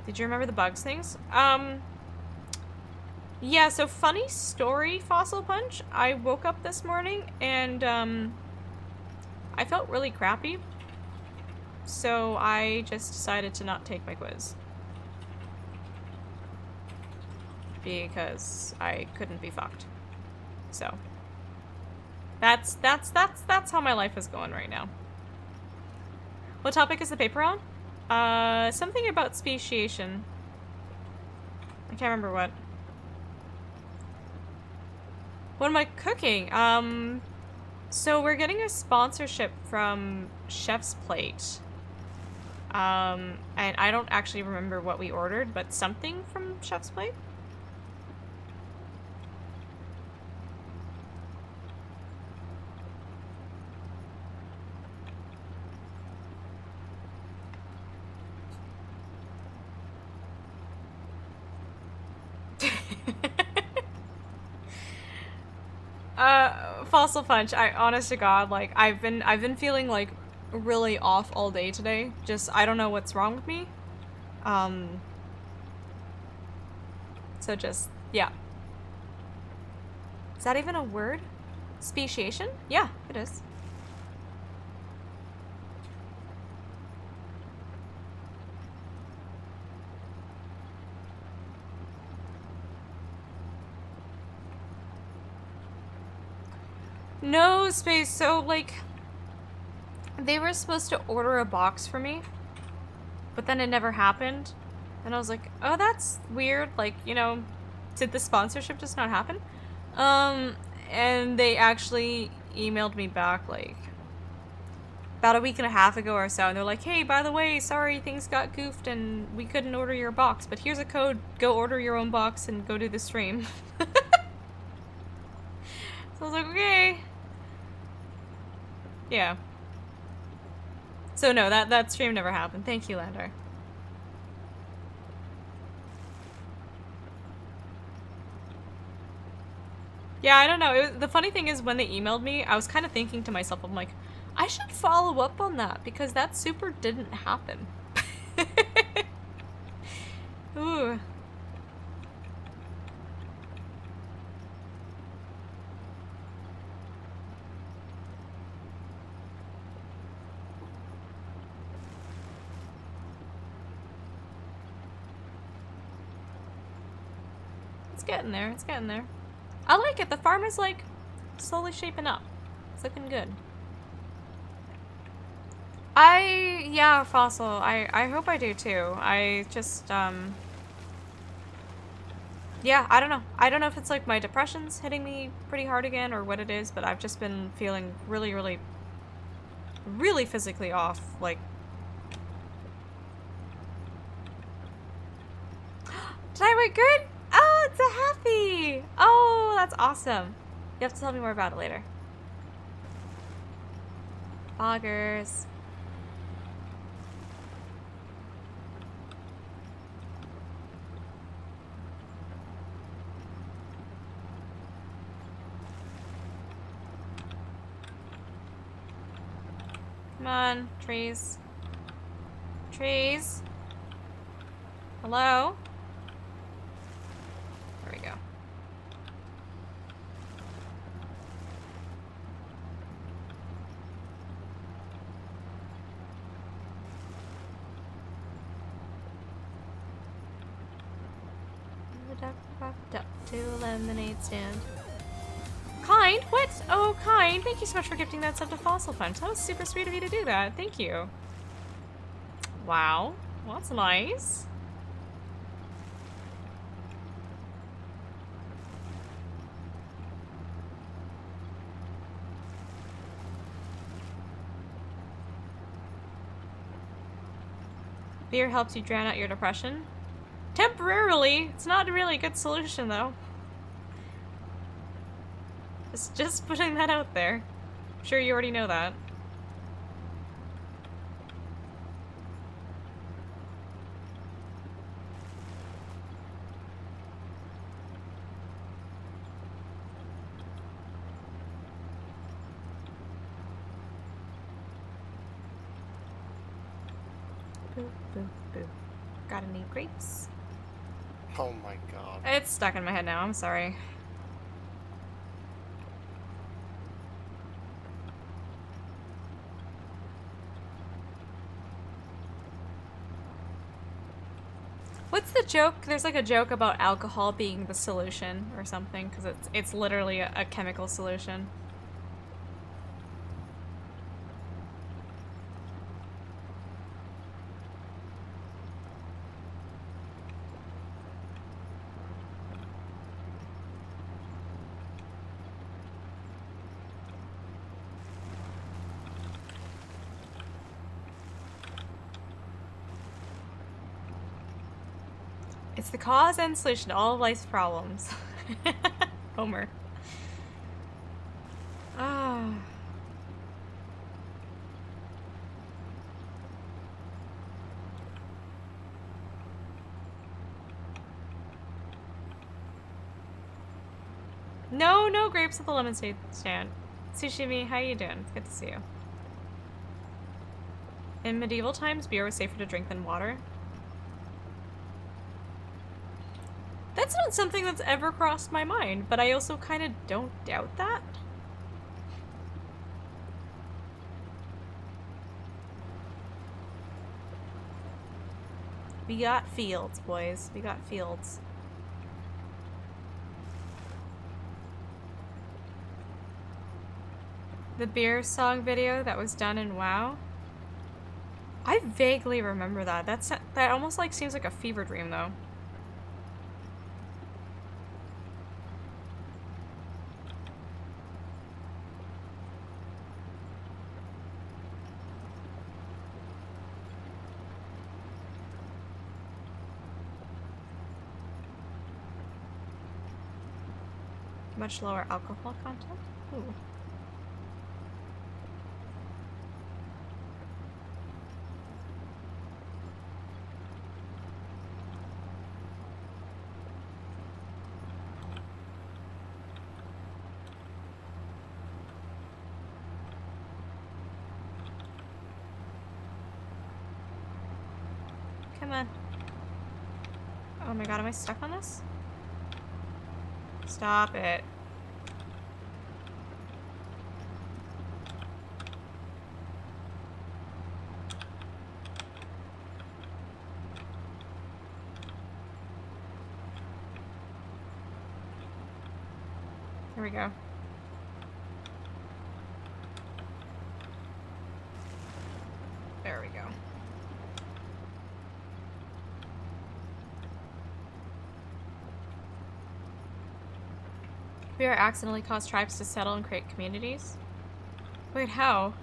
Did you remember the bugs things? Yeah, so funny story, Fossil Punch. I woke up this morning and, I felt really crappy. So I just decided to not take my quiz. because I couldn't be fucked. So that's how my life is going right now. What topic is the paper on? Something about speciation. I can't remember what. What am I cooking? So we're getting a sponsorship from Chef's Plate. And I don't actually remember what we ordered, but something from Chef's Plate? Fossil Punch, honest to God, like, I've been feeling, like, really off all day today. Just, I don't know what's wrong with me. So just, yeah. Is that even a word? Speciation? Yeah, it is. No, Space, so, like, they were supposed to order a box for me, but then it never happened. And I was like, oh, that's weird. Like, you know, did the sponsorship just not happen? And they actually emailed me back, like, about a week and a half ago or so. And they're like, hey, by the way, sorry, things got goofed and we couldn't order your box, but here's a code. Go order your own box and go do the stream. So I was like, okay. Yeah. So no, that stream never happened. Thank you, Lander. Yeah, I don't know. The funny thing is, when they emailed me, I was kind of thinking to myself, I'm like, I should follow up on that because that super didn't happen. Ooh. It's getting there. It's getting there. I like it. The farm is, like, slowly shaping up. It's looking good. Yeah, Fossil. I hope I do, too. I just, yeah, I don't know. I don't know if it's, like, my depression's hitting me pretty hard again or what it is, but I've just been feeling really, really, really physically off. Like, did I write good? Oh, it's a happy! Oh, that's awesome. You have to tell me more about it later. Boggers. Come on, trees. Trees. Hello? There we go. The duck popped up to a lemonade stand. Kind? What? Oh, Kind. Thank you so much for gifting that sub to Fossil Punch. That was super sweet of you to do that. Thank you. Wow. Well, that's nice. Beer helps you drown out your depression. Temporarily. It's not really a good solution, though. Just putting that out there. I'm sure you already know that. Boo, boo, boo. Got any grapes? Oh my god. It's stuck in my head now, I'm sorry. What's the joke. There's like a joke about alcohol being the solution or something, because it's literally a chemical solution. It's the cause and solution to all of life's problems. Homer. Ah. No grapes at the lemon stand. Sushimi, how you doing? It's good to see you. In medieval times, beer was safer to drink than water. That's not something that's ever crossed my mind, but I also kind of don't doubt that. We got fields, boys. We got fields. The beer song video that was done in WoW? I vaguely remember that. That almost like seems like a fever dream though. Much lower alcohol content? Ooh. Come on. Oh my god, am I stuck on this? Stop it. Here we go. There we go. Beer accidentally caused tribes to settle and create communities? Wait, how?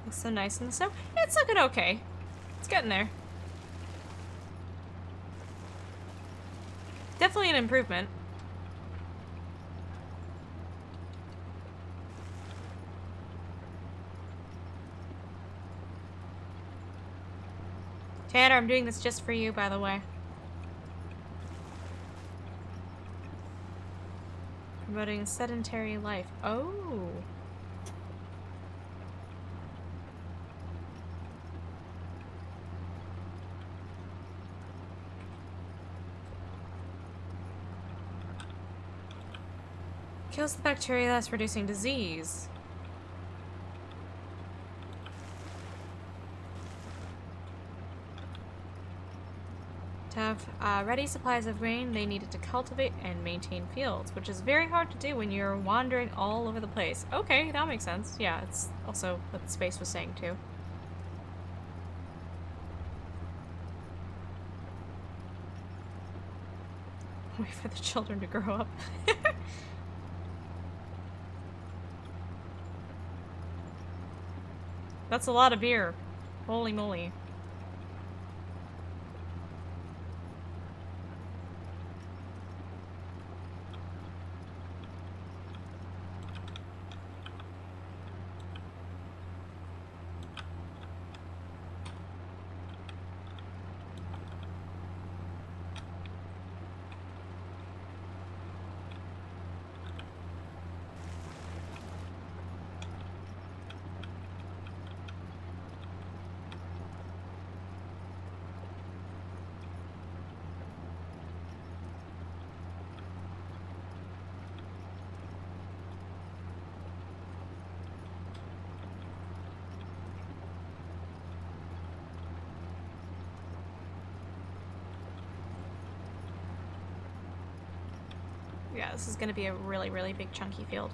Looks so nice in the snow. It's looking okay. It's getting there. Definitely an improvement. Tanner, I'm doing this just for you, by the way. Promoting a sedentary life. Oh. Kills the bacteria, thus reducing disease. To have ready supplies of grain, they needed to cultivate and maintain fields, which is very hard to do when you're wandering all over the place. Okay, that makes sense. Yeah, it's also what the space was saying too. Wait for the children to grow up. That's a lot of beer. Holy moly. Yeah, this is gonna be a really, really big chunky field.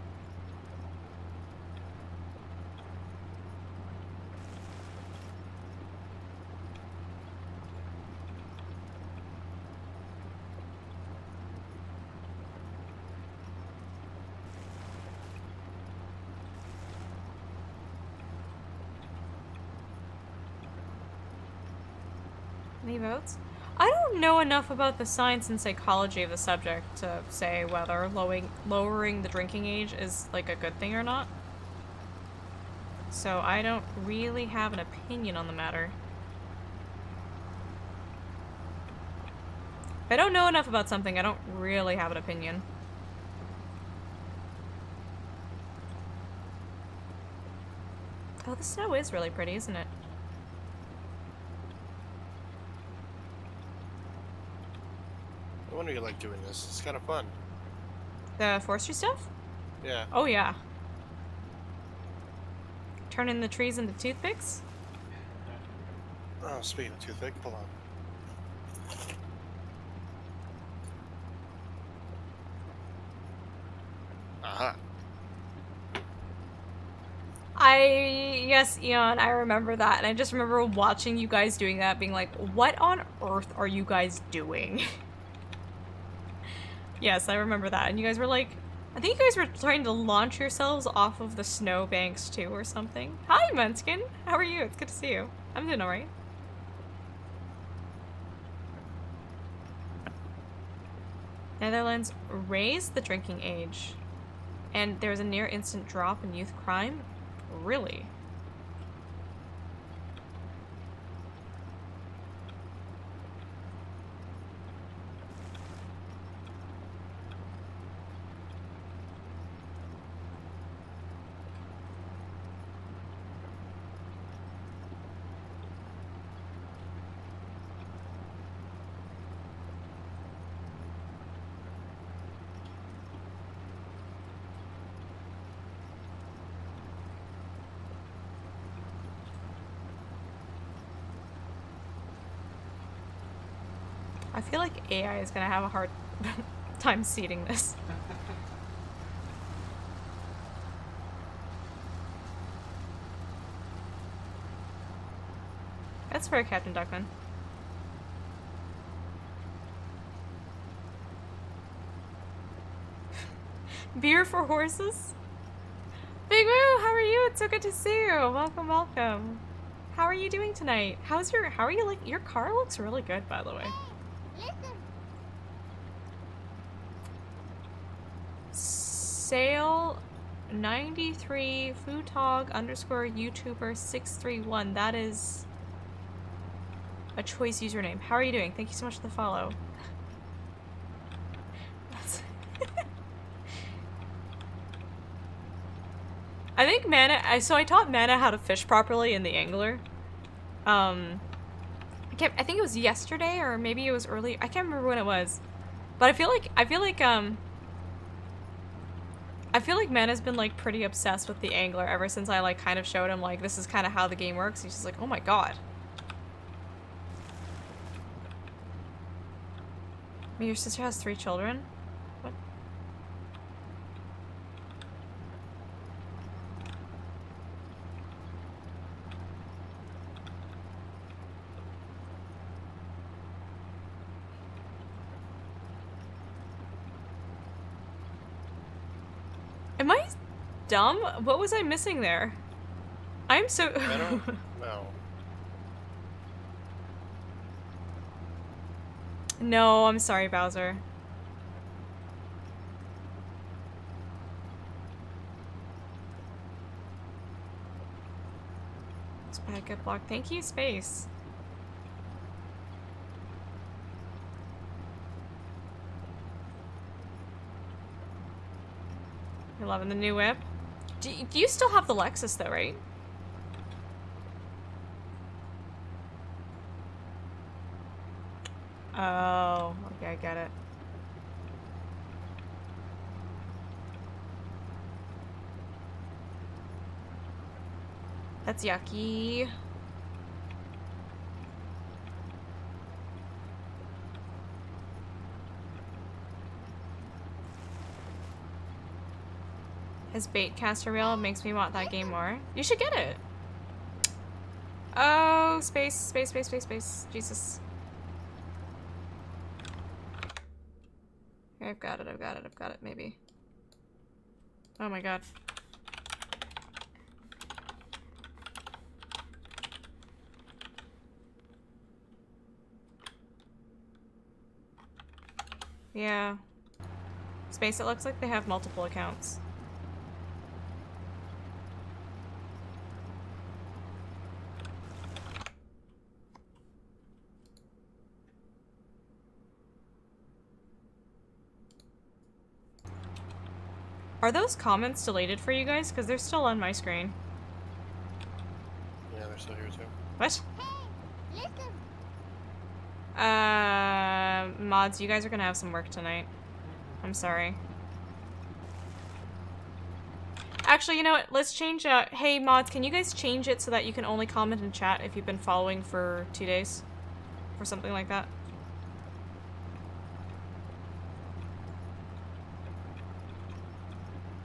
Any votes? I don't know enough about the science and psychology of the subject to say whether lowering the drinking age is like a good thing or not. So I don't really have an opinion on the matter. If I don't know enough about something, I don't really have an opinion. Oh, the snow is really pretty, isn't it? I wonder you like doing this. It's kind of fun. The forestry stuff? Yeah. Oh, yeah. Turning the trees into toothpicks? Oh, speaking of toothpick, hold on. Aha. Yes, Eon, I remember that. And I just remember watching you guys doing that, being like, what on earth are you guys doing? Yes, I remember that. And you guys were like, I think you guys were trying to launch yourselves off of the snowbanks too or something. Hi, Munchkin. How are you? It's good to see you. I'm doing alright. Netherlands raised the drinking age. And there's a near instant drop in youth crime? Really? I feel like AI is gonna have a hard time seeding this. That's fair, Captain Duckman. Beer for horses? Big Woo, how are you? It's so good to see you. Welcome, welcome. How are you doing tonight? How are you like, your car looks really good, by the way. Sale 93 Futog underscore YouTuber 631. That is a choice username. How are you doing? Thank you so much for the follow. I think Mana, so I taught Mana how to fish properly in the angler. I think it was yesterday or maybe it was early. I can't remember when it was. But I feel like Mana's been like pretty obsessed with the angler ever since I like kind of showed him like this is kind of how the game works. He's just like, "Oh my god." I mean, your sister has 3 children? What? Am I dumb? What was I missing there? I'm so... I don't know. No, I'm sorry, Bowser. It's bad, good block. Thank you, Space. You're loving the new whip? Do you still have the Lexus though, right? Oh, okay, I get it. That's yucky. His bait caster reel makes me want that game more. You should get it. Oh, space, space, space, space, space. Jesus. I've got it, I've got it, I've got it, maybe. Oh my god. Yeah. Space, it looks like they have multiple accounts. Are those comments deleted for you guys? Because they're still on my screen. Yeah, they're still here too. What? Hey, listen. Mods, you guys are gonna have some work tonight. I'm sorry. Actually, you know what? Let's change, hey mods, can you guys change it so that you can only comment in chat if you've been following for 2 days? Or something like that.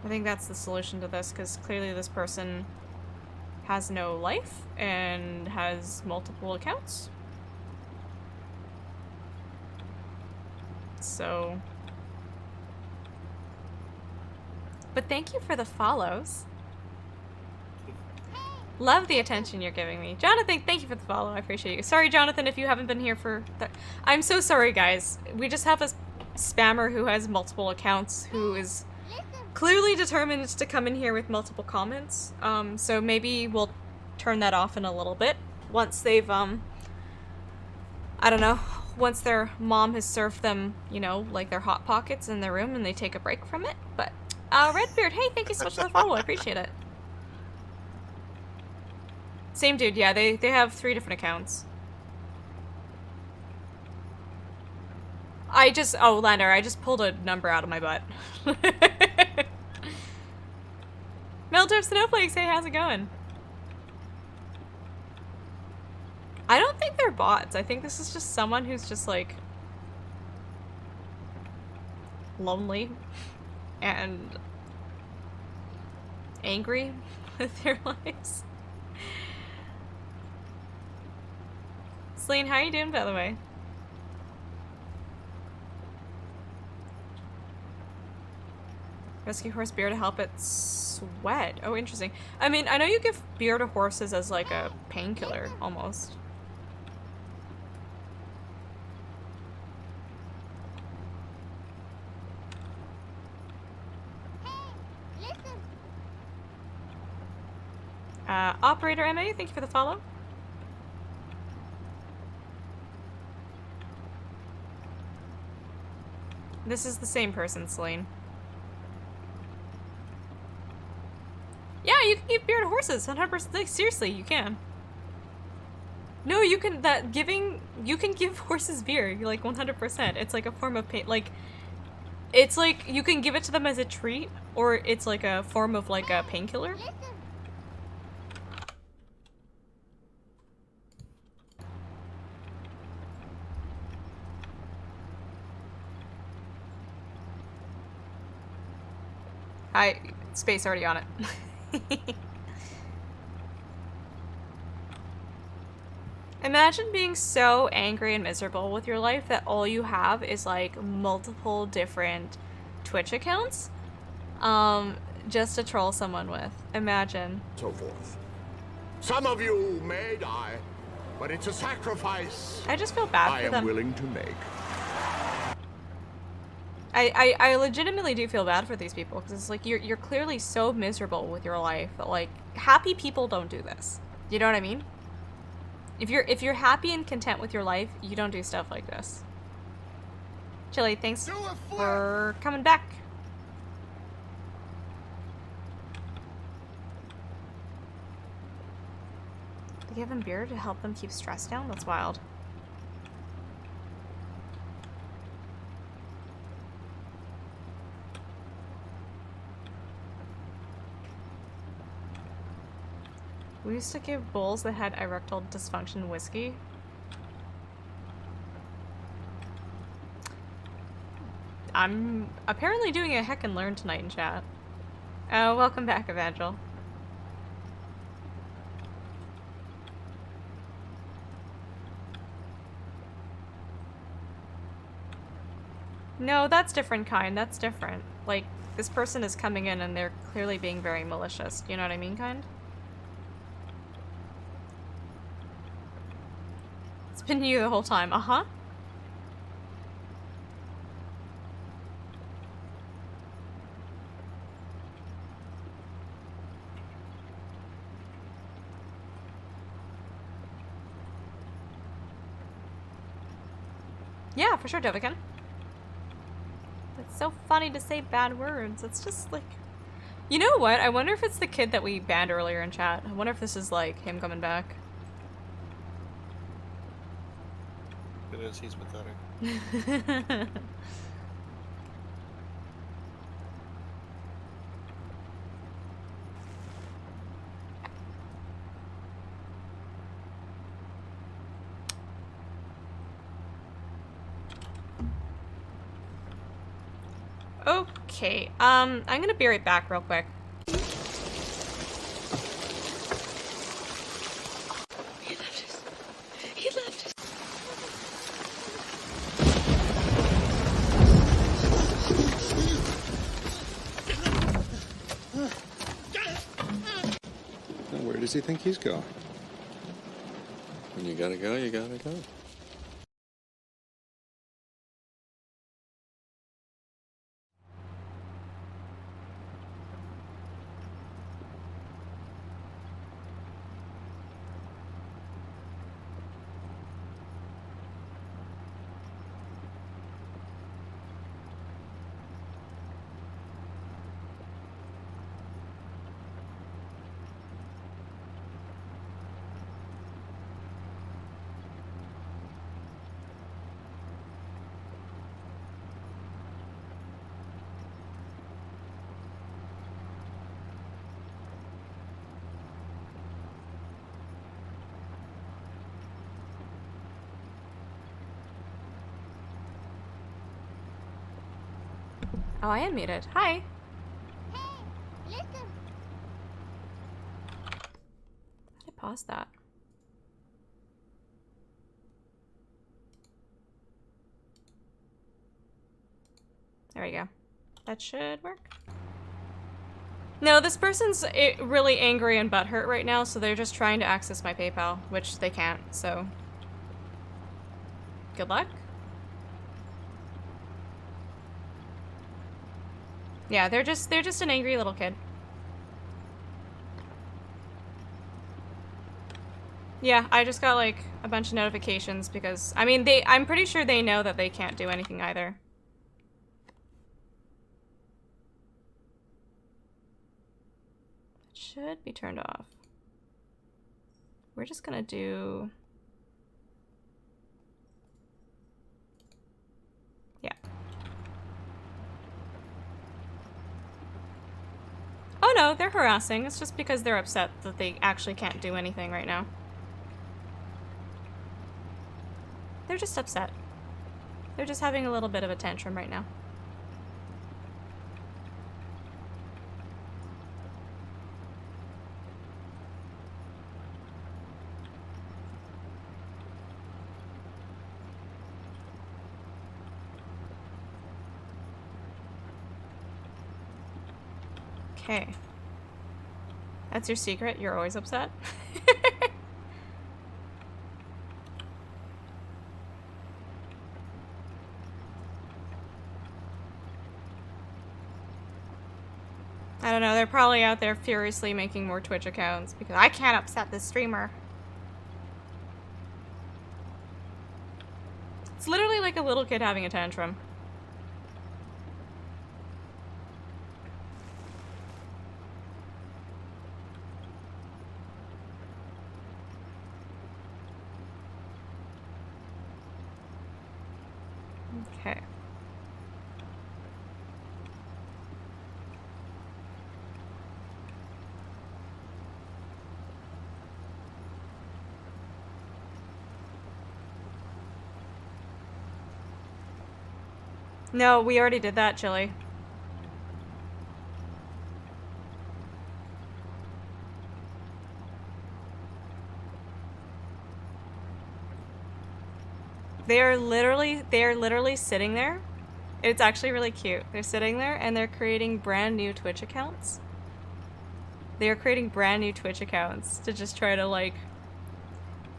I think that's the solution to this, because clearly this person has no life and has multiple accounts. So... But thank you for the follows. Love the attention you're giving me. Jonathan, thank you for the follow. I appreciate you. Sorry, Jonathan, if you haven't been here for... I'm so sorry, guys. We just have a spammer who has multiple accounts who is clearly determined to come in here with multiple comments. So maybe we'll turn that off in a little bit once they've, I don't know, once their mom has served them, you know, like their Hot Pockets in their room and they take a break from it. But, Redbeard, hey, thank you so much for the follow. I appreciate it. Same dude, yeah, they have 3 different accounts. Oh, Lander, I just pulled a number out of my butt. Melter Snowflakes, hey, how's it going? I don't think they're bots. I think this is just someone who's just, like, lonely and angry with their lives. Celine, how are you doing, by the way? Rescue horse beer to help it sweat. Oh, interesting. I mean, I know you give beer to horses as like a painkiller, almost. Hey, listen. Operator MA, thank you for the follow. This is the same person, Celine. Yeah, you can give beer to horses, 100%. Like, seriously, you can. No, you can, you can give horses beer, like, 100%. It's like a form of pain, like, it's like, you can give it to them as a treat, or it's like a form of, like, a painkiller. Space already on it. Imagine being so angry and miserable with your life that all you have is like multiple different Twitch accounts just to troll someone with. Imagine. So forth. Some of you may die, but it's a sacrifice I just feel bad for them. I am willing to make. I legitimately do feel bad for these people because it's like you're clearly so miserable with your life that like happy people don't do this. You know what I mean? If you're happy and content with your life, you don't do stuff like this. Chili, thanks for coming back. They give them beer to help them keep stress down? That's wild. We used to give bulls that had erectile dysfunction whiskey. I'm apparently doing a heck and learn tonight in chat. Oh, welcome back, Evangel. No, that's different kind. That's different. Like, this person is coming in and they're clearly being very malicious. You know what I mean, kind? It's been you the whole time. Uh-huh. Yeah, for sure, Dovican. It's so funny to say bad words. It's just like... You know what? I wonder if it's the kid that we banned earlier in chat. I wonder if this is like him coming back. It is, he's pathetic. Okay, I'm gonna be right back real quick. He left us. He left us. Now, where does he think he's going? When you gotta go, you gotta go. Oh, I am muted. Hi. Hey, listen. I paused that. There we go. That should work. No, this person's really angry and butthurt right now, so they're just trying to access my PayPal, which they can't, so... Good luck. Yeah, they're just an angry little kid. Yeah, I just got like a bunch of notifications because I mean I'm pretty sure they know that they can't do anything either. It should be turned off. We're just gonna do... Yeah. Oh no, they're harassing. It's just because they're upset that they actually can't do anything right now. They're just upset. They're just having a little bit of a tantrum right now. Okay. That's your secret? You're always upset? I don't know, they're probably out there furiously making more Twitch accounts because I can't upset this streamer. It's literally like a little kid having a tantrum. Okay. No, we already did that, Chili. They are literally sitting there. It's actually really cute. They're sitting there and they're creating brand new Twitch accounts. They are creating brand new Twitch accounts to just try to like...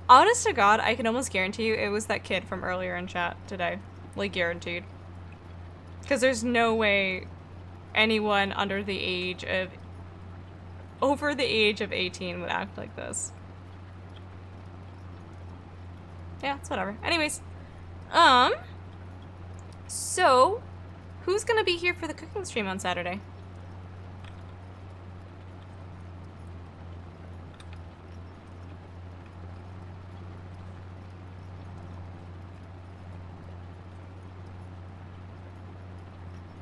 Honest to God, I can almost guarantee you it was that kid from earlier in chat today. Like, guaranteed. Because there's no way anyone under the age of... over the age of 18 would act like this. Yeah, it's whatever. Anyways. So, who's gonna be here for the cooking stream on Saturday?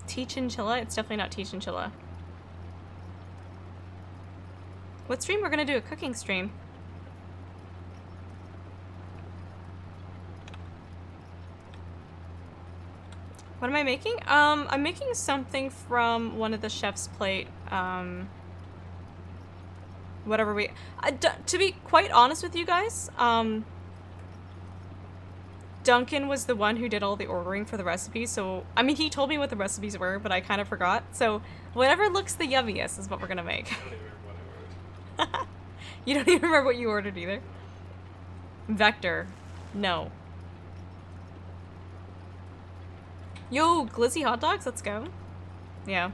Tea Chinchilla? It's definitely not Tea Chinchilla. What stream? We're gonna do a cooking stream. What am I making? I'm making something from one of the chef's plate, whatever we... to be quite honest with you guys, Duncan was the one who did all the ordering for the recipes, so... I mean, he told me what the recipes were, but I kind of forgot, so whatever looks the yummiest is what we're gonna make. I don't even remember what I ordered. You don't even remember what you ordered either? Vector. No. Yo, glizzy hot dogs, let's go. Yeah.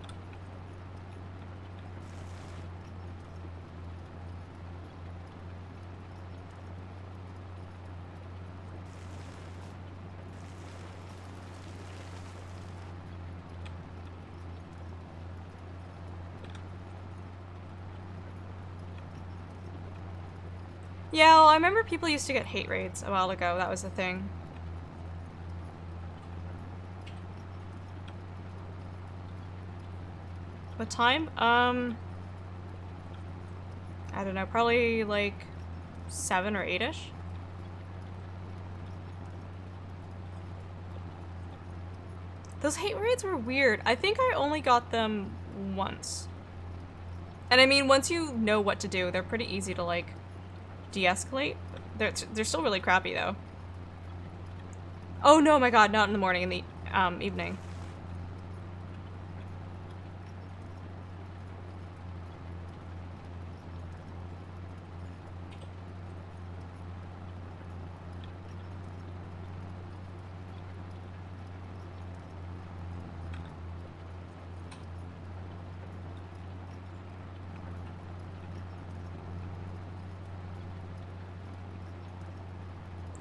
Yeah, well, I remember people used to get hate raids a while ago. That was the thing. What time? I don't know, probably like 7 or 8-ish. Those hate raids were weird. I think I only got them once. And I mean, once you know what to do, they're pretty easy to like de-escalate. They're still really crappy though. Oh no, my god, not in the morning, in the evening.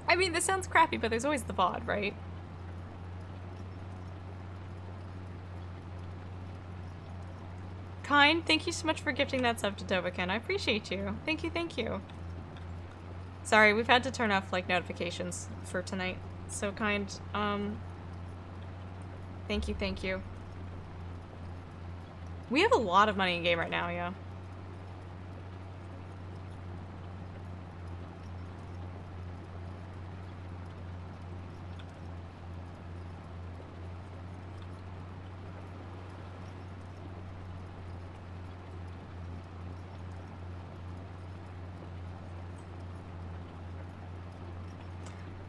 I mean, this sounds crappy, but there's always the VOD, right? Kind, thank you so much for gifting that sub to Dovakin. I appreciate you. Thank you, thank you. Sorry, we've had to turn off, like, notifications for tonight. So kind. Thank you, thank you. We have a lot of money in game right now, yeah.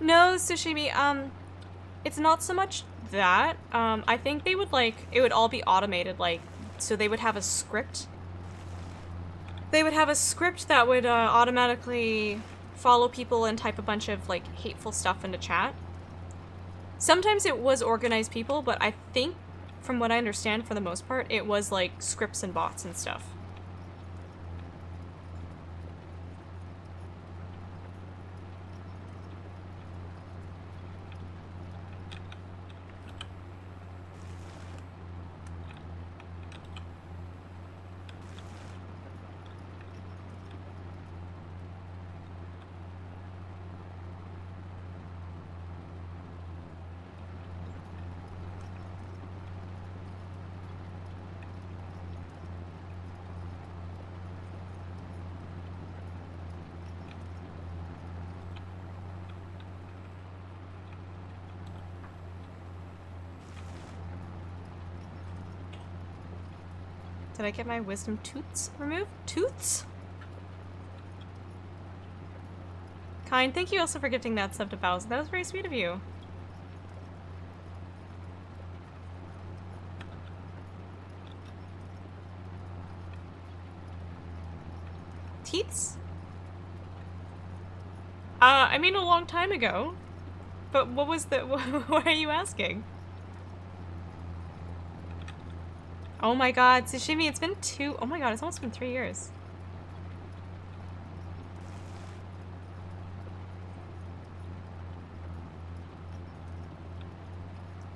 No, Sushimi, it's not so much that. I think they would, like, it would all be automated, like, so they would have a script. They would have a script that would, automatically follow people and type a bunch of, like, hateful stuff into chat. Sometimes it was organized people, but I think, from what I understand, for the most part, it was, like, scripts and bots and stuff. Did I get my wisdom tooths removed? Tooths? Kind, thank you also for gifting that sub to Bowser. That was very sweet of you. Teats? I mean a long time ago. But what was the... What are you asking? Oh my god, Tsushimi, it's been oh my god, it's almost been 3 years.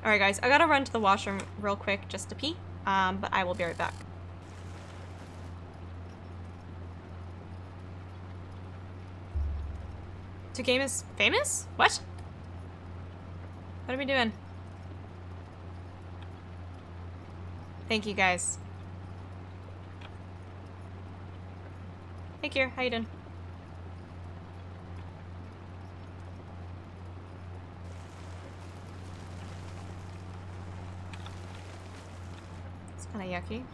Alright guys, I gotta run to the washroom real quick just to pee, but I will be right back. To game is famous? What? What are we doing? Thank you guys. Hey Kier, how you doing? It's kinda yucky.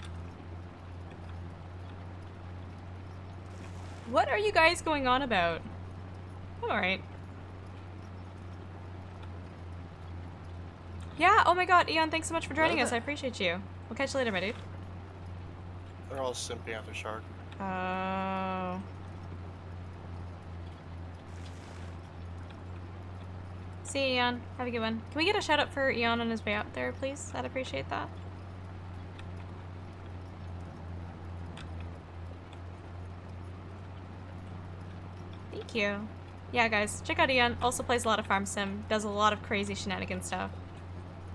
What are you guys going on about? I'm alright. Yeah, oh my god, Eon, thanks so much for joining us. I appreciate you. We'll catch you later, my dude. They're all simping after Shark. Oh. See you, Eon. Have a good one. Can we get a shout out for Eon on his way out there, please? I'd appreciate that. Thank you. Yeah, guys, check out Eon. Also plays a lot of Farm Sim. Does a lot of crazy shenanigan stuff.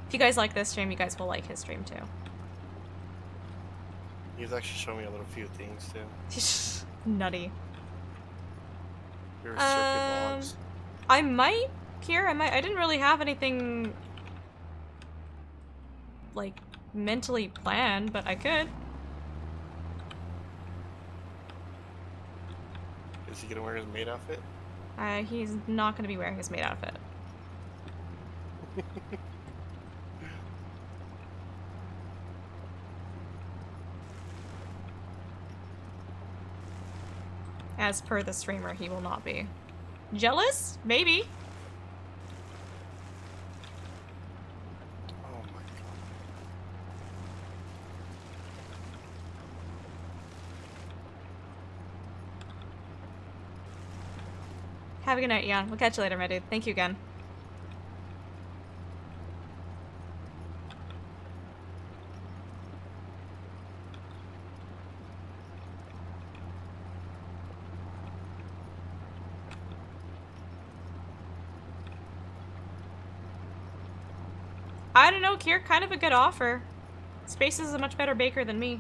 If you guys like this stream, you guys will like his stream too. He's actually showing me a little few things too. Nutty. Your circuit logs. I might, Kier, I didn't really have anything like mentally planned, but I could. Is he gonna wear his maid outfit? He's not gonna be wearing his maid outfit. As per the streamer, he will not be. Jealous? Maybe. Oh my god. Have a good night, Eon. We'll catch you later, my dude. Thank you again. I don't know, Kier, kind of a good offer. Space is a much better baker than me.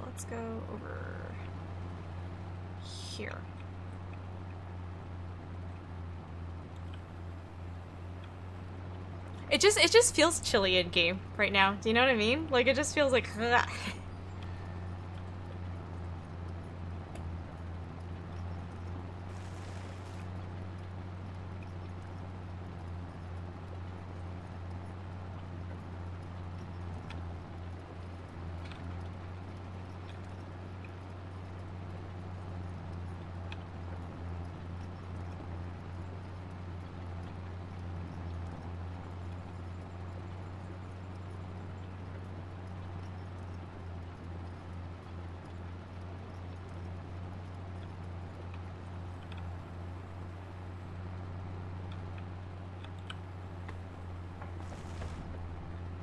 Let's go over here. It just feels chilly in game right now. Do you know what I mean? Like it just feels like ugh.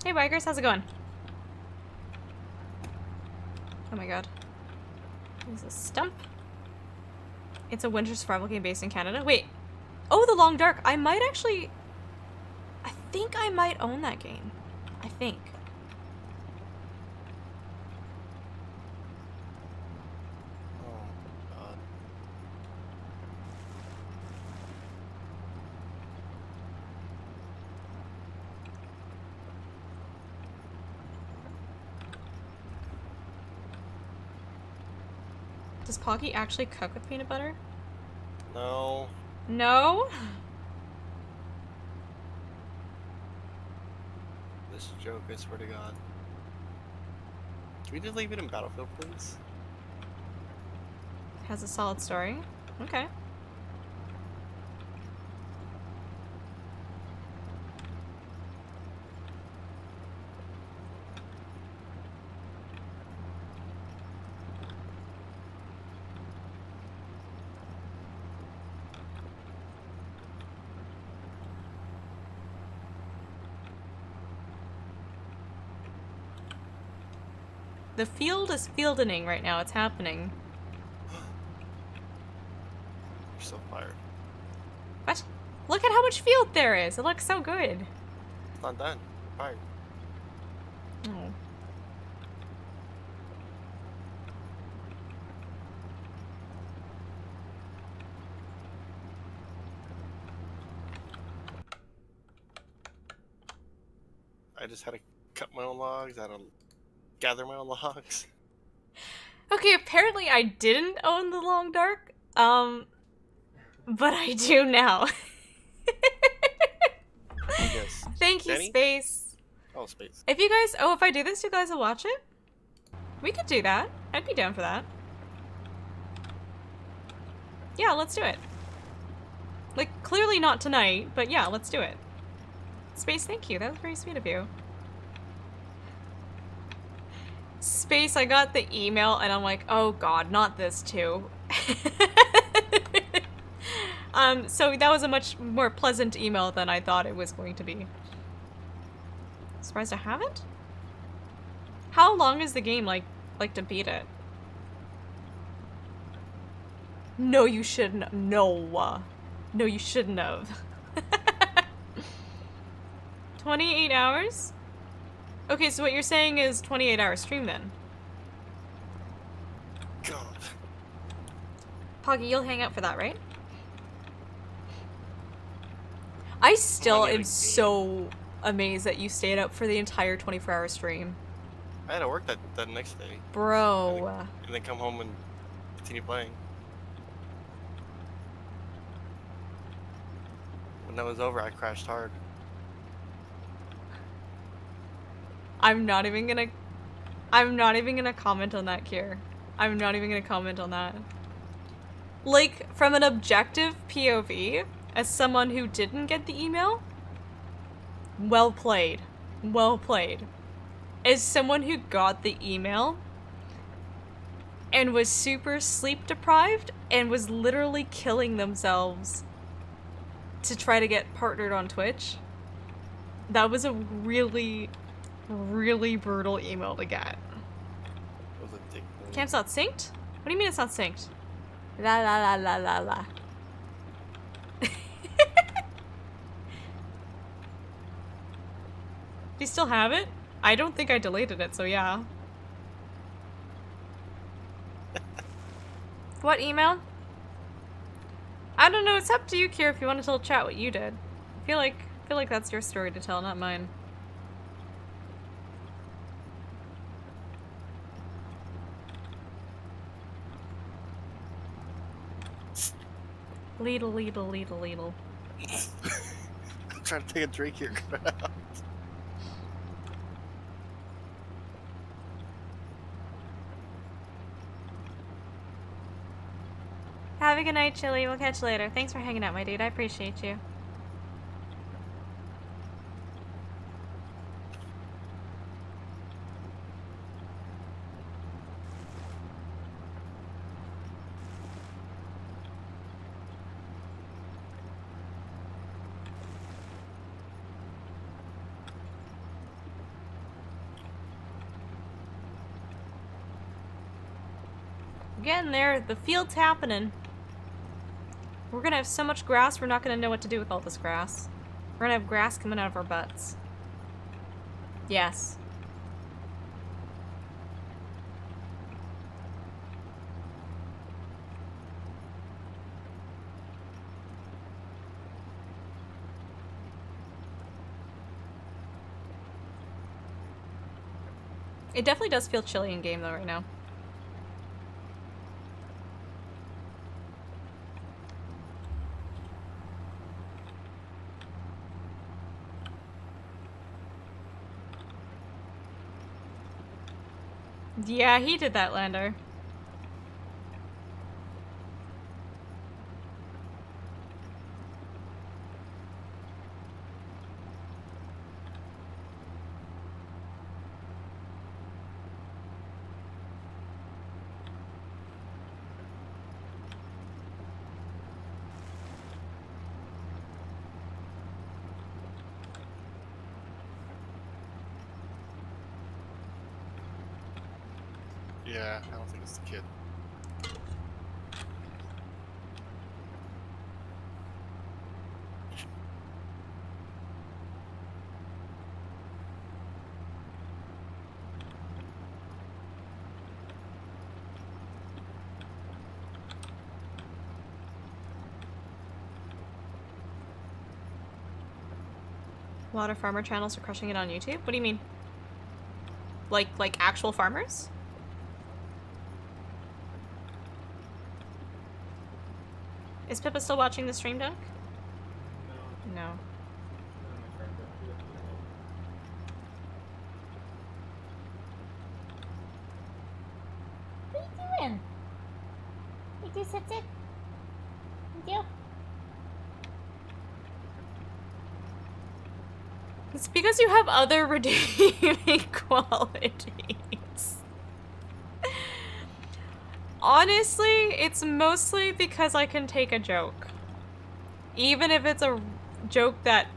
Hey bikers, how's it going? Oh my god. There's a stump. It's a winter survival game based in Canada. Wait. Oh, The Long Dark. I might actually... I think I might own that game. I think. Oh. Does Poggy actually cook with peanut butter? No. No? This joke, I swear to God. Can we just leave it in Battlefield, please? Has a solid story. Okay. The field is fieldening right now. It's happening. We're so fired. What? Look at how much field there is. It looks so good. It's not done. Fired. Oh. I just had to cut my own logs. I had to gather my own logs. Okay, apparently I didn't own the Long Dark. But I do now. Yes. Thank you, Danny? Space. Oh, space. If you guys, oh, if I do this, you guys will watch it? We could do that. I'd be down for that. Yeah, let's do it. Like, clearly not tonight, but yeah, let's do it. Space, thank you. That was very sweet of you. Space, I got the email and I'm like, oh god, not this too. So that was a much more pleasant email than I thought it was going to be. Surprised I haven't? How long is the game like to beat it? No, you shouldn't. No. No, you shouldn't have. 28 hours? Okay, so what you're saying is 28-hour stream then. God. Poggy, you'll hang out for that, right? I still am so amazed that you stayed up for the entire 24-hour stream. I had to work that next day. Bro. And then come home and continue playing. When that was over, I crashed hard. I'm not even gonna comment on that, Kier. I'm not even gonna comment on that. Like, from an objective POV, as someone who didn't get the email, well played. Well played. As someone who got the email and was super sleep deprived and was literally killing themselves to try to get partnered on Twitch, that was a really, really brutal email to get. It was a dick move. Camp's not synced? What do you mean it's not synced? La la la la la la. Do you still have it? I don't think I deleted it, so yeah. What email? I don't know, it's up to you, Kier, if you want to tell chat what you did. I feel like that's your story to tell, not mine. Leedle, leedle, leedle, leedle. I'm trying to take a drink here. Have a good night, Chili. We'll catch you later. Thanks for hanging out, my dude. I appreciate you. Getting there. The field's happening. We're gonna have so much grass, we're not gonna know what to do with all this grass. We're gonna have grass coming out of our butts. Yes. It definitely does feel chilly in game though right now. Yeah, he did that, Lander. Yeah, I don't think it's the kid. A lot of farmer channels are crushing it on YouTube. What do you mean? Like actual farmers? Is Pippa still watching the stream, Dunk? No. No. What are you doing? You do sit it. You do. It's because you have other redeeming qualities. Honestly, it's mostly because I can take a joke. Even if it's a joke that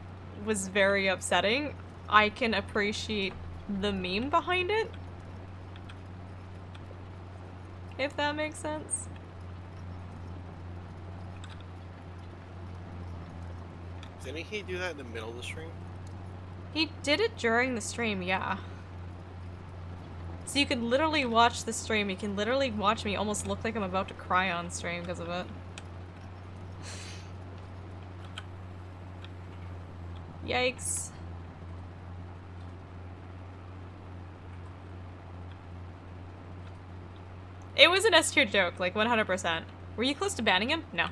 was very upsetting, I can appreciate the meme behind it. If that makes sense. Didn't he do that in the middle of the stream? He did it during the stream, yeah. So you can literally watch the stream. You can literally watch me almost look like I'm about to cry on stream because of it. Yikes. It was an S tier joke, like 100%. Were you close to banning him? No.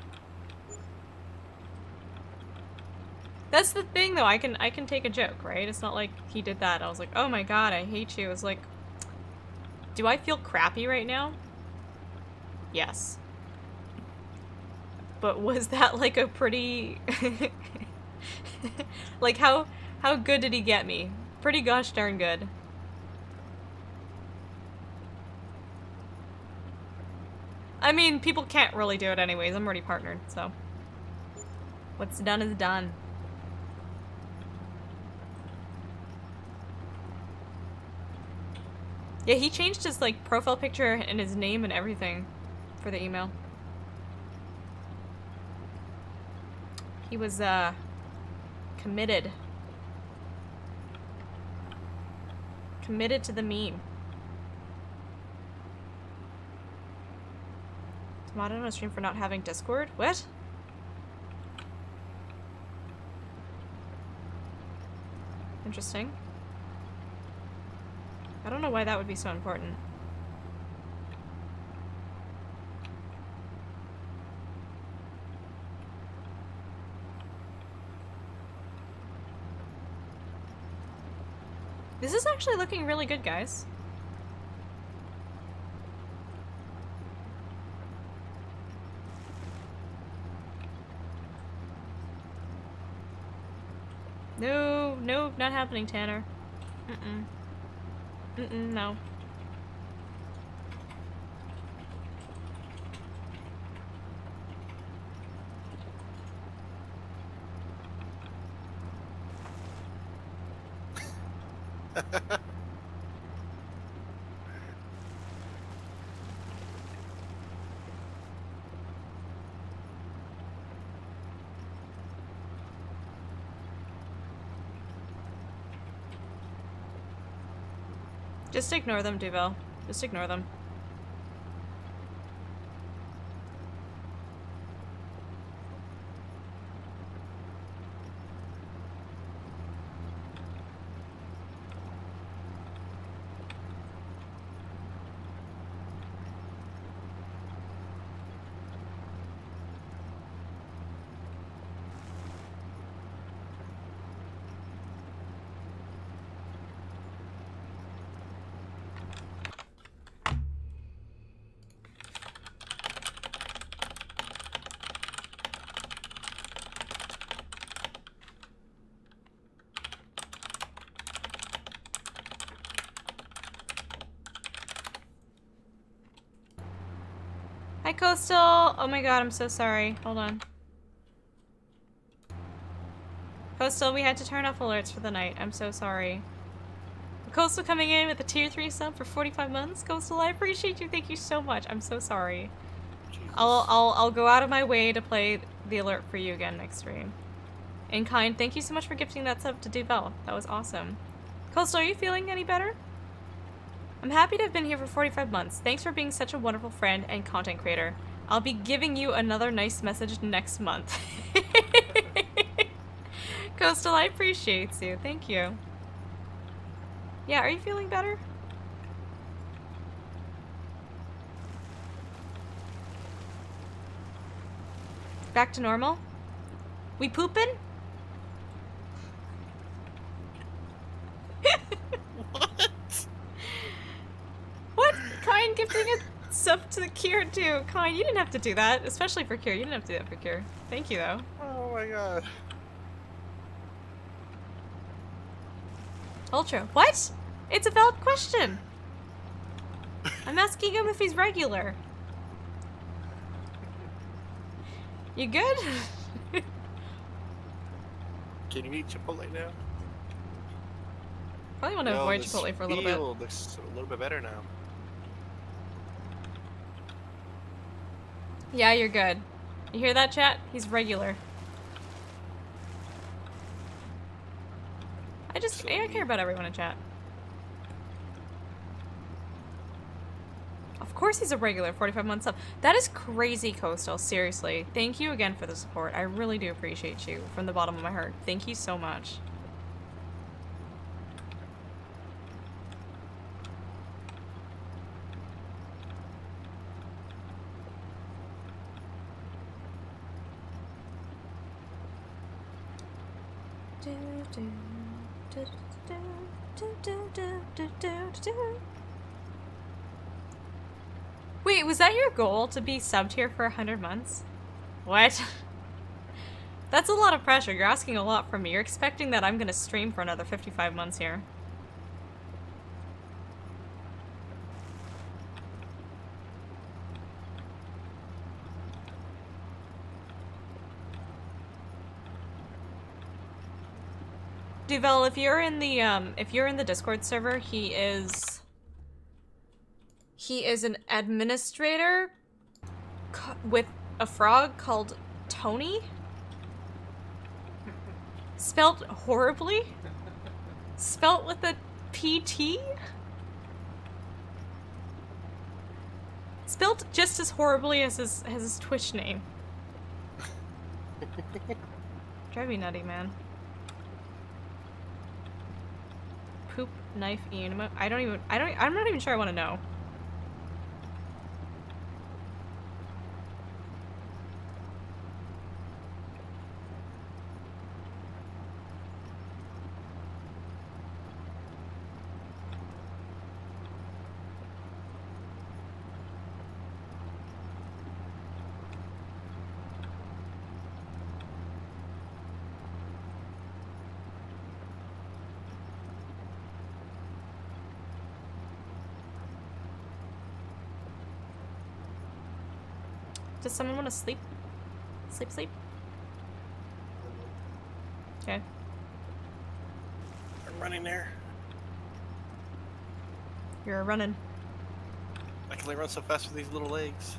That's the thing though, I can take a joke, right? It's not like he did that. I was like, oh my god, I hate you. It's like, do I feel crappy right now? Yes. But was that like a pretty... like how good did he get me? Pretty gosh darn good. I mean, people can't really do it anyways. I'm already partnered, so. What's done is done. Yeah, he changed his, like, profile picture and his name and everything for the email. He was, committed. Committed to the meme. Modded on a stream for not having Discord? What? Interesting. I don't know why that would be so important. This is actually looking really good, guys. No, no, not happening, Tanner. Mm-mm. Mm-mm, no. Just ignore them, Duvel. Just ignore them. Hi, Coastal. Oh my god, I'm so sorry. Hold on. Coastal, we had to turn off alerts for the night. I'm so sorry. Coastal coming in with a tier 3 sub for 45 months. Coastal, I appreciate you. Thank you so much. I'm so sorry. Jesus. I'll go out of my way to play the alert for you again next stream. In kind, thank you so much for gifting that sub to Duvel. That was awesome. Coastal, are you feeling any better? I'm happy to have been here for 45 months. Thanks for being such a wonderful friend and content creator. I'll be giving you another nice message next month. Coastal, I appreciate you. Thank you. Yeah, are you feeling better? Back to normal? We poopin'? What? What? Kind gifting a sub to the Cure too. Kind, you didn't have to do that, especially for Cure. You didn't have to do that for Cure. Thank you though. Oh my god. Ultra. What? It's a valid question. I'm asking him if he's regular. You good? Can you eat Chipotle now? Probably want to avoid Chipotle for a little bit. Looks a little bit better now. Yeah, you're good. You hear that, chat? He's regular. I care about everyone in chat. Of course he's a regular 45 months up. That is crazy, Coastal. Seriously. Thank you again for the support. I really do appreciate you from the bottom of my heart. Thank you so much. Wait, was that your goal, to be subbed here for 100 months? What? That's a lot of pressure. You're asking a lot from me. You're expecting that I'm gonna stream for another 55 months here. Duvel, if you're in the Discord server, he is an administrator with a frog called Tony. Spelt horribly. Spelt with a PT. Spelt just as horribly as his Twitch name. Drive me nutty, man. Poop, knife, Ian. I'm not even sure I want to know. Does someone want to sleep? Sleep? Okay. I'm running there. You're running. I can only run so fast with these little legs.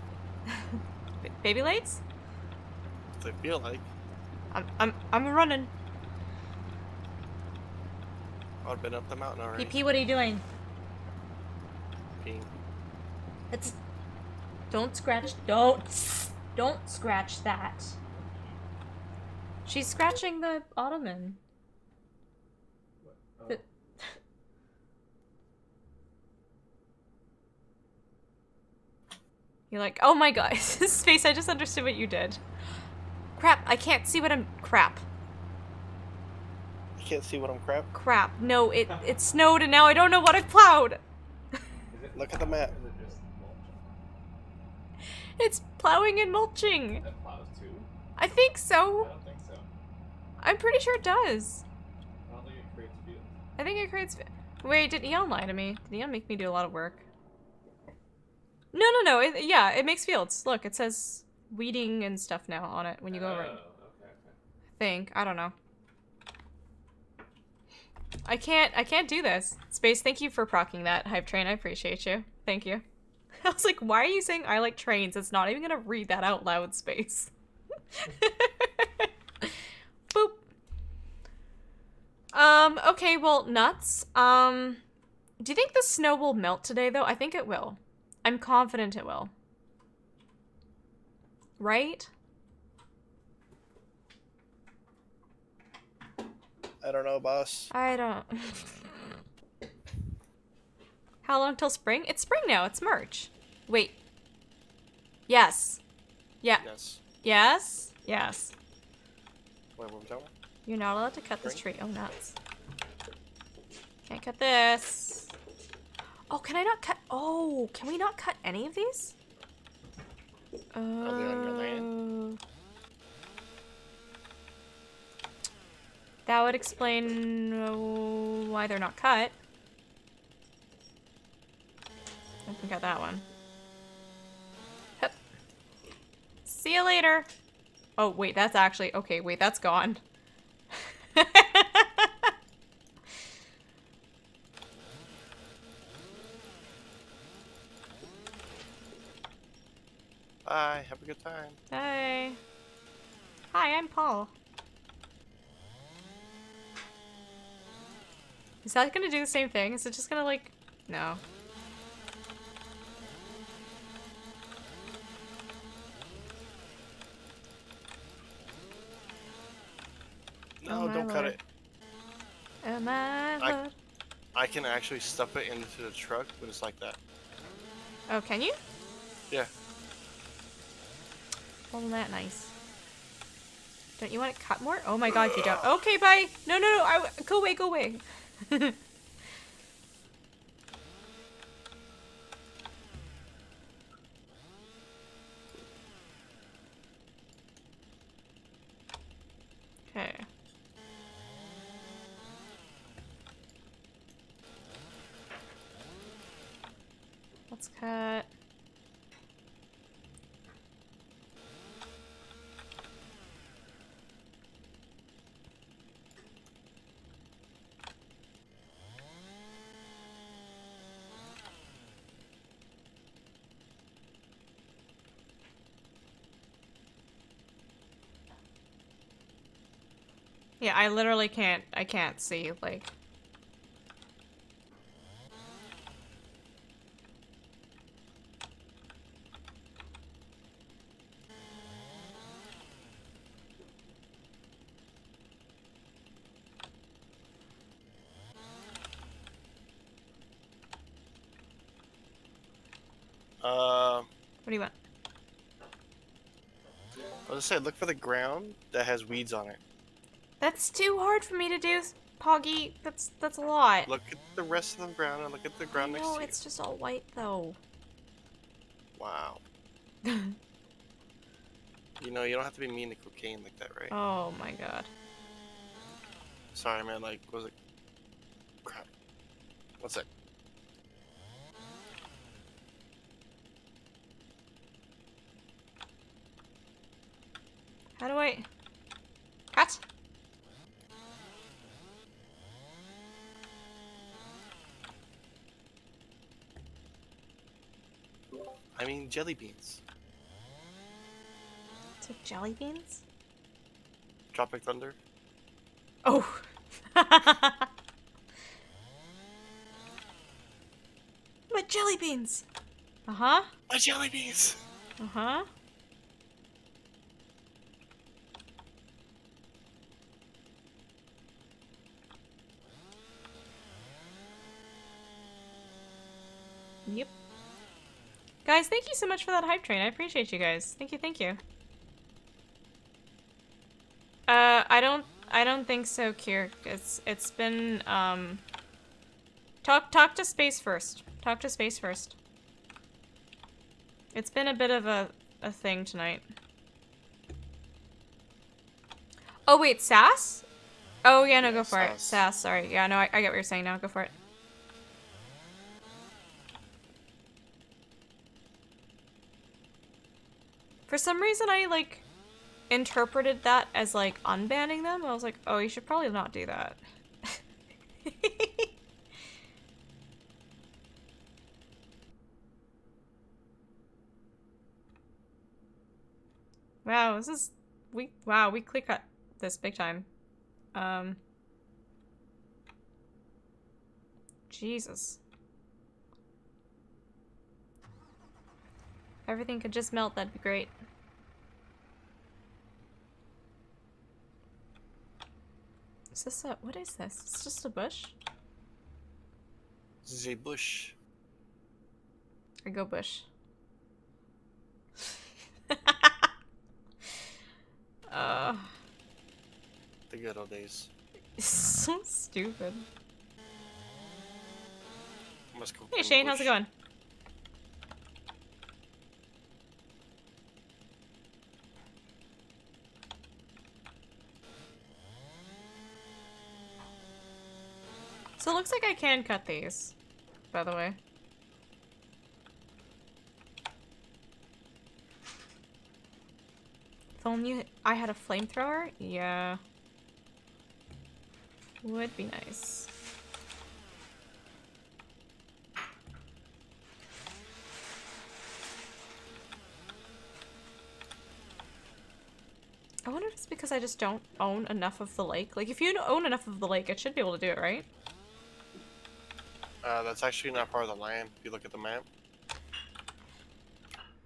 Baby legs? They feel like. I'm running. I've been up the mountain already. PP, what are you doing? Peeing. It's... Don't scratch that. She's scratching the ottoman. Oh. You're like, oh my god, Space, I just understood what you did. Crap, I can't see what I'm... Crap. You can't see what I'm crap? Crap. No, it snowed and now I don't know what I've plowed. Look at the map. Is it just mulching? It's plowing and mulching. That plows too? I think I so. don't think so. I'm pretty sure it does. I don't think it creates fields. I think it creates... Wait, did Eon lie to me? Did Eon make me do a lot of work? No. Yeah, it makes fields. Look, it says weeding and stuff now on it when you go over it. Okay. I think. I don't know. I can't do this. Space, thank you for procking that, Hype Train. I appreciate you. Thank you. I was like, why are you saying I like trains? It's not even gonna read that out loud, Space. Boop. Okay, well, nuts. Do you think the snow will melt today, though? I think it will. I'm confident it will. Right? I don't know, boss. I don't... How long till spring? It's spring now. It's March. Wait. Yes. Yeah. Yes. Yes? Yes. Wait, what was that one? You're not allowed to cut this tree. Oh, nuts. Can't cut this. Oh, can I not cut? Oh, can we not cut any of these? Are they on your land? That would explain why they're not cut. I can cut that one. Hup. See you later. Oh, wait, that's actually... Okay, wait, that's gone. Bye. Have a good time. Hey. Hi, I'm Paul. Is that gonna do the same thing? Is it just gonna, like... No. No, Oh, my don't cut lord. it. Oh my lord. I can actually stuff it into the truck, but it's like that. Oh, can you? Yeah. Wasn't that nice? Don't you want it cut more? Oh my god, you don't. Okay, bye. No. Go away, go away. Okay. Let's cut. Yeah, I literally can't, I can't see, like... What do you want? I was gonna say, look for the ground that has weeds on it. That's too hard for me to do, Poggy. That's a lot. Look at the rest of the ground and look at the ground next to No, you. it's just all white though. Wow. You know, you don't have to be mean to cocaine like that, right? Oh my god. Sorry, man. Like, what was it? Crap. What's that? How do I... Cut? I mean, jelly beans. So jelly beans? Tropic Thunder. Oh. My jelly beans. Uh-huh. My jelly beans! Uh-huh. Yep. Guys, thank you so much for that hype train. I appreciate you guys. Thank you, thank you. I don't think so, Kier. It's been, Talk to Space first. Talk to Space first. It's been a bit of a thing tonight. Oh, wait, Sass? Oh, yeah, no, Yeah, go for it. Sass. Sass, sorry. Yeah, no, I get what you're saying now. Go for it. For some reason, I, like, interpreted that as, like, unbanning them. I was like, oh, you should probably not do that. Wow, this is... Wow, we clear cut this big time. Jesus. Everything could just melt, that'd be great. Is this a... What is this? It's just a bush? This is a bush. I go bush. The good old days. So stupid. Must go Hey kill Shane, the how's it bush. going? So it looks like I can cut these, by the way. If only I had a flamethrower? Yeah. Would be nice. I wonder if it's because I just don't own enough of the lake. Like, if you own enough of the lake, it should be able to do it, right? That's actually not part of the land, if you look at the map.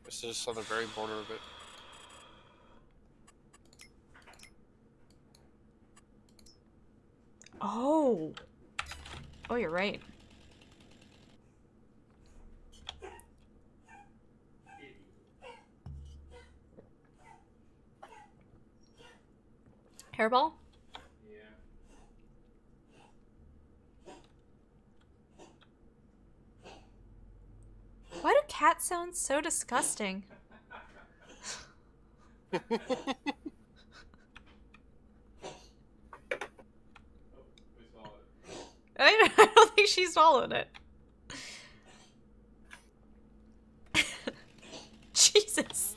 This is just on the very border of it. Oh! Oh, you're right. Hairball? Yeah. Why do cats sound so disgusting? Oh, we swallowed it. I don't think she swallowed it. Jesus.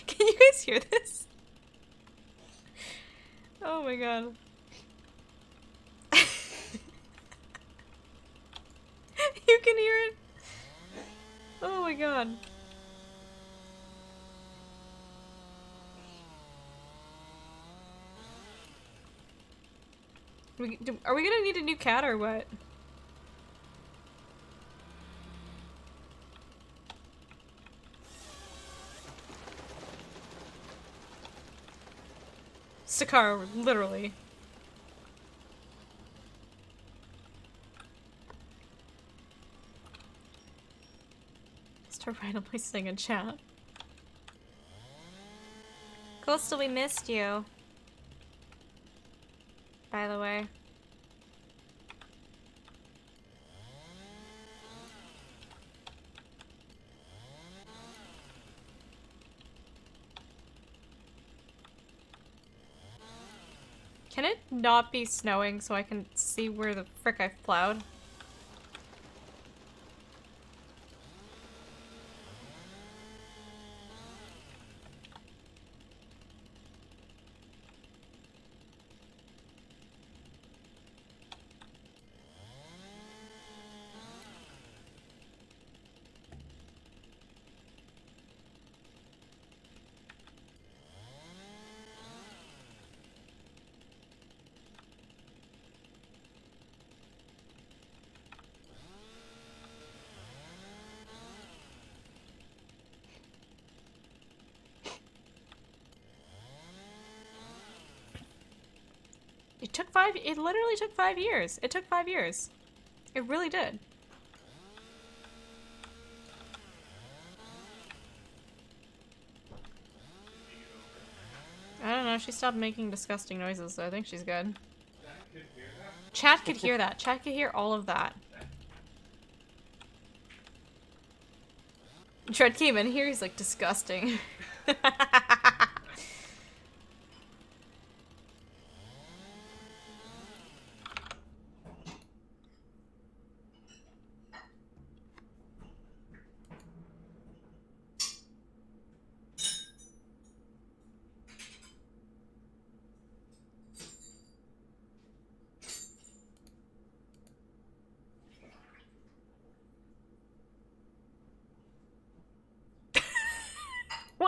Can you guys hear this? Oh my god. You can hear it? Oh my god. Are we gonna need a new cat or what? Sakara, literally. Start randomly sing in chat. Coastal, we missed you. By the way. Can it not be snowing so I can see where the frick I've plowed? It literally took 5 years. It took 5 years. It really did. I don't know, she stopped making disgusting noises, so I think she's good. Chat could hear that. Chat could hear all of that. Tread came in here, he's like, disgusting.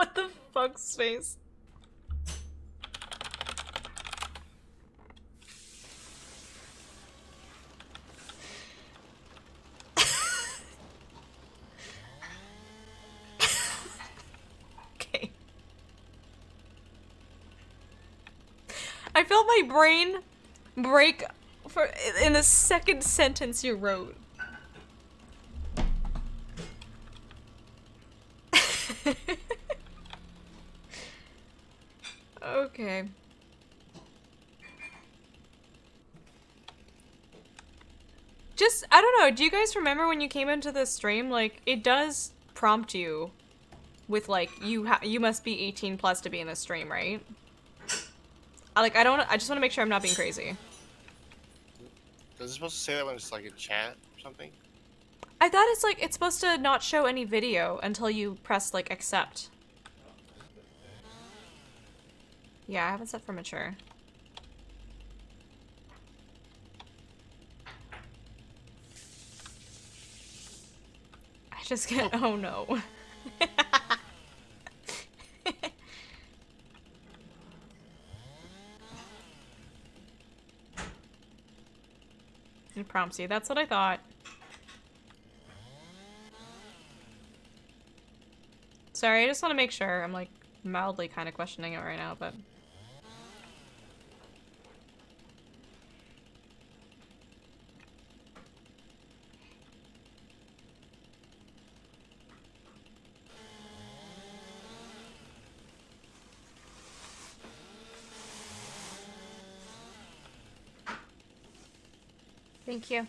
What the fuck, Space? Okay. I felt my brain break in the second sentence you wrote. Okay. Just, I don't know, do you guys remember when you came into the stream, like, it does prompt you with, like, you must be 18 plus to be in the stream, right? I just want to make sure I'm not being crazy. Is it supposed to say that when it's like a chat or something? I thought it's like, it's supposed to not show any video until you press, like, accept. Yeah, I haven't set for mature. I just get, oh no. It prompts you, that's what I thought. Sorry, I just want to make sure. I'm like mildly kind of questioning it right now, but... Thank you.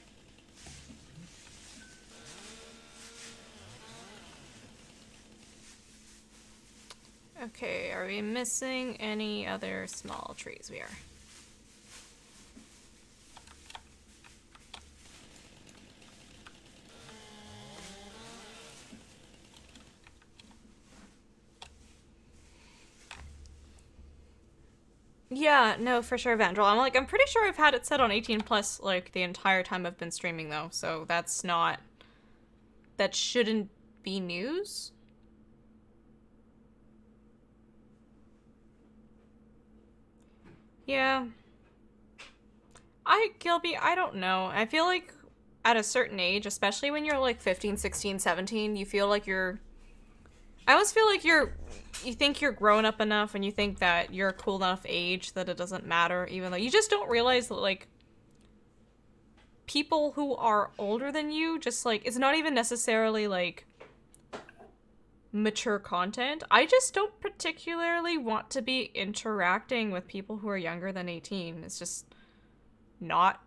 Okay, are we missing any other small trees? We are. Yeah, no, for sure, Vandal. I'm pretty sure I've had it set on 18 plus, like, the entire time I've been streaming, though, so that's not... That shouldn't be news? Yeah. Gilby, I don't know. I feel like at a certain age, especially when you're, like, 15, 16, 17, you feel like you're... I always feel like you think you're grown up enough and you think that you're a cool enough age that it doesn't matter, even though you just don't realize that, like, people who are older than you just, like, it's not even necessarily, like, mature content. I just don't particularly want to be interacting with people who are younger than 18. It's just not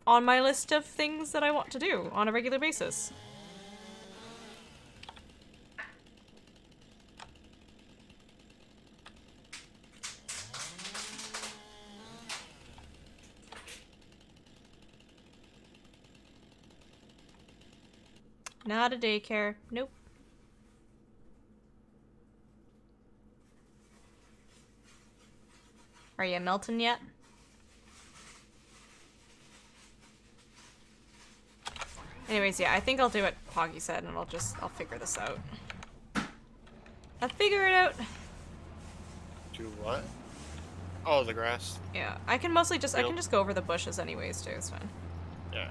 on my list of things that I want to do on a regular basis. Not a daycare. Nope. Are you melting yet? Anyways, yeah, I think I'll do what Poggy said and I'll figure this out. I'll figure it out. Do what? Oh, the grass. Yeah, I can mostly just, I can just go over the bushes anyways too, it's fine. Yeah.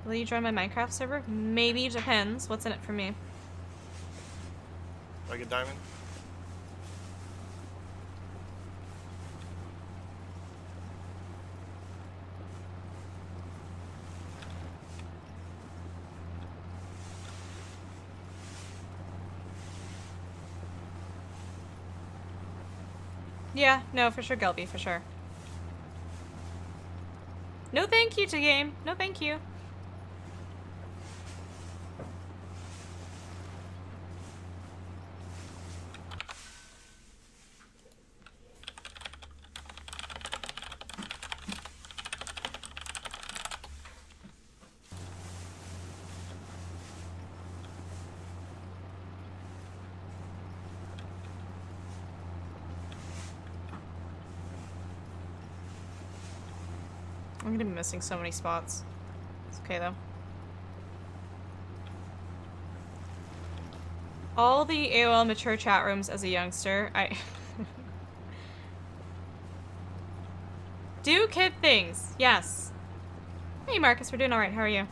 Will you join my Minecraft server? Maybe, depends. What's in it for me? Like a diamond? Yeah, no, for sure, Gelby, for sure. No thank you to game. No thank you. I'm gonna be missing so many spots. It's okay though. all the AOL mature chat rooms as a youngster. I do kid things. Yes. Hey Marcus, we're doing all right. How are you?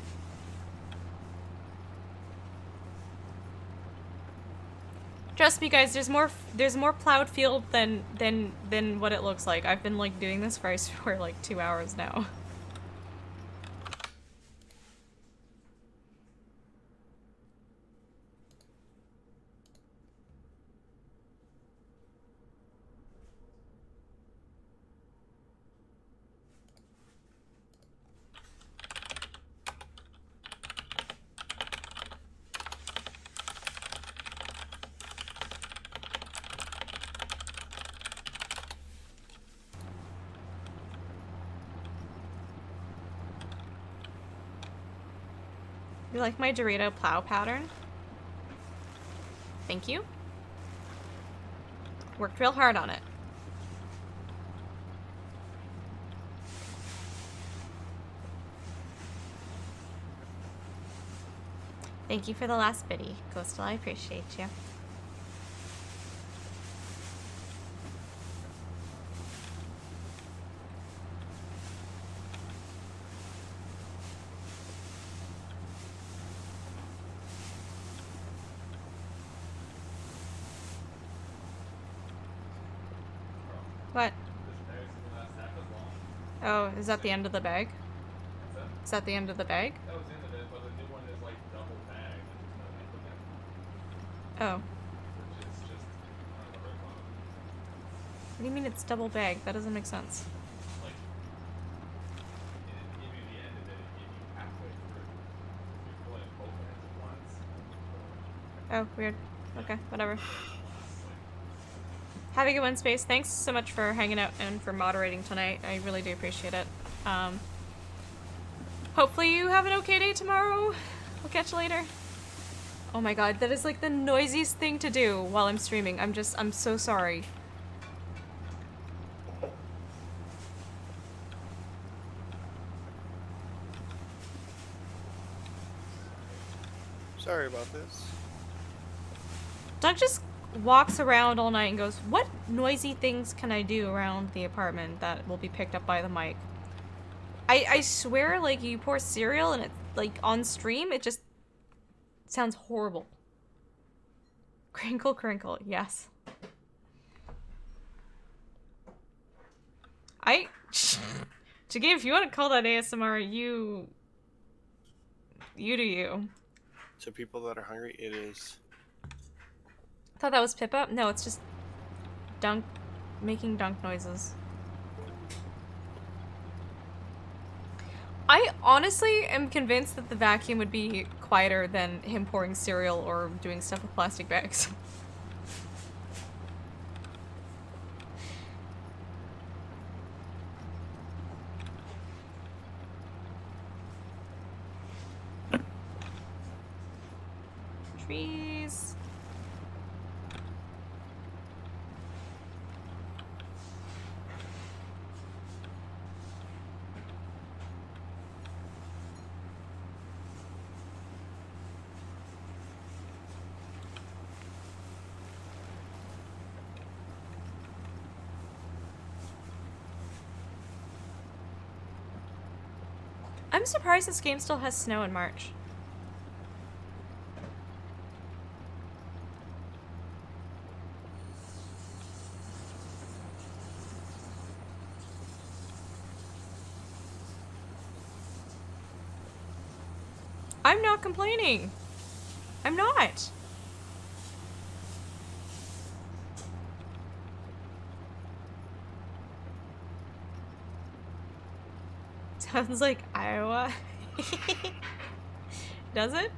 Trust me, guys. There's more plowed field than what it looks like. I've been like doing this for like 2 hours now. You like my Dorito plow pattern? Thank you. Worked real hard on it. Thank you for the last biddy, Coastal. I appreciate you. What? Oh, is that the end of the bag? Is that the end of the bag? That was the end of it, but the new one is like double bag. Oh. Which is just not the right one. What do you mean it's double bag? That doesn't make sense. Like, it didn't give you the end of it, it gave you halfway through. You pull it both ends at once. Oh, weird. Okay, whatever. Have a good one, Space. Thanks so much for hanging out and for moderating tonight. I really do appreciate it. Hopefully you have an okay day tomorrow. I'll catch you later. Oh my god, that is like the noisiest thing to do while I'm streaming. I'm so sorry. Sorry about this. Doug just walks around all night and goes, what noisy things can I do around the apartment that will be picked up by the mic? I swear, like, you pour cereal and it's, like, on stream, it just sounds horrible. Crinkle, crinkle, yes. Jiggy, if you want to call that ASMR, you do you. To people that are hungry, it is. I thought that was Pippa. No, it's just making dunk noises. I honestly am convinced that the vacuum would be quieter than him pouring cereal or doing stuff with plastic bags. Trees. I'm surprised this game still has snow in March. I'm not complaining. I'm not. Sounds like Iowa. Does it?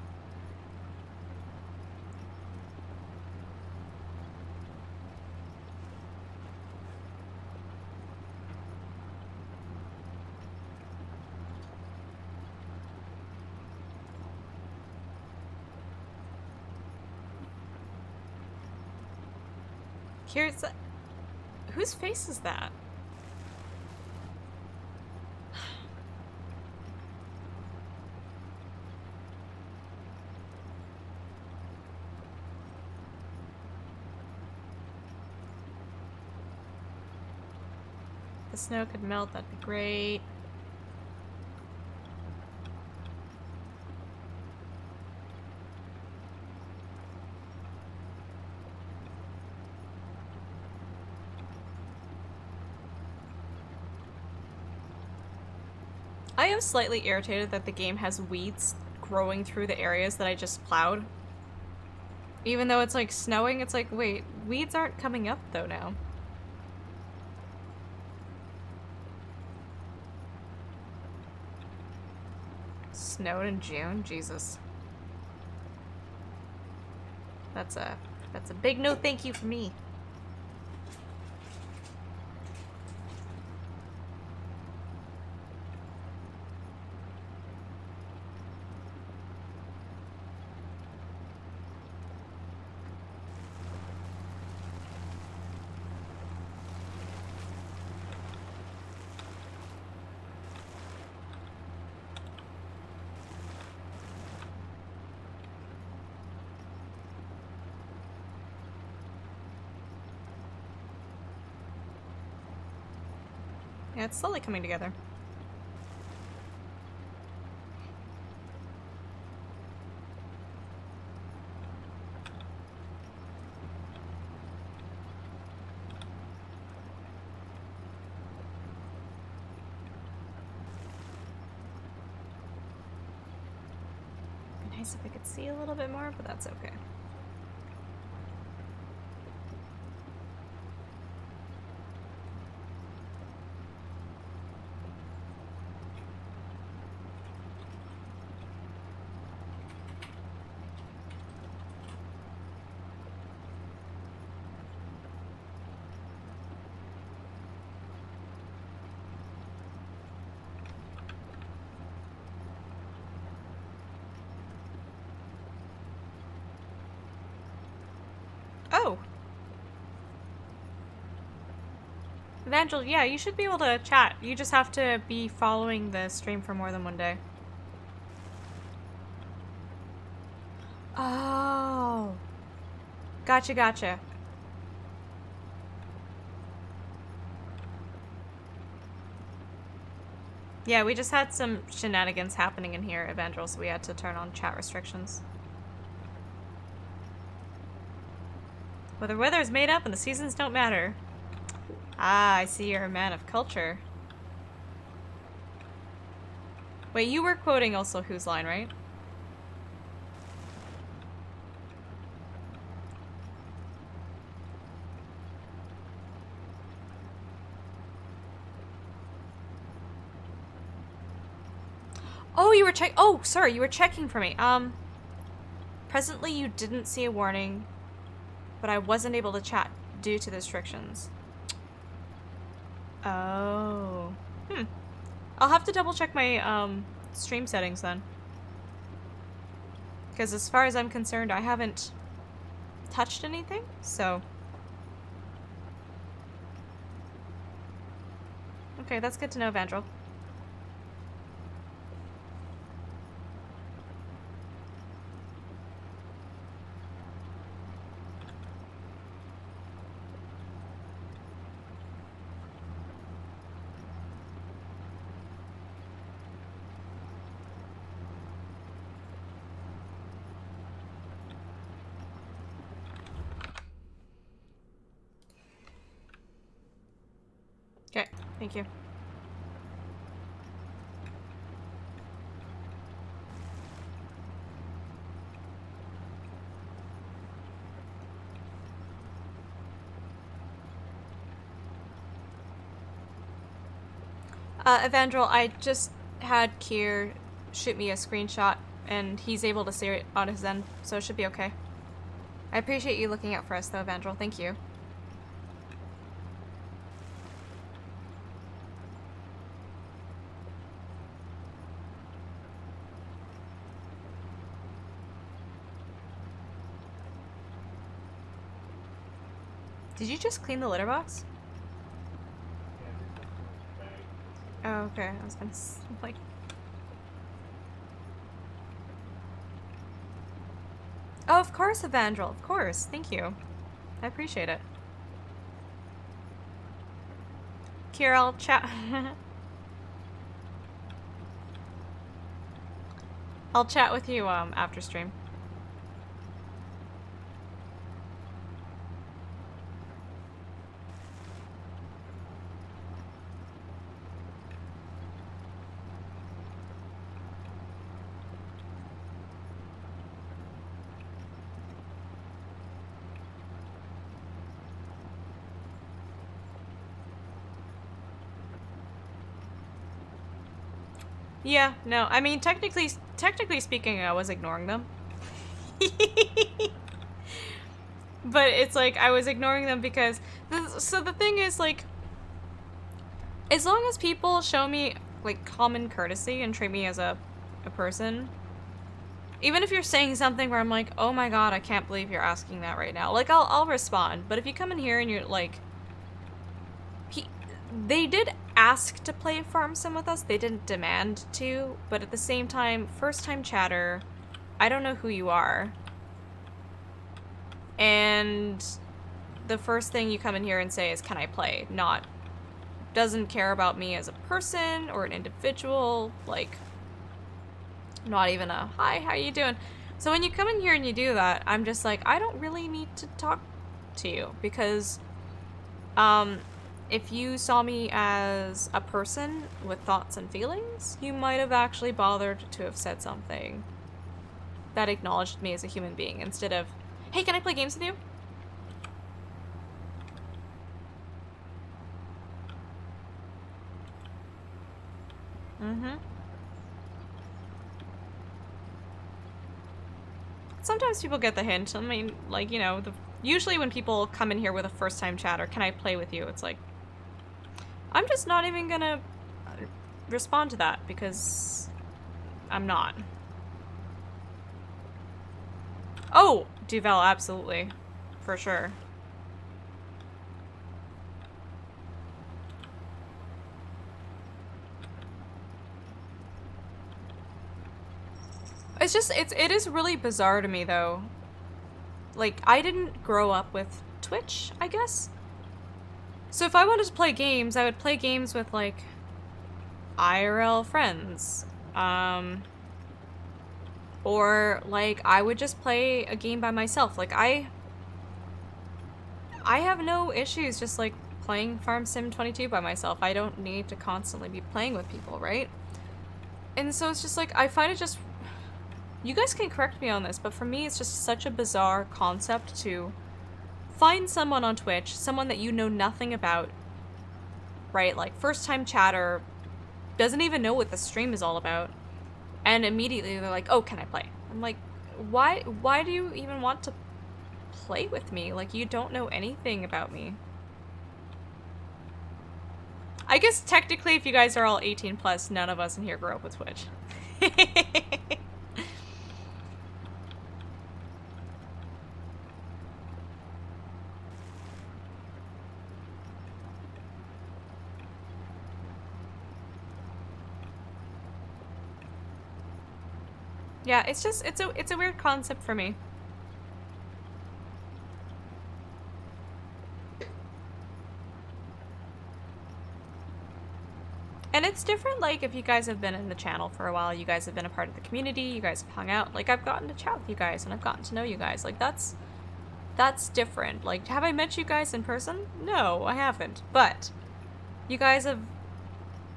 Here's whose face is that? the snow could melt, that'd be great. I am slightly irritated that the game has weeds growing through the areas that I just plowed. Even though it's like snowing, it's like, wait, weeds aren't coming up though now. Snowed in June? Jesus. That's a big no thank you for me. Yeah, it's slowly coming together. Be nice if I could see a little bit more, but that's okay. Oh! Evangel, yeah, you should be able to chat. You just have to be following the stream for more than one day. Oh. Gotcha, gotcha. Yeah, we just had some shenanigans happening in here, Evangel, so we had to turn on chat restrictions. Well, the weather is made up and the seasons don't matter. Ah, I see you're a man of culture. Wait, you were quoting also Whose Line, right? Oh, you were oh, sorry, you were checking for me. Presently you didn't see a warning, but I wasn't able to chat due to the restrictions. Oh. I'll have to double check my, stream settings then. Because as far as I'm concerned, I haven't touched anything, so... Okay, that's good to know, Vandrel. Okay, thank you. Evandrel, I just had Kier shoot me a screenshot, and he's able to see it on his end, so it should be okay. I appreciate you looking out for us, though, Evandrel. Thank you. Did you just clean the litter box? Oh, okay. I was gonna like... Oh, of course, Evandrel. Of course. Thank you. I appreciate it. Kira, I'll chat. I'll chat with you after stream. Yeah, no, I mean, technically speaking, I was ignoring them. But it's like, I was ignoring them because, so the thing is, like, as long as people show me, like, common courtesy and treat me as a person, even if you're saying something where I'm like, oh my god, I can't believe you're asking that right now, like, I'll respond. But if you come in here and you're like, they did ask to play Farm Sim with us, they didn't demand to, but at the same time, first time chatter, I don't know who you are. And the first thing you come in here and say is, can I play? Not, doesn't care about me as a person or an individual, like, not even a, hi, how you doing? So when you come in here and you do that, I'm just like, I don't really need to talk to you, because, if you saw me as a person with thoughts and feelings, you might have actually bothered to have said something that acknowledged me as a human being instead of, hey, can I play games with you? Sometimes people get the hint. I mean, like, you know, usually when people come in here with a first-time chatter, can I play with you? It's like, I'm just not even gonna respond to that because I'm not. Oh, Duvel, absolutely. For sure. It's just, it is really bizarre to me, though. Like, I didn't grow up with Twitch, I guess? So if I wanted to play games, I would play games with, like, IRL friends. Or, like, I would just play a game by myself. Like, I have no issues just, like, playing Farm Sim 22 by myself. I don't need to constantly be playing with people, right? And so it's just, like, I find it just... You guys can correct me on this, but for me, it's just such a bizarre concept to find someone on Twitch, someone that you know nothing about, right? Like, first-time chatter, doesn't even know what the stream is all about, and immediately they're like, oh, can I play? I'm like, why do you even want to play with me? Like, you don't know anything about me. I guess technically, if you guys are all 18 plus, none of us in here grew up with Twitch. Yeah, it's just, it's a weird concept for me. And it's different, like, if you guys have been in the channel for a while, you guys have been a part of the community, you guys have hung out, like, I've gotten to chat with you guys, and I've gotten to know you guys, like, that's different. Like, have I met you guys in person? No, I haven't, but you guys have,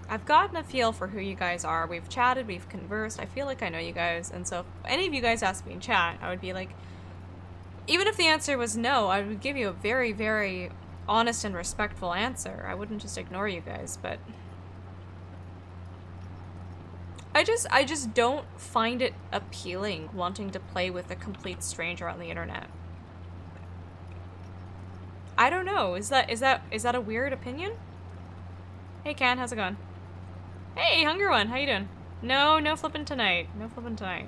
I've gotten a feel for who you guys are, we've chatted, we've conversed, I feel like I know you guys, and so if any of you guys asked me in chat, I would be like, even if the answer was no, I would give you a very, very honest and respectful answer. I wouldn't just ignore you guys, but I just don't find it appealing wanting to play with a complete stranger on the internet. I don't know. Is that a weird opinion? Hey Can, how's it going? Hey, Hunger One, how you doing? No flipping tonight. No flipping tonight.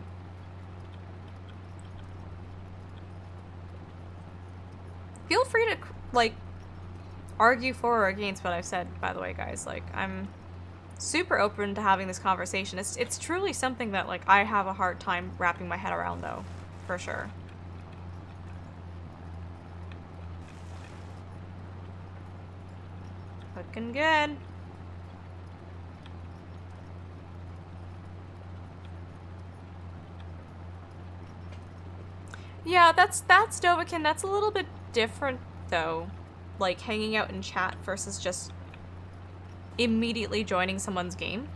Feel free to, like, argue for or against what I've said, by the way, guys. Like, I'm super open to having this conversation. It's truly something that, like, I have a hard time wrapping my head around, though. For sure. But, Looking good. Yeah, that's Dovakin. That's a little bit different though. Like hanging out in chat versus just immediately joining someone's game.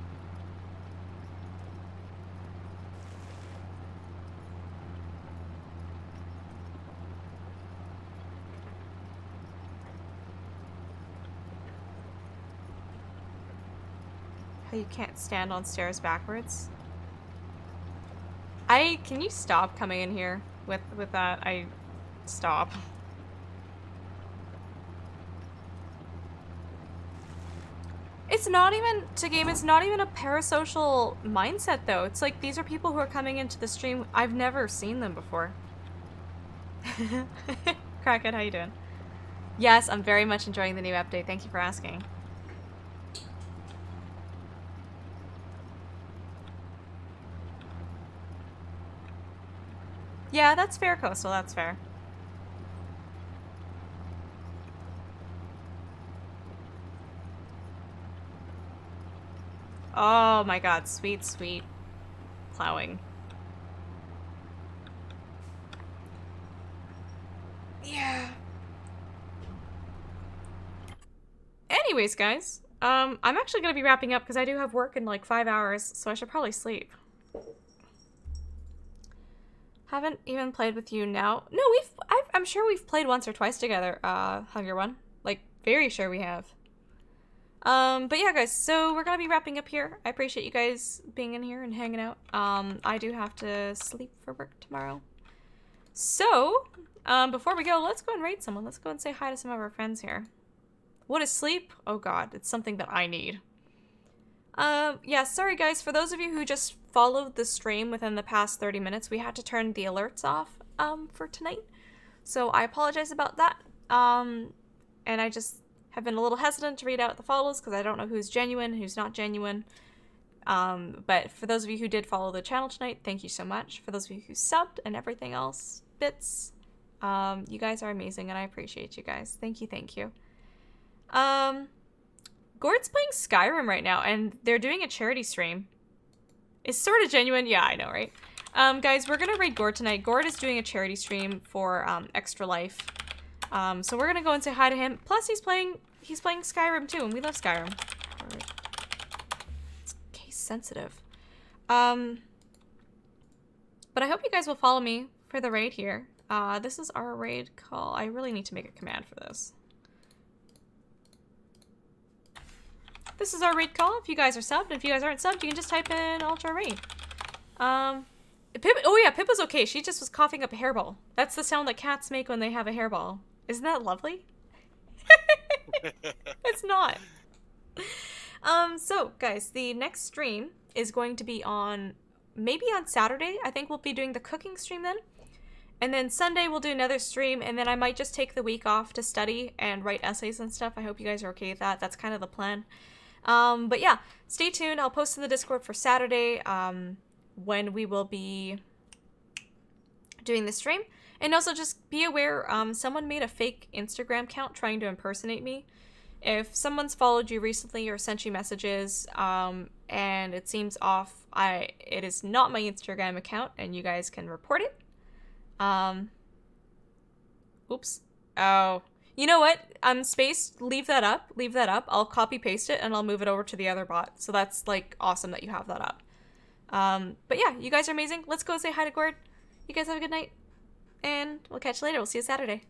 How you can't stand on stairs backwards. Can you stop coming in here with that? Stop. It's not even, to game, it's not even a parasocial mindset though. It's like these are people who are coming into the stream. I've never seen them before. Crackhead, how you doing? Yes, I'm very much enjoying the new update. Thank you for asking. Yeah, that's fair, Coastal. That's fair. Oh my god, sweet, sweet plowing. Yeah. Anyways, guys, I'm actually gonna be wrapping up because I do have work in like 5 hours, so I should probably sleep. Haven't even played with you now. No, I'm sure we've played once or twice together, Hunger One. Like, very sure we have. But yeah, guys, so we're gonna be wrapping up here. I appreciate you guys being in here and hanging out. I do have to sleep for work tomorrow. So, before we go, let's go and raid someone. Let's go and say hi to some of our friends here. What is sleep? Oh god, it's something that I need. Yeah, sorry guys, for those of you who just followed the stream within the past 30 minutes, we had to turn the alerts off, for tonight. So I apologize about that. And I just have been a little hesitant to read out the follows because I don't know who's genuine, who's not genuine. But for those of you who did follow the channel tonight, thank you so much. For those of you who subbed and everything else, bits, you guys are amazing and I appreciate you guys. Thank you, thank you. Gord's playing Skyrim right now and they're doing a charity stream. It's sort of genuine. Yeah, I know, right? Guys, we're gonna raid Gord tonight. Gord is doing a charity stream for Extra Life. So we're gonna go and say hi to him. Plus he's playing Skyrim too, and we love Skyrim. It's case sensitive. But I hope you guys will follow me for the raid here. This is our raid call. I really need to make a command for this. This is our raid call. If you guys are subbed, if you guys aren't subbed, you can just type in Ultra Raid. Oh yeah, Pippa's okay. She just was coughing up a hairball. That's the sound that cats make when they have a hairball. Isn't that lovely? It's not. So guys, the next stream is going to be maybe on Saturday. I think we'll be doing the cooking stream then. And then Sunday we'll do another stream, and then I might just take the week off to study and write essays and stuff. I hope you guys are okay with that. That's kind of the plan. But yeah, stay tuned. I'll post in the Discord for Saturday, when we will be doing the stream. And also just be aware, someone made a fake Instagram account trying to impersonate me. If someone's followed you recently or sent you messages, and it seems off, it is not my Instagram account, and you guys can report it. Oops. Oh. You know what? Space, leave that up. Leave that up. I'll copy paste it and I'll move it over to the other bot. So that's like awesome that you have that up. But yeah, you guys are amazing. Let's go say hi to Gord. You guys have a good night. And we'll catch you later. We'll see you Saturday.